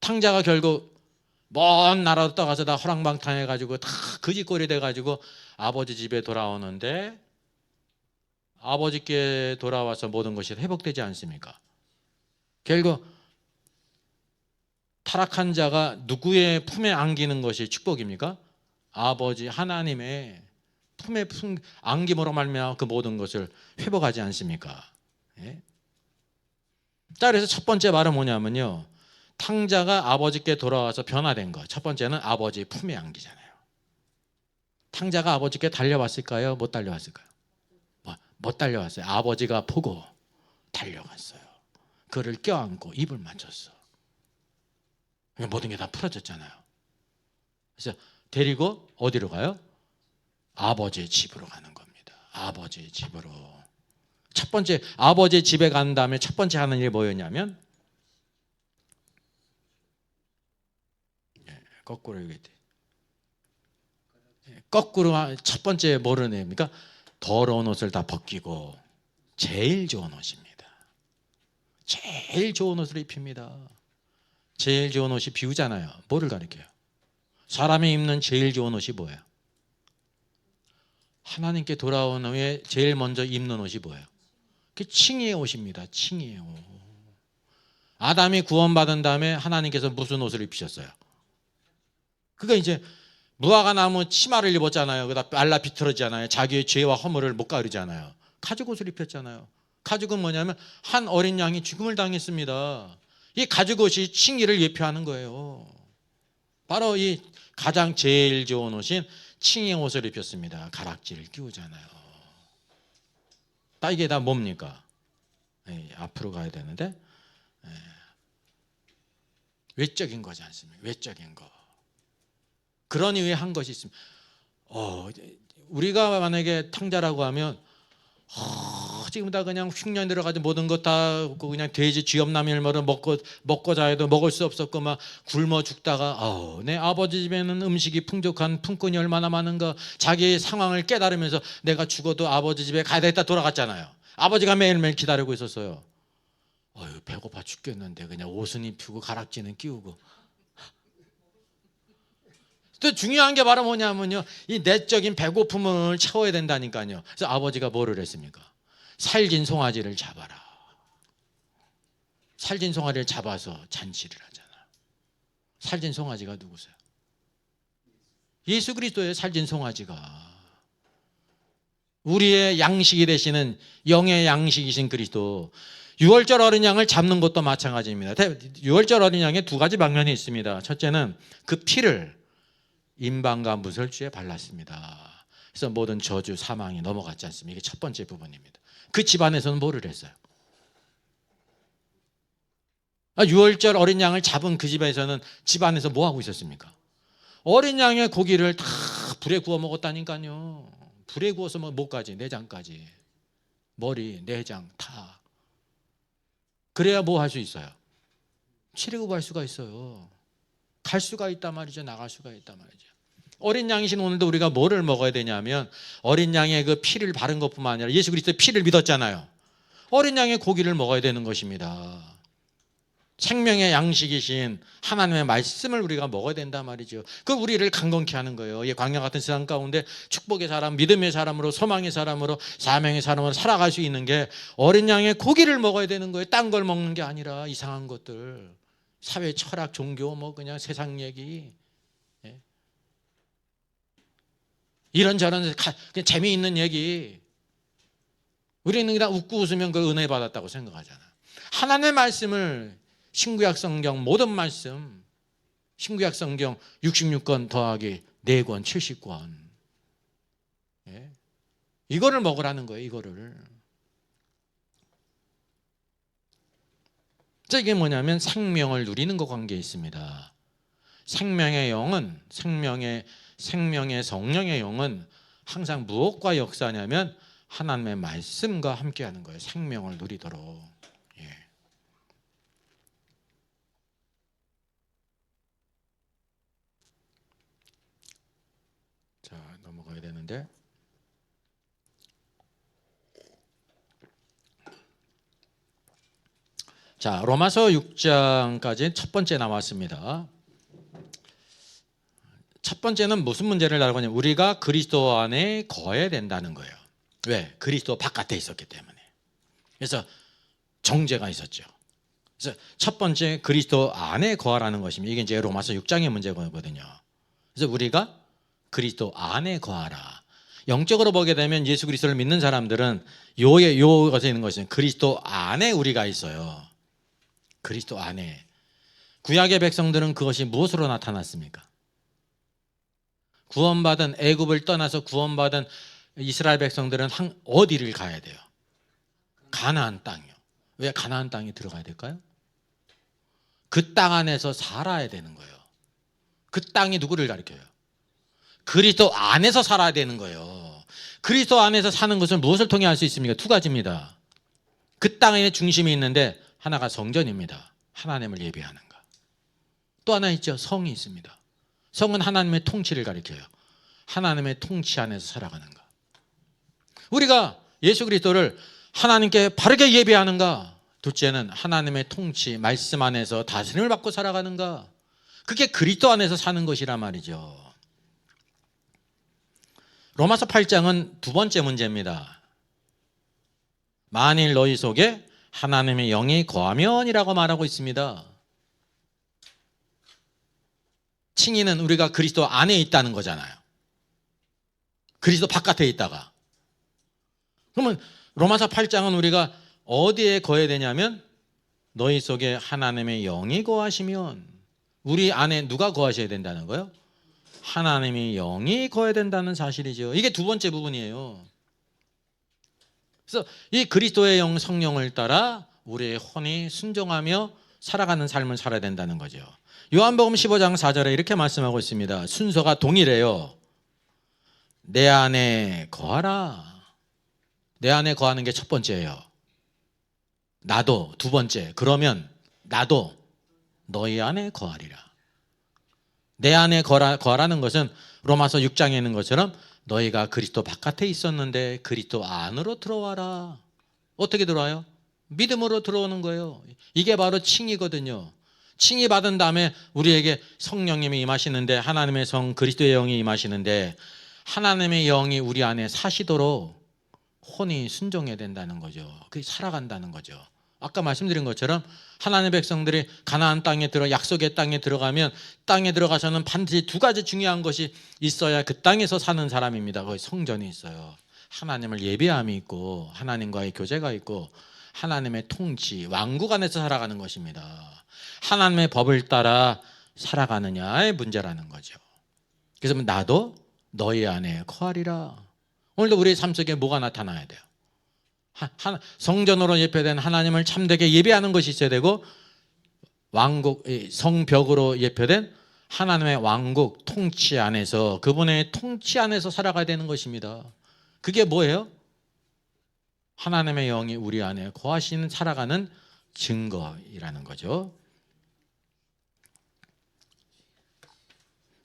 탕자가 결국 먼 나라로 떠가서 다 허랑방탕해가지고 다 거지꼴이 돼가지고 아버지 집에 돌아오는데, 아버지께 돌아와서 모든 것이 회복되지 않습니까? 결국 타락한 자가 누구의 품에 안기는 것이 축복입니까? 아버지 하나님의 품에 안김으로 말미암아 그 모든 것을 회복하지 않습니까? 예? 자, 그래서 첫 번째 말은 뭐냐면요, 탕자가 아버지께 돌아와서 변화된 것. 첫 번째는 아버지 품에 안기잖아요. 탕자가 아버지께 달려왔을까요? 못 달려왔을까요? 못 달려왔어요. 아버지가 보고 달려갔어요. 그를 껴안고 입을 맞췄어. 모든 게 다 풀어졌잖아요. 그래서 데리고 어디로 가요? 아버지의 집으로 가는 겁니다. 아버지의 집으로. 첫 번째, 아버지의 집에 간 다음에 첫 번째 하는 일이 뭐였냐면, 거꾸로 얘기했대. 거꾸로 첫 번째 뭐를 냅니까? 더러운 옷을 다 벗기고 제일 좋은 옷입니다. 제일 좋은 옷을 입힙니다. 제일 좋은 옷이 비유잖아요. 뭐를 가리켜요? 사람이 입는 제일 좋은 옷이 뭐예요? 하나님께 돌아온 후에 제일 먼저 입는 옷이 뭐예요? 그 칭의의 옷입니다. 칭의의 옷. 아담이 구원받은 다음에 하나님께서 무슨 옷을 입히셨어요? 그거 이제 무화과 나무 치마를 입었잖아요. 그러다 말라 비틀어지잖아요. 자기의 죄와 허물을 못 가리잖아요. 가죽 옷을 입혔잖아요. 가죽은 뭐냐면 한 어린 양이 죽음을 당했습니다. 이 가죽 옷이 칭의를 예표하는 거예요. 바로 이 가장 제일 좋은 옷인 칭의의 옷을 입혔습니다. 가락지를 끼우잖아요. 이게 다 뭡니까? 앞으로 가야 되는데 외적인 거지 않습니까? 외적인 거. 그런 이유에 한 것이 있습니다. 우리가 만약에 탕자라고 하면 지금 다 그냥 흉년 들어가지고 모든 것 다 그냥 돼지 쥐염나물 먹고 자야도 먹을 수 없었고 막 굶어 죽다가 내 아버지 집에는 음식이 풍족한 품꾼이 얼마나 많은가 자기의 상황을 깨달으면서 내가 죽어도 아버지 집에 가야 되겠다 돌아갔잖아요. 아버지가 매일매일 기다리고 있었어요. 배고파 죽겠는데 그냥 옷은 입히고 가락지는 끼우고. 또 중요한 게 바로 뭐냐면요, 이 내적인 배고픔을 채워야 된다니까요. 그래서 아버지가 뭐를 했습니까? 살진 송아지를 잡아라. 살진 송아지를 잡아서 잔치를 하잖아요. 살진 송아지가 누구세요? 예수 그리스도의 살진 송아지가 우리의 양식이 되시는 영의 양식이신 그리스도. 유월절 어린 양을 잡는 것도 마찬가지입니다. 유월절 어린 양에 두 가지 방면이 있습니다. 첫째는 그 피를 임방과 무설주에 발랐습니다. 그래서 모든 저주 사망이 넘어갔지 않습니까? 이게 첫 번째 부분입니다. 그 집안에서는 뭐를 했어요? 유월절 어린 양을 잡은 그 집에서는 집안에서 뭐 하고 있었습니까? 어린 양의 고기를 다 불에 구워 먹었다니까요. 불에 구워서 뭐까지? 내장까지. 머리, 내장 다. 그래야 뭐 할 수 있어요? 출애굽할 수가 있어요. 갈 수가 있단 말이죠. 나갈 수가 있단 말이죠. 어린 양이신 오늘도 우리가 뭐를 먹어야 되냐면 어린 양의 그 피를 바른 것뿐만 아니라 예수 그리스도의 피를 믿었잖아요. 어린 양의 고기를 먹어야 되는 것입니다. 생명의 양식이신 하나님의 말씀을 우리가 먹어야 된단 말이죠. 그 우리를 강건케 하는 거예요. 이 광야 같은 세상 가운데 축복의 사람, 믿음의 사람으로, 소망의 사람으로, 사명의 사람으로 살아갈 수 있는 게 어린 양의 고기를 먹어야 되는 거예요. 딴 걸 먹는 게 아니라 이상한 것들, 사회, 철학, 종교, 그냥 세상 얘기, 이런저런 그냥 재미있는 얘기. 우리는 그냥 웃고 웃으면 그 은혜 받았다고 생각하잖아. 하나님의 말씀을 신구약 성경 모든 말씀, 신구약 성경 66권 더하기 4권 70권, 이거를 먹으라는 거예요. 이거를. 이게 뭐냐면 생명을 누리는 것 관계에 있습니다. 생명의 영은 생명의 성령의 영은 항상 무엇과 역사하냐면 하나님의 말씀과 함께하는 거예요. 생명을 누리도록. 자, 넘어가야 되는데. 자, 로마서 6장까지 첫 번째 나왔습니다. 첫 번째는 무슨 문제를 다루고 있냐면 우리가 그리스도 안에 거해야 된다는 거예요. 왜? 그리스도 바깥에 있었기 때문에. 그래서 정죄가 있었죠. 그래서 첫 번째 그리스도 안에 거하라는 것입니다. 이게 이제 로마서 6장의 문제거든요. 그래서 우리가 그리스도 안에 거하라. 영적으로 보게 되면 예수 그리스도를 믿는 사람들은 요것에 있는 것은 그리스도 안에 우리가 있어요. 그리스도 안에. 구약의 백성들은 그것이 무엇으로 나타났습니까? 구원받은 애굽을 떠나서 구원받은 이스라엘 백성들은 어디를 가야 돼요? 가나안 땅이요. 왜 가나안 땅에 들어가야 될까요? 그 땅 안에서 살아야 되는 거예요. 그 땅이 누구를 가리켜요? 그리스도 안에서 살아야 되는 거예요. 그리스도 안에서 사는 것은 무엇을 통해 할 수 있습니까? 두 가지입니다. 그 땅에 중심이 있는데 하나가 성전입니다. 하나님을 예배하는 것. 또 하나 있죠. 성이 있습니다. 성은 하나님의 통치를 가리켜요. 하나님의 통치 안에서 살아가는 것. 우리가 예수 그리스도를 하나님께 바르게 예배하는가? 둘째는 하나님의 통치, 말씀 안에서 다스림을 받고 살아가는가? 그게 그리스도 안에서 사는 것이란 말이죠. 로마서 8장은 두 번째 문제입니다. 만일 너희 속에 하나님의 영이 거하면이라고 말하고 있습니다. 칭의는 우리가 그리스도 안에 있다는 거잖아요. 그리스도 바깥에 있다가. 그러면 로마서 8장은 우리가 어디에 거해야 되냐면 너희 속에 하나님의 영이 거하시면, 우리 안에 누가 거하셔야 된다는 거예요? 하나님의 영이 거해야 된다는 사실이죠. 이게 두 번째 부분이에요. 그래서 이 그리스도의 영, 성령을 따라 우리의 혼이 순종하며 살아가는 삶을 살아야 된다는 거죠. 요한복음 15장 4절에 이렇게 말씀하고 있습니다. 순서가 동일해요. 내 안에 거하라. 내 안에 거하는 게 첫 번째예요. 나도 두 번째. 그러면 나도 너희 안에 거하리라. 내 안에 거하라는 것은 로마서 6장에 있는 것처럼 너희가 그리스도 바깥에 있었는데 그리스도 안으로 들어와라. 어떻게 들어와요? 믿음으로 들어오는 거예요. 이게 바로 칭의거든요. 칭의 받은 다음에 우리에게 성령님이 임하시는데, 하나님의 성 그리스도의 영이 임하시는데, 하나님의 영이 우리 안에 사시도록 혼이 순종해야 된다는 거죠. 그게 살아간다는 거죠. 아까 말씀드린 것처럼 하나님의 백성들이 가나안 땅에 약속의 땅에 들어가면, 땅에 들어가서는 반드시 두 가지 중요한 것이 있어야 그 땅에서 사는 사람입니다. 거기 성전이 있어요. 하나님을 예배함이 있고, 하나님과의 교제가 있고, 하나님의 통치, 왕국 안에서 살아가는 것입니다. 하나님의 법을 따라 살아가느냐의 문제라는 거죠. 그래서 나도 너희 안에 거하리라. 오늘도 우리의 삶 속에 뭐가 나타나야 돼요? 성전으로 예표된 하나님을 참되게 예배하는 것이 있어야 되고, 왕국, 성벽으로 예표된 하나님의 왕국 통치 안에서, 그분의 통치 안에서 살아가야 되는 것입니다. 그게 뭐예요? 하나님의 영이 우리 안에 거하시는, 살아가는 증거이라는 거죠.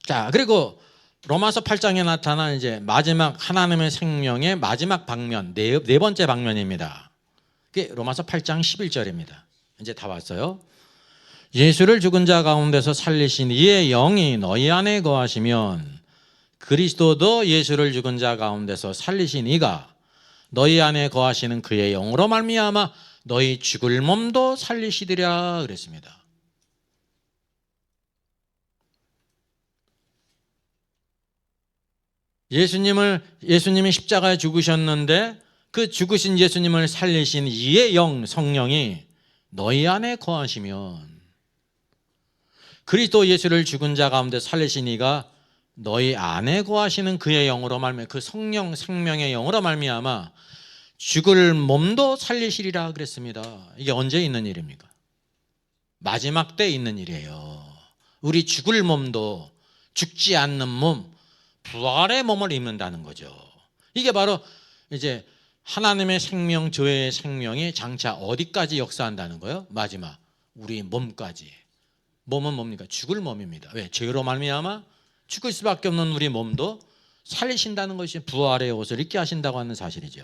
자, 그리고 로마서 8장에 나타난 이제 마지막 하나님의 생명의 마지막 방면, 네 번째 방면입니다. 그게 로마서 8장 11절입니다. 이제 다 왔어요. 예수를 죽은 자 가운데서 살리신 이의 영이 너희 안에 거하시면 그리스도도 예수를 죽은 자 가운데서 살리신 이가 너희 안에 거하시는 그의 영으로 말미암아 너희 죽을 몸도 살리시리라 그랬습니다. 예수님이 십자가에 죽으셨는데 그 죽으신 예수님을 살리신 이의 영, 성령이 너희 안에 거하시면, 그리스도 예수를 죽은 자 가운데 살리신 이가 너희 안에 거하시는 그의 영으로 말미암아, 그 성령, 생명의 영으로 말미암아 죽을 몸도 살리시리라 그랬습니다. 이게 언제 있는 일입니까? 마지막 때 있는 일이에요. 우리 죽을 몸도, 죽지 않는 몸, 부활의 몸을 입는다는 거죠. 이게 바로 이제 하나님의 생명, 저의 생명이 장차 어디까지 역사한다는 거예요? 마지막 우리 몸까지. 몸은 뭡니까? 죽을 몸입니다. 왜? 죄로 말미암아 죽을 수밖에 없는 우리 몸도 살리신다는 것이 부활의 옷을 입게 하신다고 하는 사실이죠.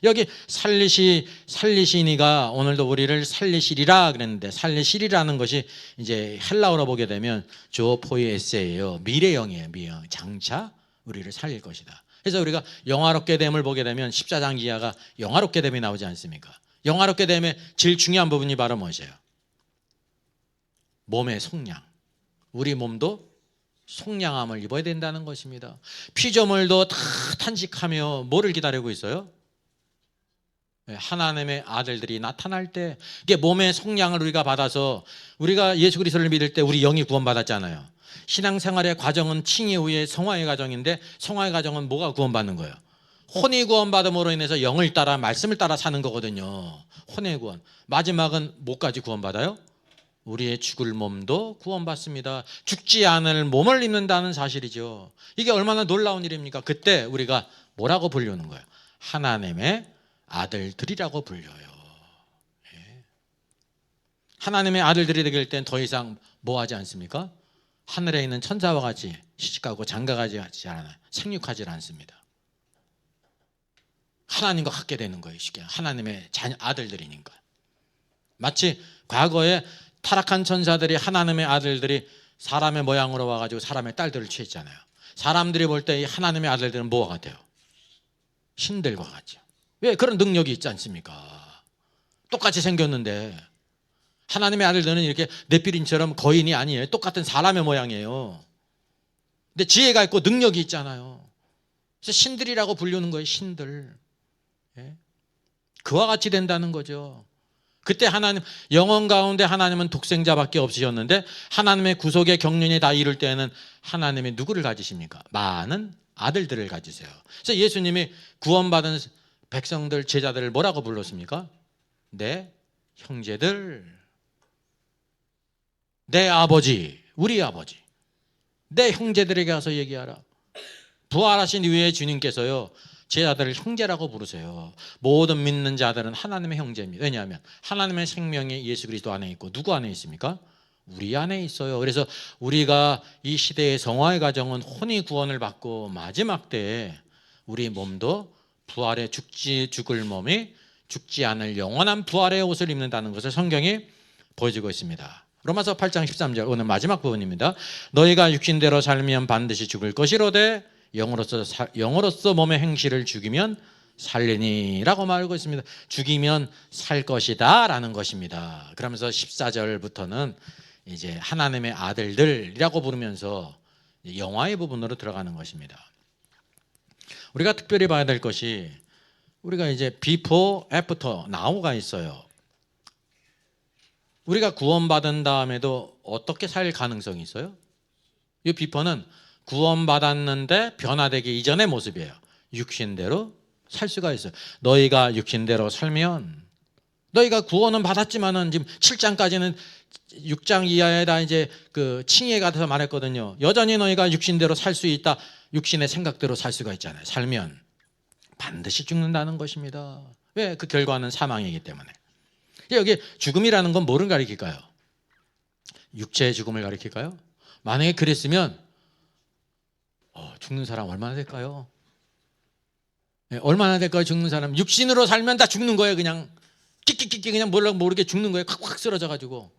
여기 살리시니가 오늘도 우리를 살리시리라 그랬는데, 살리시리라는 것이 이제 헬라어로 보게 되면 조포이에세예요. 미래형이에요. 미래형. 장차 우리를 살릴 것이다. 그래서 우리가 영화롭게 됨을 보게 되면 14장 이하가 영화롭게 됨이 나오지 않습니까? 영화롭게 됨의 제일 중요한 부분이 바로 무엇이에요? 몸의 속량. 우리 몸도 속량함을 입어야 된다는 것입니다. 피조물도 다 탄식하며 뭐를 기다리고 있어요? 하나님의 아들들이 나타날 때, 이게 몸의 속량을 우리가 받아서, 우리가 예수 그리스도를 믿을 때 우리 영이 구원받았잖아요. 신앙생활의 과정은 칭의 후에 성화의 과정인데, 성화의 과정은 뭐가 구원받는 거예요? 혼이 구원받음으로 인해서 영을 따라, 말씀을 따라 사는 거거든요. 혼의 구원. 마지막은 뭐까지 구원받아요? 우리의 죽을 몸도 구원받습니다. 죽지 않을 몸을 입는다는 사실이죠. 이게 얼마나 놀라운 일입니까? 그때 우리가 뭐라고 부르는 거예요? 하나님의 아들들이라고 불려요. 하나님의 아들들이 되길 땐 더 이상 뭐 하지 않습니까? 하늘에 있는 천사와 같이 시집가고 장가가지 않아요. 생육하지 않습니다. 하나님과 같게 되는 거예요. 쉽게 하나님의 아들들이니까. 마치 과거에 타락한 천사들이 하나님의 아들들이 사람의 모양으로 와가지고 사람의 딸들을 취했잖아요. 사람들이 볼 때 이 하나님의 아들들은 뭐와 같아요? 신들과 같죠. 왜? 그런 능력이 있지 않습니까? 똑같이 생겼는데 하나님의 아들들은 이렇게 네피림처럼 거인이 아니에요. 똑같은 사람의 모양이에요. 근데 지혜가 있고 능력이 있잖아요. 그래서 신들이라고 부르는 거예요. 신들. 예? 그와 같이 된다는 거죠. 그때 하나님, 영원 가운데 하나님은 독생자밖에 없으셨는데 하나님의 구속의 경륜이 다 이룰 때에는 하나님이 누구를 가지십니까? 많은 아들들을 가지세요. 그래서 예수님이 구원받은 백성들, 제자들을 뭐라고 불렀습니까? 내 형제들, 내 아버지, 우리 아버지, 내 형제들에게 가서 얘기하라. 부활하신 이후에 주님께서요, 제자들을 형제라고 부르세요. 모든 믿는 자들은 하나님의 형제입니다. 왜냐하면 하나님의 생명이 예수 그리스도 안에 있고 누구 안에 있습니까? 우리 안에 있어요. 그래서 우리가 이 시대의 성화의 과정은 혼이 구원을 받고 마지막 때에 우리 몸도 부활의 죽을 몸이 죽지 않을 영원한 부활의 옷을 입는다는 것을 성경이 보여주고 있습니다. 로마서 8장 13절 오늘 마지막 부분입니다. 너희가 육신대로 살면 반드시 죽을 것이로되 영으로서 몸의 행실을 죽이면 살리니라고 말하고 있습니다. 죽이면 살 것이다 라는 것입니다. 그러면서 14절부터는 이제 하나님의 아들들이라고 부르면서 영화의 부분으로 들어가는 것입니다. 우리가 특별히 봐야 될 것이 우리가 이제 before, after, now가 있어요. 우리가 구원받은 다음에도 어떻게 살 가능성이 있어요? 이 before는 구원받았는데 변화되기 이전의 모습이에요. 육신대로 살 수가 있어요. 너희가 육신대로 살면, 너희가 구원은 받았지만은 지금 7장까지는 6장 이하에다 이제 그 칭의가 돼서 말했거든요. 여전히 너희가 육신대로 살 수 있다. 육신의 생각대로 살 수가 있잖아요. 살면 반드시 죽는다는 것입니다. 왜? 그 결과는 사망이기 때문에. 여기 죽음이라는 건 뭐를 가리킬까요? 육체의 죽음을 가리킬까요? 만약에 그랬으면 죽는 사람 얼마나 될까요? 네, 얼마나 될까요? 죽는 사람. 육신으로 살면 다 죽는 거예요. 그냥 끼끼끼끼 그냥 모르게 죽는 거예요. 확 쓰러져가지고.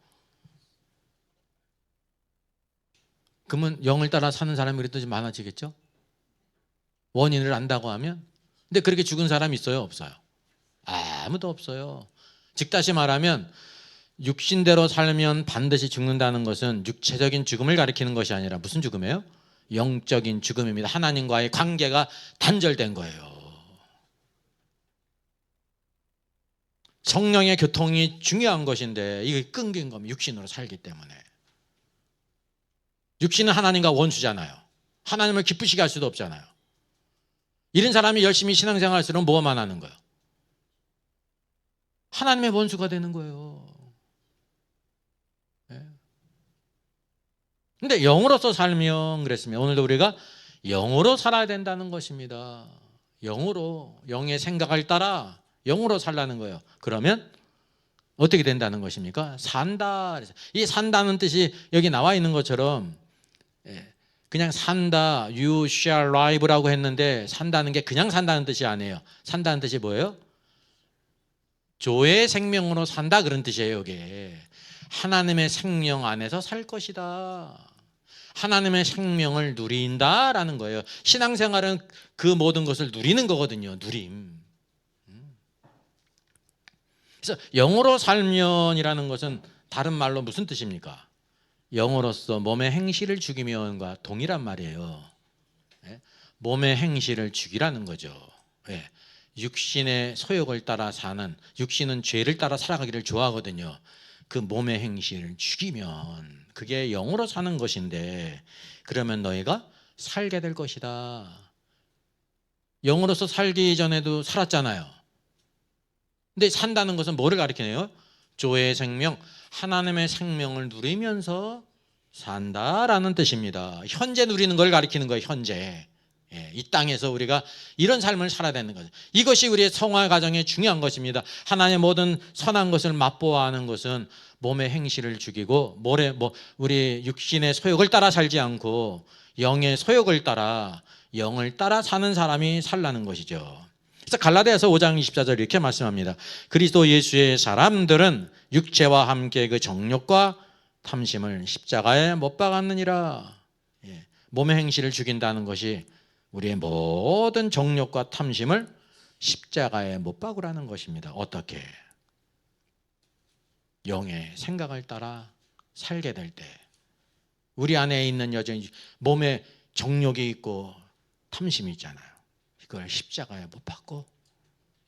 그러면 영을 따라 사는 사람이 그래도 좀 많아지겠죠? 원인을 안다고 하면. 근데 그렇게 죽은 사람이 있어요? 없어요? 아무도 없어요. 즉 다시 말하면 육신대로 살면 반드시 죽는다는 것은 육체적인 죽음을 가리키는 것이 아니라 무슨 죽음이에요? 영적인 죽음입니다. 하나님과의 관계가 단절된 거예요. 성령의 교통이 중요한 것인데 이게 끊긴 겁니다. 육신으로 살기 때문에. 육신은 하나님과 원수잖아요. 하나님을 기쁘시게 할 수도 없잖아요. 이런 사람이 열심히 신앙생활 할수록 뭐만 하는 거예요? 하나님의 원수가 되는 거예요. 근데 영으로서 살면 그랬으면 오늘도 우리가 영으로 살아야 된다는 것입니다. 영으로, 영의 생각을 따라 영으로 살라는 거예요. 그러면 어떻게 된다는 것입니까? 산다. 이 산다는 뜻이 여기 나와 있는 것처럼 그냥 산다, you shall live라고 했는데 산다는 게 그냥 산다는 뜻이 아니에요. 산다는 뜻이 뭐예요? 조의 생명으로 산다 그런 뜻이에요. 이게 하나님의 생명 안에서 살 것이다. 하나님의 생명을 누린다라는 거예요. 신앙생활은 그 모든 것을 누리는 거거든요. 누림. 그래서 영으로 살면이라는 것은 다른 말로 무슨 뜻입니까? 영으로서 몸의 행실을 죽이면과 동일한 말이에요. 몸의 행실을 죽이라는 거죠. 육신의 소욕을 따라 사는, 육신은 죄를 따라 살아가기를 좋아하거든요. 그 몸의 행실을 죽이면 그게 영으로 사는 것인데 그러면 너희가 살게 될 것이다. 영으로서 살기 전에도 살았잖아요. 근데 산다는 것은 뭐를 가리키네요? 조의 생명, 하나님의 생명을 누리면서 산다라는 뜻입니다. 현재 누리는 걸 가리키는 거예요. 현재. 이 땅에서 우리가 이런 삶을 살아야 되는 거죠. 이것이 우리의 성화 과정의 중요한 것입니다. 하나님의 모든 선한 것을 맛보아하는 것은 몸의 행실을 죽이고 우리 육신의 소욕을 따라 살지 않고 영의 소욕을 따라 영을 따라 사는 사람이 살라는 것이죠. 그래서 갈라디아서 5장 24절 이렇게 말씀합니다. 그리스도 예수의 사람들은 육체와 함께 그 정욕과 탐심을 십자가에 못 박았느니라. 몸의 행실을 죽인다는 것이 우리의 모든 정욕과 탐심을 십자가에 못 박으라는 것입니다. 어떻게? 영의 생각을 따라 살게 될 때 우리 안에 있는 여전히 몸에 정욕이 있고 탐심이 있잖아요. 이걸 십자가에 못 박고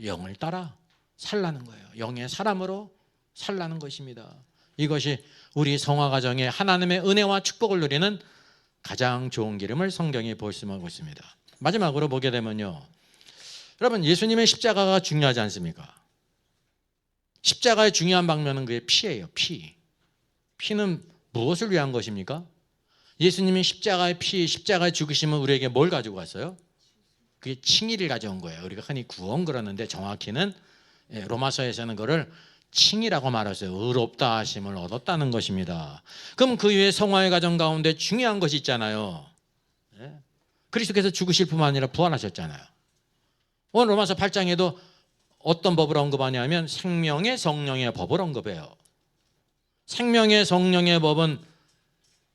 영을 따라 살라는 거예요. 영의 사람으로 살라는 것입니다. 이것이 우리 성화 가정에 하나님의 은혜와 축복을 누리는 가장 좋은 기름을 성경이 말씀하고 있습니다. 마지막으로 보게 되면요, 여러분 예수님의 십자가가 중요하지 않습니까? 십자가의 중요한 방면은 그의 피예요. 피는 무엇을 위한 것입니까? 예수님이 십자가의 피, 십자가의 죽으심은 우리에게 뭘 가지고 왔어요? 그게 칭의를 가져온 거예요. 우리가 흔히 구원 그러는데 정확히는 로마서에서는 그걸 칭의라고 말했어요. 의롭다 하심을 얻었다는 것입니다. 그럼 그 위에 성화의 과정 가운데 중요한 것이 있잖아요. 그리스도께서 죽으실 뿐만 아니라 부활하셨잖아요. 오늘 로마서 8장에도 어떤 법을 언급하냐면 생명의 성령의 법을 언급해요. 생명의 성령의 법은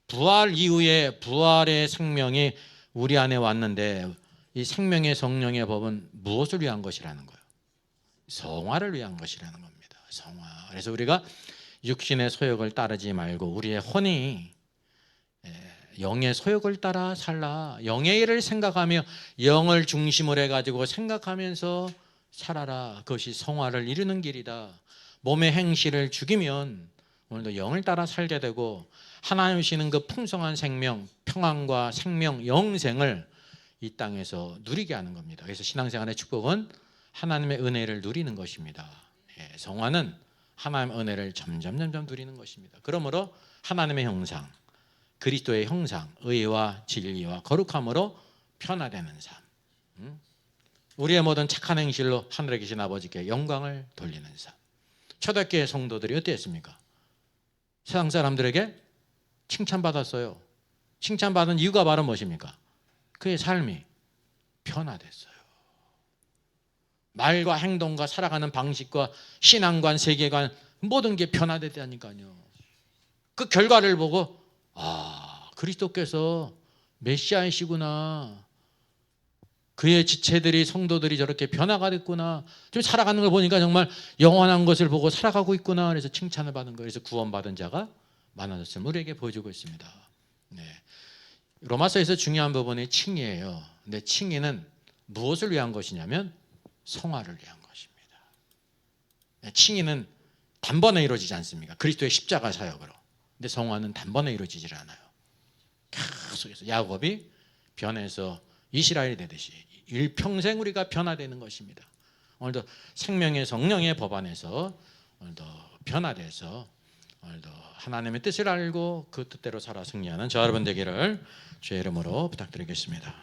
부활 이후에 부활의 생명이 우리 안에 왔는데 이 생명의 성령의 법은 무엇을 위한 것이라는 거예요? 성화를 위한 것이라는 겁니다. 성화. 그래서 우리가 육신의 소욕을 따르지 말고 우리의 혼이 영의 소욕을 따라 살라. 영의 일을 생각하며 영을 중심으로 해가지고 생각하면서 살아라. 그것이 성화를 이루는 길이다. 몸의 행실을 죽이면 오늘도 영을 따라 살게 되고 하나님 주시는 그 풍성한 생명, 평안과 생명, 영생을 이 땅에서 누리게 하는 겁니다. 그래서 신앙생활의 축복은 하나님의 은혜를 누리는 것입니다. 성화는 하나님의 은혜를 점점 누리는 것입니다. 그러므로 하나님의 형상, 그리스도의 형상, 의와 진리와 거룩함으로 변화되는 삶, 우리의 모든 착한 행실로 하늘에 계신 아버지께 영광을 돌리는 삶. 초대교회 성도들이 어땠습니까? 세상 사람들에게 칭찬받았어요. 칭찬받은 이유가 바로 무엇입니까? 그의 삶이 변화됐어요. 말과 행동과 살아가는 방식과 신앙관, 세계관 모든 게 변화됐다니까요. 그 결과를 보고 그리스도께서 메시아이시구나. 그의 지체들이 성도들이 저렇게 변화가 됐구나. 좀 살아가는 걸 보니까 정말 영원한 것을 보고 살아가고 있구나. 그래서 칭찬을 받은 거예요. 그래서 구원받은 자가 많아졌음을 우리에게 보여주고 있습니다. 로마서에서 중요한 부분이 칭의예요. 근데 칭의는 무엇을 위한 것이냐면 성화를 위한 것입니다. 칭의는 단번에 이루어지지 않습니까? 그리스도의 십자가 사역으로. 근데 성화는 단번에 이루어지질 않아요. 계속해서 야곱이 변해서 이스라엘이 되듯이 일평생 우리가 변화되는 것입니다. 오늘도 생명의 성령의 법 안에서 오늘도 변화돼서 오늘도 하나님의 뜻을 알고 그 뜻대로 살아 승리하는 저 여러분 되기를 주의 이름으로 부탁드리겠습니다.